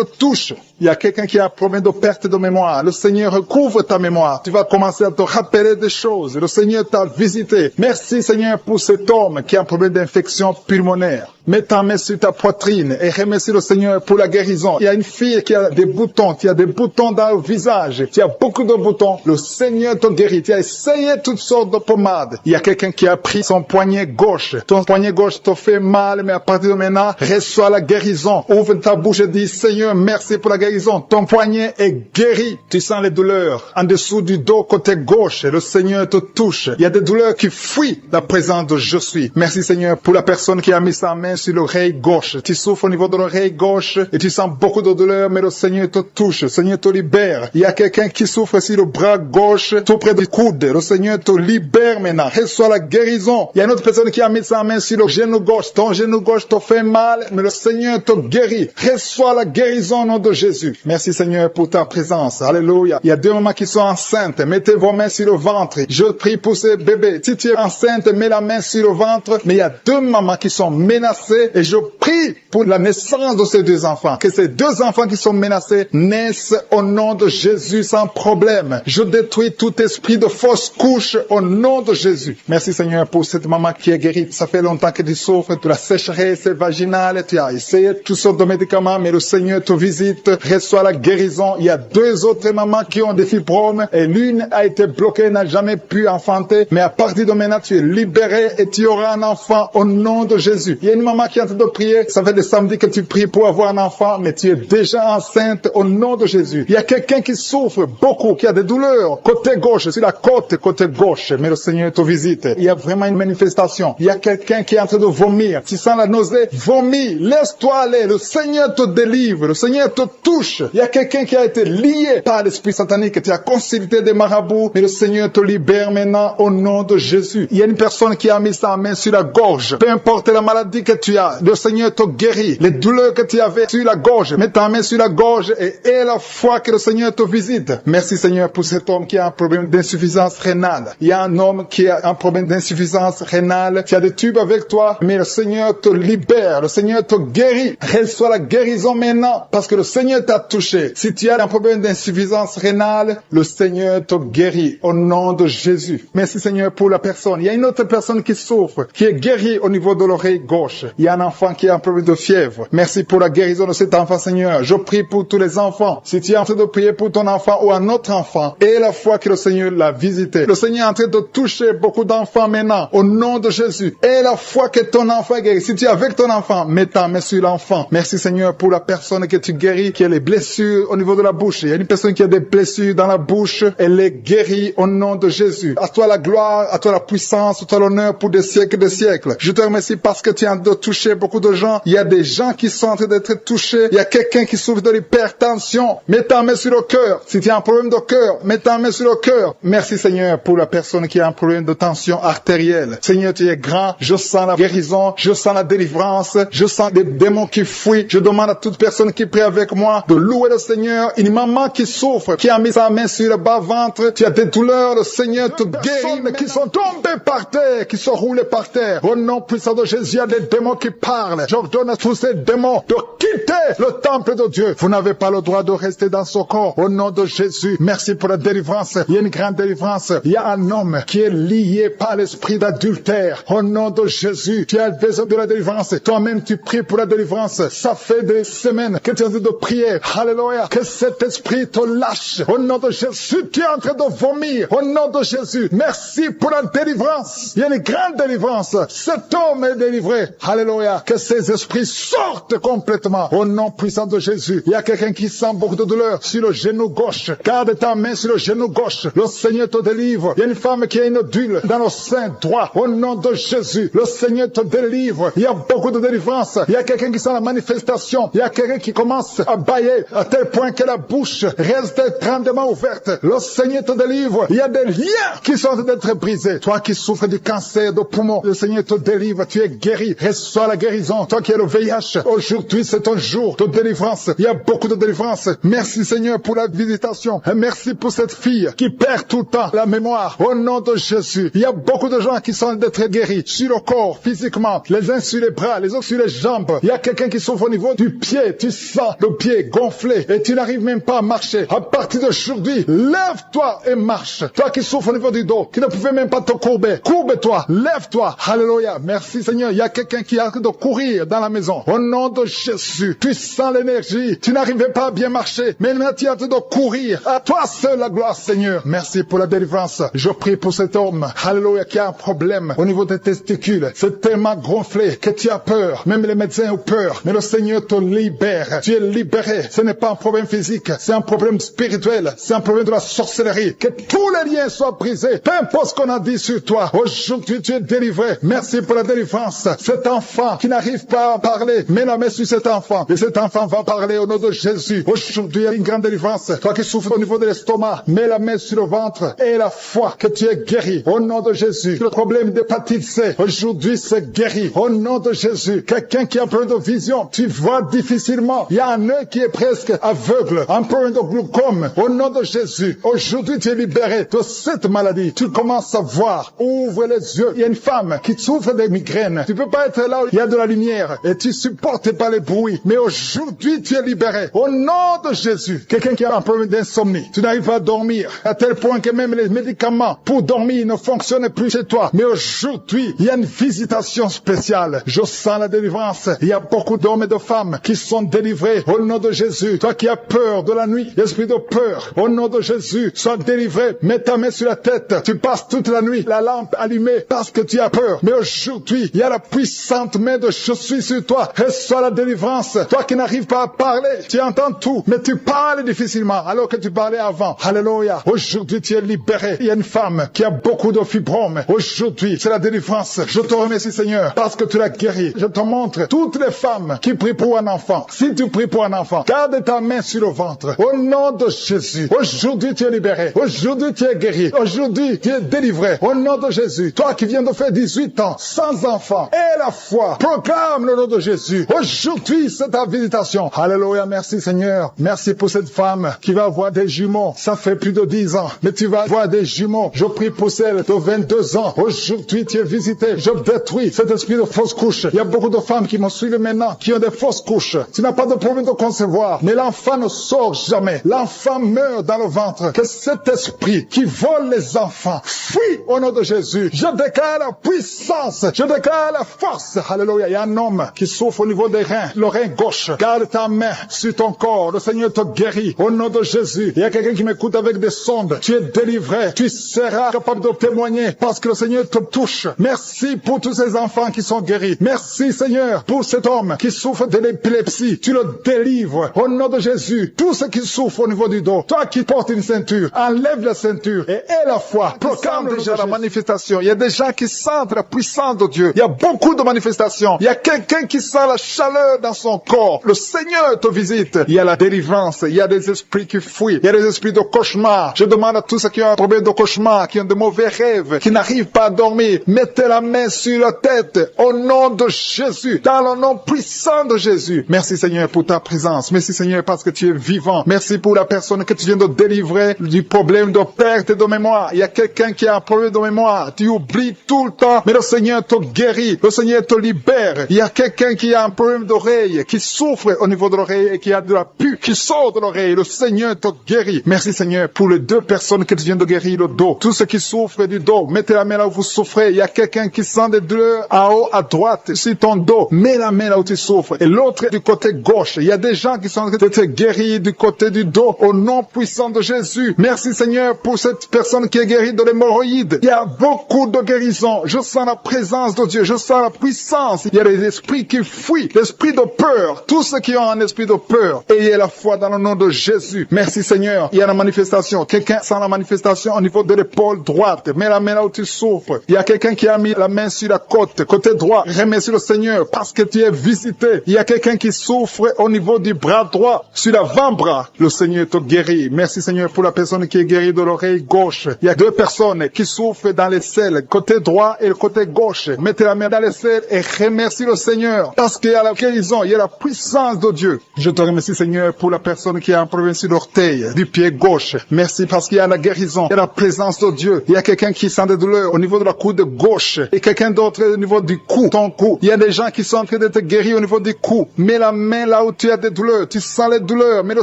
touche. Il y a quelqu'un qui a un problème de perte de mémoire. Le Seigneur recouvre ta mémoire. Tu vas commencer à te rappeler des choses. Le Seigneur t'a visité. Merci Seigneur pour cet homme qui a un problème d'infection pulmonaire. Mets ta main sur ta poitrine et remercie le Seigneur pour la guérison. Il y a une fille qui a des boutons, qui a des boutons dans le visage. Tu as beaucoup de boutons. Le Seigneur te guérit. Tu as essayé toutes sortes de pommades. Il y a quelqu'un qui a pris son poignet gauche. Ton poignet gauche te fait mal, mais à partir de maintenant, reçois la guérison. Ouvre ta bouche et dis, Seigneur, merci pour la guérison. Ton poignet est guéri. Tu sens les douleurs en dessous du dos côté gauche. Le Seigneur te touche. Il y a des douleurs qui fuient la présence de je suis. Merci Seigneur pour la personne qui a mis sa main sur l'oreille gauche. Tu souffres au niveau de l'oreille gauche et tu sens beaucoup de douleur, mais le Seigneur te touche. Le Seigneur te libère. Il y a quelqu'un qui souffre sur le bras gauche, tout près du coude. Le Seigneur te libère maintenant. Reçois la guérison. Il y a une autre personne qui a mis sa main sur le genou gauche. Ton genou gauche te fait mal, mais le Seigneur te guérit. Reçois la guérison au nom de Jésus. Merci Seigneur pour ta présence. Alléluia. Il y a 2 mamans qui sont enceintes. Mettez vos mains sur le ventre. Je prie pour ces bébés. Si tu es enceinte, mets la main sur le ventre. Mais il y a 2 mamans qui sont menacées et je prie pour la naissance de ces 2 enfants. Que ces 2 enfants qui sont menacés naissent au nom de Jésus sans problème. Je détruis tout esprit de fausse couche au nom de Jésus. Merci Seigneur pour cette maman qui est guérie. Ça fait longtemps que tu souffres de la sécheresse vaginale. Tu as essayé toutes sortes de médicaments, mais le Seigneur te visite. Reçois la guérison. Il y a 2 autres mamans qui ont des fibromes et l'une a été bloquée, n'a jamais pu enfanter. Mais à partir de maintenant, tu es libéré et tu auras un enfant au nom de Jésus. Il y a une maman qui est en train de prier. Ça fait des samedis que tu pries pour avoir un enfant, mais tu es déjà enceinte au nom de Jésus. Il y a quelqu'un qui souffre beaucoup, qui a des douleurs côté gauche, sur la côte côté gauche, mais le Seigneur te visite. Il y a vraiment une manifestation. Il y a quelqu'un qui est en train de vomir. Tu sens la nausée, vomis, laisse-toi aller. Le Seigneur te délivre, le Seigneur te touche. Il y a quelqu'un qui a été lié par l'esprit satanique. Tu as consulté des marabouts, mais le Seigneur te libère maintenant au nom de Jésus. Il y a une personne qui a mis sa main sur la gorge. Peu importe la maladie que tu as, le Seigneur te guérit. Les douleurs que tu avais sur la gorge, mets ta main sur la gorge et aie la foi que le Seigneur te visite. Merci Seigneur pour cet homme qui a un problème d'insuffisance rénale. Il y a un homme qui a un problème d'insuffisance rénale. Tu as des tubes avec toi, mais le Seigneur te libère. Le Seigneur te guérit. Reçois la guérison maintenant parce que le Seigneur t'a touché. Si tu as un problème d'insuffisance rénale, le Seigneur te guérit au nom de Jésus. Merci Seigneur pour la personne. Il y a une autre personne qui souffre, qui est guérie au niveau de l'oreille gauche. Il y a un enfant qui a un problème de fièvre. Merci pour la guérison de cet enfant, Seigneur. Je prie pour tous les enfants. Si tu es en train de prier pour ton enfant ou un autre enfant, et la foi que le Seigneur l'a visité. Le Seigneur est en train de toucher beaucoup d'enfants maintenant, au nom de Jésus. Et la foi que ton enfant est guéri. Si tu es avec ton enfant, mets ta main sur l'enfant. Merci, Seigneur, pour la personne que tu guéris, qui a les blessures au niveau de la bouche. Il y a une personne qui a des blessures dans la bouche. Elle est guérie au nom de Jésus. À toi la gloire, à toi la puissance, à toi l'honneur pour des siècles et des siècles. Je te remercie parce que tu es en train de toucher beaucoup de gens. Il y a des gens qui sont en train d'être touchés. Il y a quelqu'un qui souffre de l'hypertension. Mets ta main sur le cœur. Si tu as un problème de cœur, mets ta main sur le cœur. Merci, Seigneur, pour la personne qui a un problème de tension artérielle. Seigneur, tu es grand. Je sens la guérison. Je sens la délivrance. Je sens des démons qui fuient. Je demande à toute personne qui prie avec moi de louer le Seigneur. Une maman qui souffre, qui a mis sa main sur le bas-ventre. Tu as des douleurs. Le Seigneur te guérit, qui sont tombés par terre, qui sont roulés par terre. Au nom puissant de Jésus, il y a des démons qui parlent. J'ordonne à tous ces démons de quitter le temple de Dieu. Vous n'avez pas le droit de rester dans ce corps. Au nom de Jésus, merci pour la délivrance. Il y a une grande délivrance. Il y a un homme qui est lié par l'esprit d'adultère. Au nom de Jésus, tu as besoin de la délivrance. Toi-même, tu pries pour la délivrance. Ça fait des semaines que tu es en train de prier. Alléluia. Que cet esprit te lâche. Au nom de Jésus, tu es en train de vomir. Au nom de Jésus, merci pour la délivrance. Il y a une grande délivrance. Cet homme est délivré. Alléluia. Que ces esprits sortent complètement. Au nom puissant de Jésus. Il y a quelqu'un qui sent beaucoup de douleur sur le genou gauche. Garde ta main sur le genou gauche. Le Seigneur te délivre. Il y a une femme qui a une nodule dans le sein droit. Au nom de Jésus, le Seigneur te délivre. Il y a beaucoup de délivrance. Il y a quelqu'un qui sent la manifestation. Il y a quelqu'un qui commence à bâiller à tel point que la bouche reste grandement ouverte. Le Seigneur te délivre. Il y a des liens qui sont en train d'être brisés. Toi qui souffres du cancer de poumon, le Seigneur te délivre. Tu es guéri. Reçois la guérison. Toi qui es le VIH, aujourd'hui c'est un jour de délivrance. Il y a beaucoup de délivrance. Merci, Seigneur, pour la visitation. Et merci pour cette fille qui perd tout le temps la mémoire. Au nom de Jésus, il y a beaucoup de gens qui sont d'être guéris sur le corps, physiquement, les uns sur les bras, les autres sur les jambes. Il y a quelqu'un qui souffre au niveau du pied. Tu sens le pied gonflé et tu n'arrives même pas à marcher. À partir d'aujourd'hui, lève-toi et marche. Toi qui souffres au niveau du dos, qui ne pouvais même pas te courber, courbe-toi, lève-toi. Alléluia. Merci, Seigneur. Il y a quelqu'un qui est en train de courir dans la maison. Au nom de Jésus, tu sens l'énergie. Tu n'arrivais pas à bien marcher, mais maintenant tu es en train de courir. À toi seul la gloire, Seigneur. Merci pour la délivrance. Je prie pour cet homme, alléluia, qui a un problème au niveau des testicules. C'est tellement gonflé que tu as peur. Même les médecins ont peur. Mais le Seigneur te libère. Tu es libéré. Ce n'est pas un problème physique. C'est un problème spirituel. C'est un problème de la sorcellerie. Que tous les liens soient brisés. Peu importe ce qu'on a dit sur toi. Aujourd'hui, tu es délivré. Merci pour la délivrance. Cet enfant qui n'arrive pas à parler, mets la main sur cet enfant. Et cet enfant va parler au nom de Jésus. Aujourd'hui, il y a une grande délivrance. Toi qui souffres au niveau de l'estomac, mets la main sur le ventre et la foi que tu es guéri. Au nom de Jésus. Le problème d'hépatite C, aujourd'hui, c'est guéri. Au nom de Jésus. Quelqu'un qui a un problème de vision, tu vois difficilement. Il y a un œil qui est presque aveugle. Un problème de glaucome. Au nom de Jésus. Aujourd'hui, tu es libéré de cette maladie. Tu commences à voir. Ouvre les yeux. Il y a une femme qui souffre des migraines. Tu peux pas être là où il y a de la lumière et tu supportes pas les bruits. Mais aujourd'hui, tu es libéré. Au nom de Jésus. Quelqu'un qui a un problème d'insomnie. Tu n'arrives pas à dormir. À tel point que même les médicaments pour dormir ne fonctionnent plus chez toi. Mais aujourd'hui, il y a une visitation spéciale. Je sens la délivrance. Il y a beaucoup d'hommes et de femmes qui sont délivrés. Au nom de Jésus. Toi qui as peur de la nuit, l'esprit de peur. Au nom de Jésus, sois délivré. Mets ta main sur la tête. Tu passes toute la nuit, la lampe allumée parce que tu as peur. Mais aujourd'hui, il y a la puissante main de je suis sur toi. Reçois la délivrance. Toi qui n'arrives pas à parler, tu entends tout, mais tu parles difficilement alors que tu parlais avant. Alléluia. Aujourd'hui, tu es libéré. Il y a une femme qui a beaucoup de fibromes. Aujourd'hui, c'est la délivrance. Je te remercie, Seigneur, parce que tu l'as guéri. Je te montre toutes les femmes qui prient pour un enfant. Si tu pries pour un enfant, garde ta main sur le ventre. Au nom de Jésus. Aujourd'hui, tu es libéré. Aujourd'hui, tu es guéri. Aujourd'hui, tu es délivré. Au nom de Jésus. Toi qui viens de faire 18 ans, sans enfant, et la foi, proclame le nom de Jésus. Aujourd'hui, c'est ta visitation. Alléluia. Merci, Seigneur. Merci pour cette femme qui va avoir des jumeaux. Ça fait plus de 10 ans. Mais tu vas avoir des jumeaux. Je prie pour celle de 22 ans. Aujourd'hui, tu es visité. Je détruis cet esprit de fausse couche. Il y a beaucoup de femmes qui me suivent maintenant, qui ont des fausses couches. Tu n'as pas de problème de concevoir. Mais l'enfant ne sort jamais. L'enfant meurt dans le ventre. Que cet esprit qui vole les enfants fuit au nom de Jésus. Je déclare la puissance. Je déclare la force Alléluia. Il y a un homme qui souffre au niveau des reins, le rein gauche. Garde ta main sur ton corps. Le Seigneur te guérit. Au nom de Jésus. Il y a quelqu'un qui m'écoute avec des sondes. Tu es délivré. Tu seras capable de témoigner parce que le Seigneur te touche. Merci pour tous ces enfants qui sont guéris. Merci Seigneur pour cet homme qui souffre de l'épilepsie. Tu le délivres. Au nom de Jésus. Tous ceux qui souffrent au niveau du dos. Toi qui portes une ceinture, enlève la ceinture et aie la foi. Proclame déjà la manifestation. Il y a des gens qui sentent la puissance de Dieu. Il y a beaucoup de manifestations. Il y a quelqu'un qui sent la chaleur dans son corps. Le Seigneur te visite. Il y a la délivrance. Il y a des esprits qui fuient. Il y a des esprits de cauchemar. Je demande à tous ceux qui ont un problème de cauchemar, qui ont de mauvais rêves, qui n'arrivent pas à dormir, mettez la main sur la tête au nom de Jésus, dans le nom puissant de Jésus. Merci Seigneur pour ta présence. Merci Seigneur parce que tu es vivant. Merci pour la personne que tu viens de délivrer du problème de perte de mémoire. Il y a quelqu'un qui a un problème de mémoire. Tu oublies tout le temps, mais le Seigneur te guérit. Le Seigneur te libère. Il y a quelqu'un qui a un problème d'oreille, qui souffre au niveau de l'oreille et qui a de la pus qui sort de l'oreille. Le Seigneur te guérit. Merci Seigneur pour les deux personnes que tu viens de guérir le dos. Tous ceux qui souffrent du dos, mettez la main là où vous souffrez. Il y a quelqu'un qui sent des douleurs en haut à droite sur ton dos. Mets la main là où tu souffres. Et l'autre du côté gauche. Il y a des gens qui sont en train de te guérir du côté du dos au nom puissant de Jésus. Merci Seigneur pour cette personne qui est guérie de l'hémorroïde. Il y a beaucoup de guérisons. Je sens la présence de Dieu. Je sens la puissance. Il y a des esprits qui fuient. L'esprit de peur. Tous ceux qui ont un esprit de peur. Ayez la foi dans le nom de Jésus. Merci Seigneur. Il y a la manifestation. Quelqu'un sent la manifestation au niveau de l'épaule droite. Mets la main là où tu souffres. Il y a quelqu'un qui a mis la main sur la côte. Côté droit. Remercie le Seigneur parce que tu es visité. Il y a quelqu'un qui souffre au niveau du bras droit. Sur l'avant-bras. Le Seigneur te guérit. Merci Seigneur pour la personne qui est guérie de l'oreille gauche. Il y a deux personnes qui souffrent dans les selles. Côté droit et le côté gauche. Mettez la main dans les selles et remercie le Seigneur. Parce qu'il y a la guérison. Il y a la puissance de Dieu. Je te remercie Seigneur pour la personne qui a un problème sur l'orteil du pied gauche. Merci parce qu'il y a la guérison. Il y a la présence de Dieu. Il y a quelqu'un qui sent des douleurs au niveau de la coude gauche. Et quelqu'un d'autre au niveau du cou. Ton cou. Il y a des gens qui sont en train d'être guéris au niveau du cou. Mets la main là où tu as des douleurs. Tu sens les douleurs. Mais le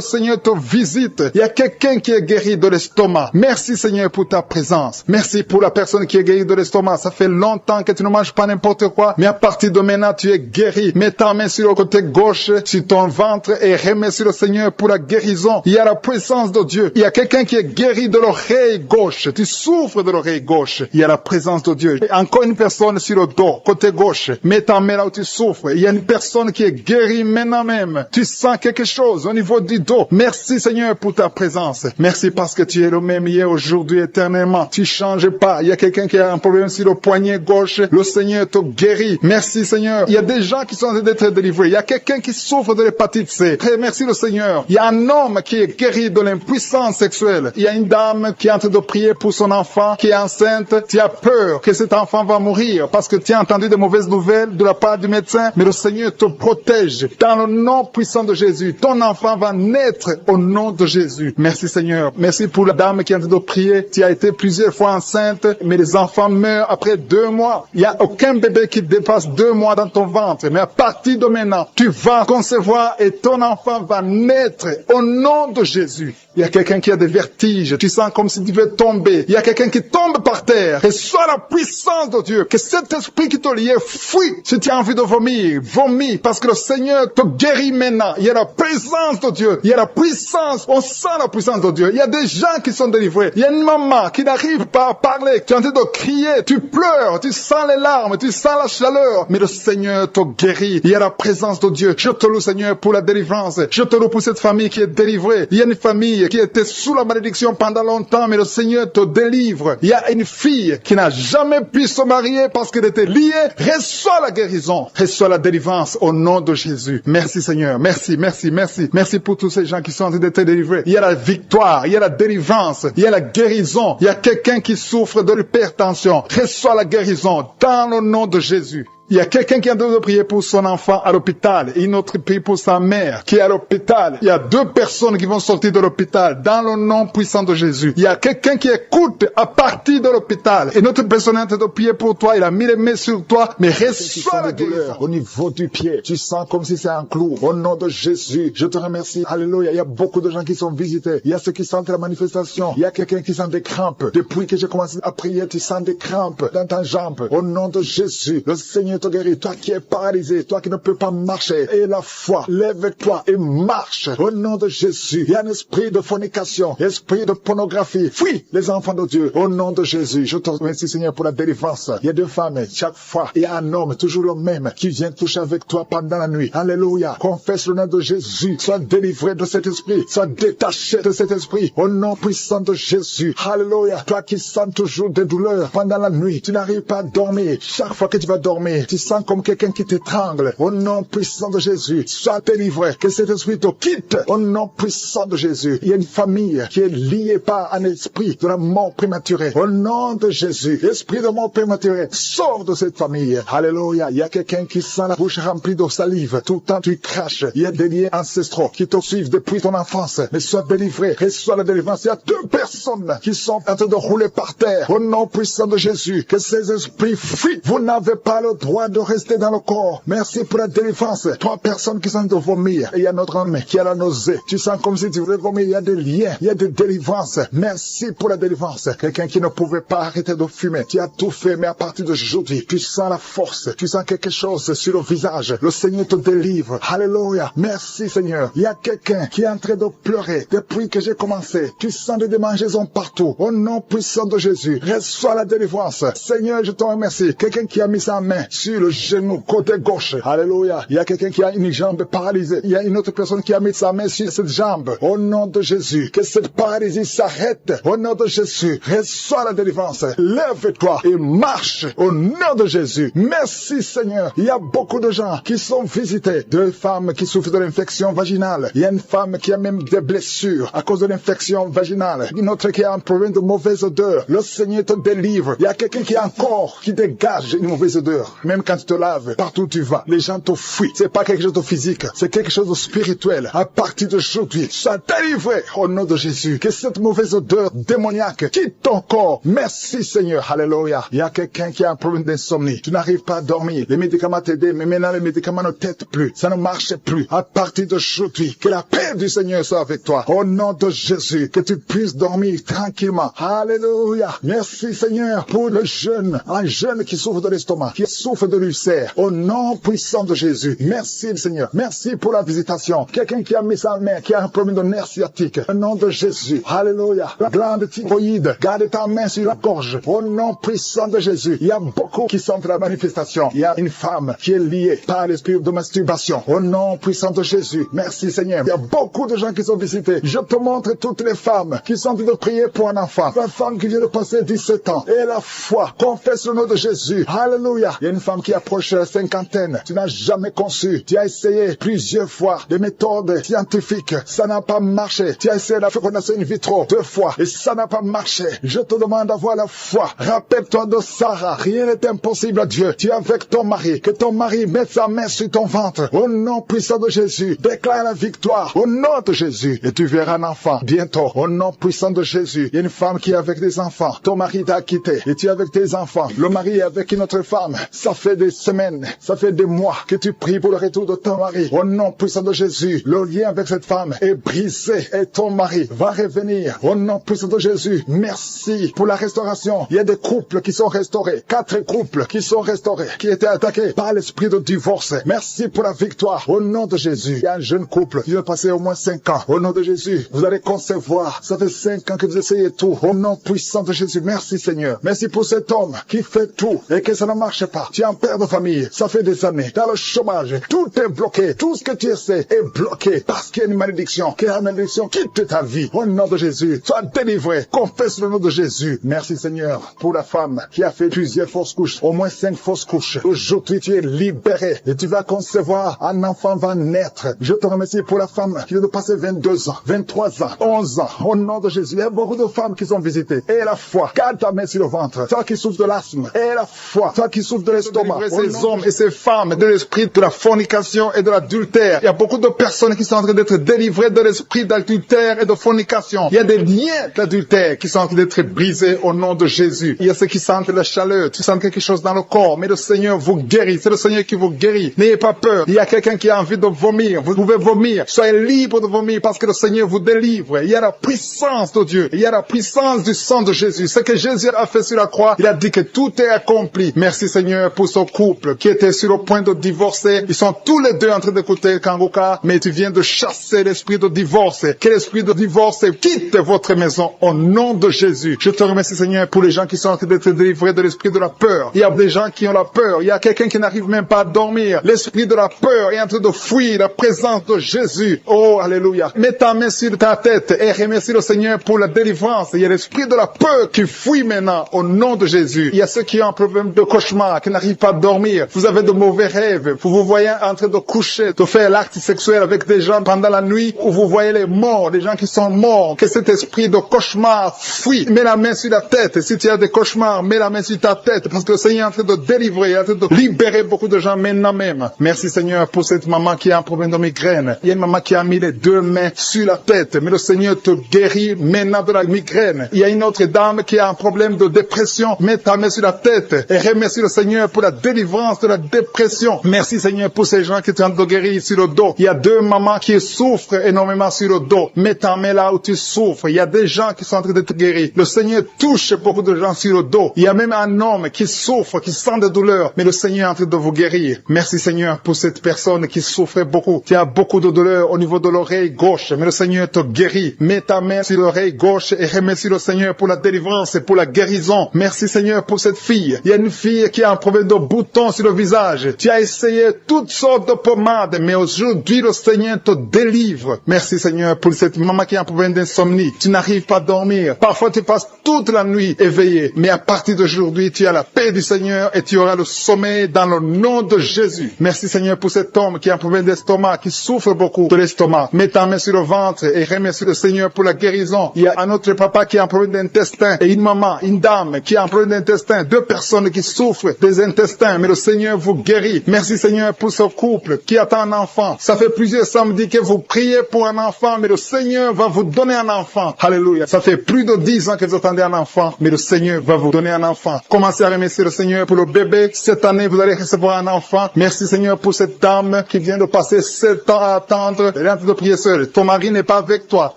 Seigneur te visite. Il y a quelqu'un qui est guéri de l'estomac. Merci Seigneur pour ta présence. Merci pour la personne qui est guérie de l'estomac. Ça fait longtemps que tu ne manges pas n'importe quoi. Mais à partir de maintenant, tu es guéri. Mets ta main sur le côté gauche, sur ton ventre et remercie le Seigneur pour la guérison. Il y a la présence de Dieu. Il y a quelqu'un qui est guéri de l'oreille gauche. Tu souffres de l'oreille gauche. Il y a la présence de Dieu. Et encore une personne sur le dos, côté gauche. Mets ta main là où tu souffres. Il y a une personne qui est guérie maintenant même. Tu sens quelque chose au niveau du dos. Merci Seigneur pour ta présence. Merci parce que tu es le même hier, aujourd'hui, éternellement. Tu changes pas. Il y a quelqu'un qui a un problème sur le poignet gauche. Le Seigneur te guérit. Merci Seigneur. Il y a des gens qui sont en train d'être délivrés. Il y a quelqu'un qui souffre de l'hépatite C. Merci le Seigneur. Il y a un homme qui est guéri de l'impuissance sexuelle. Il y a une dame qui est en train de prier pour son enfant qui est enceinte. Tu as peur que cet enfant va mourir parce que tu as entendu de mauvaises nouvelles de la part du médecin. Mais le Seigneur te protège. Dans le nom puissant de Jésus, ton enfant va naître au nom de Jésus. Merci Seigneur. Merci pour la dame qui est en train de prier. Tu as été plusieurs fois enceinte, mais les enfants meurent après 2 mois. Il n'y a aucun bébé qui dépasse 2 mois dans ton ventre. Mais à partir de maintenant, tu vas concevoir et ton enfant va naître au nom de Jésus. Il y a quelqu'un qui a des vertiges. Tu sens comme si tu veux tomber. Il y a quelqu'un qui tombe par terre. Et soit la puissance de Dieu. Que cet esprit qui te liait fuit. Si tu as envie de vomir, vomis. Parce que le Seigneur te guérit maintenant. Il y a la présence de Dieu. Il y a la puissance. On sent la puissance de Dieu. Il y a des gens qui sont délivrés. Il y a une maman qui n'arrive pas à parler. Tu es en train de crier. Tu pleures. Tu sens les larmes. Tu sens la chaleur. Mais le Seigneur te guérit. Il y a la présence de Dieu. Je te loue, Seigneur, pour la délivrance. Je te loue pour cette famille qui est délivrée. Il y a une famille qui était sous la malédiction pendant longtemps, mais le Seigneur te délivre. Il y a une fille qui n'a jamais pu se marier parce qu'elle était liée. Reçois la guérison. Reçois la délivrance au nom de Jésus. Merci Seigneur. Merci, merci, merci. Merci pour tous ces gens qui sont en train d'être délivrés. Il y a la victoire. Il y a la délivrance. Il y a la guérison. Il y a quelqu'un qui souffre de l'hypertension. Reçois la guérison dans le nom de Jésus. Il y a quelqu'un qui est en train de prier pour son enfant à l'hôpital et une autre prie pour sa mère qui est à l'hôpital. Il y a 2 personnes qui vont sortir de l'hôpital dans le nom puissant de Jésus. Il y a quelqu'un qui écoute à partir de l'hôpital et notre personne est en train de prier pour toi. Il a mis les mains sur toi, mais reçois la douleur au niveau du pied. Tu sens comme si c'est un clou. Au nom de Jésus, je te remercie. Alléluia. Il y a beaucoup de gens qui sont visités. Il y a ceux qui sentent la manifestation. Il y a quelqu'un qui sent des crampes. Depuis que j'ai commencé à prier, tu sens des crampes dans ta jambe. Au nom de Jésus, le Seigneur Seigneur te guérit. Toi qui es paralysé, toi qui ne peux pas marcher. Et la foi, lève-toi et marche. Au nom de Jésus, il y a un esprit de fornication, esprit de pornographie. Fuis les enfants de Dieu. Au nom de Jésus, je te remercie Seigneur pour la délivrance. Il y a deux femmes, chaque fois, il y a un homme, toujours le même, qui vient toucher avec toi pendant la nuit. Alléluia. Confesse le nom de Jésus. Sois délivré de cet esprit. Sois détaché de cet esprit. Au nom puissant de Jésus. Alléluia. Toi qui sens toujours des douleurs pendant la nuit, tu n'arrives pas à dormir. Chaque fois que tu vas dormir, tu sens comme quelqu'un qui t'étrangle. Au nom puissant de Jésus, sois délivré. Que cet esprit te quitte. Au nom puissant de Jésus. Il y a une famille qui est liée par un esprit de la mort prématurée. Au nom de Jésus, esprit de mort prématurée, sors de cette famille. Alléluia. Il y a quelqu'un qui sent la bouche remplie de salive. Tout le temps tu craches. Il y a des liens ancestraux qui te suivent depuis ton enfance. Mais sois délivré. Reçois la délivrance. Il y a deux personnes qui sont en train de rouler par terre. Au nom puissant de Jésus, que ces esprits fuient. Vous n'avez pas le droit de rester dans le corps. Merci pour la délivrance. Trois personnes qui sont de vomir. Et il y a notre homme qui a la nausée. Tu sens comme si tu voulais vomir. Il y a des liens. Il y a des délivrances. Merci pour la délivrance. Quelqu'un qui ne pouvait pas arrêter de fumer. Tu as tout fait, mais à partir d'aujourd'hui, tu sens la force. Tu sens quelque chose sur le visage. Le Seigneur te délivre. Alléluia. Merci Seigneur. Il y a quelqu'un qui est en train de pleurer depuis que j'ai commencé. Tu sens des démangeaisons partout. Au nom puissant de Jésus, reçois la délivrance. Seigneur, je te remercie. Quelqu'un qui a mis sa main sur le genou côté gauche. Alléluia. Il y a quelqu'un qui a une jambe paralysée. Il y a une autre personne qui a mis sa main sur cette jambe. Au nom de Jésus, que cette paralysie s'arrête. Au nom de Jésus, reçois la délivrance. Lève-toi et marche au nom de Jésus. Merci Seigneur. Il y a beaucoup de gens qui sont visités. Deux femmes qui souffrent de l'infection vaginale. Il y a une femme qui a même des blessures à cause de l'infection vaginale. Une autre qui a un problème de mauvaise odeur. Le Seigneur te délivre. Il y a quelqu'un qui a un corps qui dégage une mauvaise odeur. Même quand tu te laves, partout où tu vas, les gens te fuient. C'est pas quelque chose de physique, c'est quelque chose de spirituel. À partir d'aujourd'hui, sois délivré au nom de Jésus. Que cette mauvaise odeur démoniaque quitte ton corps. Merci Seigneur. Alléluia. Il y a quelqu'un qui a un problème d'insomnie. Tu n'arrives pas à dormir. Les médicaments t'aident, mais maintenant les médicaments ne t'aident plus. Ça ne marche plus. À partir d'aujourd'hui, que la paix du Seigneur soit avec toi. Au nom de Jésus, que tu puisses dormir tranquillement. Alléluia. Merci Seigneur pour le jeune, un jeune qui souffre de l'estomac, qui souffre de l'ulcère. Au nom puissant de Jésus. Merci Seigneur. Merci pour la visitation. Quelqu'un qui a mis sa main, qui a un problème de nerf sciatique. Au nom de Jésus. Alléluia. La glande thyroïde. Garde ta main sur la gorge. Au nom puissant de Jésus. Il y a beaucoup qui sentent la manifestation. Il y a une femme qui est liée par l'esprit de masturbation. Au nom puissant de Jésus. Merci Seigneur. Il y a beaucoup de gens qui sont visités. Je te montre toutes les femmes qui sont en train de prier pour un enfant. Une femme qui vient de passer 17 ans. Et la foi. Confesse le nom de Jésus. Alléluia. Il y a une femme qui approche la cinquantaine. Tu n'as jamais conçu. Tu as essayé plusieurs fois des méthodes scientifiques. Ça n'a pas marché. Tu as essayé la fécondation in vitro 2 fois. Et ça n'a pas marché. Je te demande d'avoir la foi. Rappelle-toi de Sarah. Rien n'est impossible à Dieu. Tu es avec ton mari. Que ton mari mette sa main sur ton ventre. Au nom puissant de Jésus. Déclare la victoire. Au nom de Jésus. Et tu verras un enfant. Bientôt. Au nom puissant de Jésus. Il y a une femme qui est avec des enfants. Ton mari t'a quitté. Et tu es avec tes enfants. Le mari est avec une autre femme. Ça fait des semaines. Ça fait des mois que tu pries pour le retour de ton mari. Au nom puissant de Jésus. Le lien avec cette femme est brisé. Et ton mari va revenir. Au nom puissant de Jésus. Merci pour la restauration. Il y a des couples qui sont restaurés. 4 couples qui sont restaurés. Qui étaient attaqués par l'esprit de divorce. Merci pour la victoire. Au nom de Jésus. Il y a un jeune couple qui va passer au moins 5 ans. Au nom de Jésus. Vous allez concevoir. Ça fait 5 ans que vous essayez tout. Au nom puissant de Jésus. Merci Seigneur. Merci pour cet homme qui fait tout et que ça ne marche pas. Tu es un père de famille. Ça fait des années. Dans le chômage. Tout est bloqué. Tout ce que tu essaies est bloqué. Parce qu'il y a une malédiction. Que la malédiction quitte ta vie. Au nom de Jésus. Sois délivré. Confesse le nom de Jésus. Merci Seigneur pour la femme qui a fait plusieurs fausses couches. Au moins 5 fausses couches. Aujourd'hui tu es libéré. Et tu vas concevoir. Un enfant va naître. Je te remercie pour la femme qui vient de passer 22 ans, 23 ans, 11 ans. Au nom de Jésus. Il y a beaucoup de femmes qui sont visitées. Et la foi. Garde ta main sur le ventre. Toi qui souffres de l'asthme. Et la foi. Toi qui souffres de l'estomac. Ces hommes et ces femmes de l'esprit de la fornication et de l'adultère. Il y a beaucoup de personnes qui sont en train d'être délivrées de l'esprit d'adultère et de fornication. Il y a des liens d'adultère qui sont en train d'être brisés au nom de Jésus. Il y a ceux qui sentent la chaleur, qui sentent quelque chose dans le corps, mais le Seigneur vous guérit. C'est le Seigneur qui vous guérit. N'ayez pas peur. Il y a quelqu'un qui a envie de vomir. Vous pouvez vomir. Soyez libre de vomir parce que le Seigneur vous délivre. Il y a la puissance de Dieu. Il y a la puissance du sang de Jésus. Ce que Jésus a fait sur la croix, il a dit que tout est accompli. Merci Seigneur pour pour ce couple qui était sur le point de divorcer. Ils sont tous les deux en train d'écouter Kangoka, mais tu viens de chasser l'esprit de divorce. Que l'esprit de divorce quitte votre maison au nom de Jésus. Je te remercie, Seigneur, pour les gens qui sont en train d'être délivrés de l'esprit de la peur. Il y a des gens qui ont la peur. Il y a quelqu'un qui n'arrive même pas à dormir. L'esprit de la peur est en train de fuir la présence de Jésus. Oh, alléluia. Mets ta main sur ta tête et remercie le Seigneur pour la délivrance. Il y a l'esprit de la peur qui fuit maintenant au nom de Jésus. Il y a ceux qui ont un problème de cauchemar, qui n'arrivent pas à dormir. Vous avez de mauvais rêves. Vous vous voyez en train de coucher, de faire l'acte sexuel avec des gens pendant la nuit où vous voyez les morts, les gens qui sont morts. Que cet esprit de cauchemar fuit. Mets la main sur la tête. Si tu as des cauchemars, mets la main sur ta tête parce que le Seigneur est en train de délivrer, en train de libérer beaucoup de gens maintenant même. Merci Seigneur pour cette maman qui a un problème de migraine. Il y a une maman qui a mis les deux mains sur la tête, mais le Seigneur te guérit maintenant de la migraine. Il y a une autre dame qui a un problème de dépression. Mets ta main sur la tête et remercie le Seigneur pour la délivrance de la dépression. Merci Seigneur pour ces gens qui sont en train de guérir sur le dos. Il y a deux mamans qui souffrent énormément sur le dos. Mets ta main là où tu souffres. Il y a des gens qui sont en train de te guérir. Le Seigneur touche beaucoup de gens sur le dos. Il y a même un homme qui souffre, qui sent des douleurs, mais le Seigneur est en train de vous guérir. Merci Seigneur pour cette personne qui souffrait beaucoup. Tu as beaucoup de douleurs au niveau de l'oreille gauche, mais le Seigneur te guérit. Mets ta main sur l'oreille gauche et remercie le Seigneur pour la délivrance et pour la guérison. Merci Seigneur pour cette fille. Il y a une fille qui a un problème de boutons sur le visage. Tu as essayé toutes sortes de pommades, mais aujourd'hui le Seigneur te délivre. Merci Seigneur pour cette maman qui a un problème d'insomnie. Tu n'arrives pas à dormir. Parfois tu passes toute la nuit éveillé, mais à partir d'aujourd'hui tu as la paix du Seigneur et tu auras le sommeil dans le nom de Jésus. Merci Seigneur pour cet homme qui a un problème d'estomac, qui souffre beaucoup de l'estomac. Mets ta main sur le ventre et remercie le Seigneur pour la guérison. Il y a un autre papa qui a un problème d'intestin et une maman, une dame qui a un problème d'intestin. Deux personnes qui souffrent des intestins, mais le Seigneur vous guérit. Merci Seigneur pour ce couple qui attend un enfant. Ça fait plusieurs samedis que vous priez pour un enfant, mais le Seigneur va vous donner un enfant. Alléluia. Ça fait plus de 10 ans que vous attendez un enfant, mais le Seigneur va vous donner un enfant. Commencez à remercier le Seigneur pour le bébé. Cette année, vous allez recevoir un enfant. Merci Seigneur pour cette dame qui vient de passer 7 ans à attendre. Elle est en train de prier seule. Ton mari n'est pas avec toi,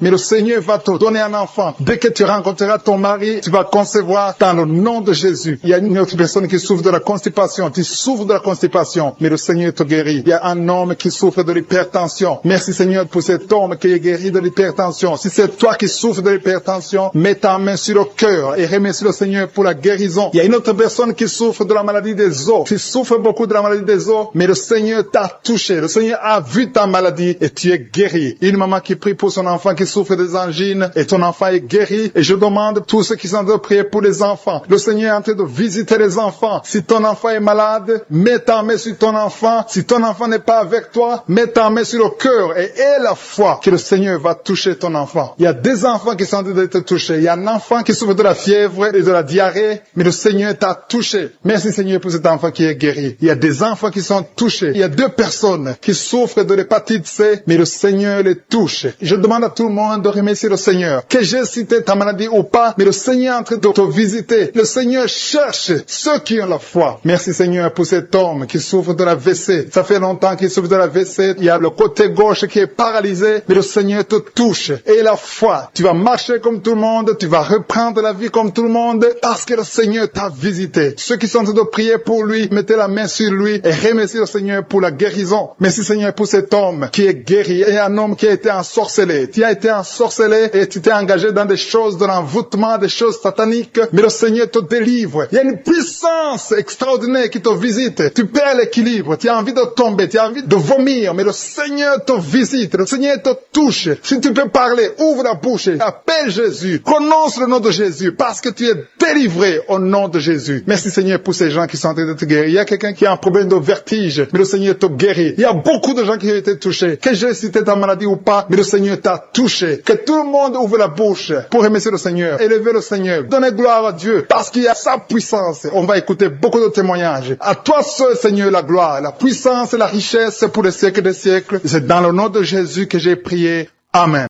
mais le Seigneur va te donner un enfant. Dès que tu rencontreras ton mari, tu vas concevoir dans le nom de Jésus. Il y a une autre personne qui souffre de la constipation. Tu souffres de la constipation, mais le Seigneur te guérit. Il y a un homme qui souffre de l'hypertension. Merci Seigneur pour cet homme qui est guéri de l'hypertension. Si c'est toi qui souffres de l'hypertension, mets ta main sur le cœur et remercie le Seigneur pour la guérison. Il y a une autre personne qui souffre de la maladie des os. Tu souffres beaucoup de la maladie des os, mais le Seigneur t'a touché. Le Seigneur a vu ta maladie et tu es guéri. Une maman qui prie pour son enfant qui souffre des angines et ton enfant est guéri. Et je demande tous ceux qui sont en train de prier pour les enfants. Le Seigneur est en train de visiter les enfants. Si ton enfant est malade, mets ta main sur ton enfant. Si ton enfant n'est pas avec toi, mets ta main sur le cœur et aie la foi que le Seigneur va toucher ton enfant. Il y a des enfants qui sont en train d'être touchés. Il y a un enfant qui souffre de la fièvre et de la diarrhée, mais le Seigneur t'a touché. Merci Seigneur pour cet enfant qui est guéri. Il y a des enfants qui sont touchés. Il y a 2 personnes qui souffrent de l'hépatite C, mais le Seigneur les touche. Je demande à tout le monde de remercier le Seigneur. Que j'ai cité ta maladie ou pas, mais le Seigneur est en train de te visiter. Le Seigneur cherche ceux qui ont la foi. Merci Seigneur pour cet homme qui souffre de la WC. Ça fait longtemps qu'il souffre de la WC. Il y a le côté gauche qui est paralysé, mais le Seigneur te touche. Et la foi, tu vas marcher comme tout le monde, tu vas reprendre la vie comme tout le monde, parce que le Seigneur t'a visité. Ceux qui sont en train de prier pour lui, mettez la main sur lui et remerciez le Seigneur pour la guérison. Merci Seigneur pour cet homme qui est guéri et un homme qui a été ensorcelé. Tu as été ensorcelé et tu t'es engagé dans des choses de l'envoûtement, des choses sataniques, mais le Seigneur te délivre. Il y a une puissance extraordinaire qui te visite. Tu perds l'équilibre, tu as envie de tomber, tu as envie de vomir, mais le Seigneur te visite, le Seigneur te touche. Si tu peux parler, ouvre la bouche et appelle Jésus. Prononce le nom de Jésus parce que tu es délivré au nom de Jésus. Merci Seigneur pour ces gens qui sont en train de te guérir. Il y a quelqu'un qui a un problème de vertige, mais le Seigneur te guérit. Il y a beaucoup de gens qui ont été touchés. Que j'ai cité ta maladie ou pas, mais le Seigneur t'a touché. Que tout le monde ouvre la bouche pour remercier le Seigneur, élever le Seigneur, donner gloire à Dieu parce qu'il y a sa puissance. On va écouter beaucoup de témoignages. À toi seul Seigneur la gloire, la puissance et la richesse pour les siècles des siècles. C'est dans le nom de Jésus que j'ai prié. Amen.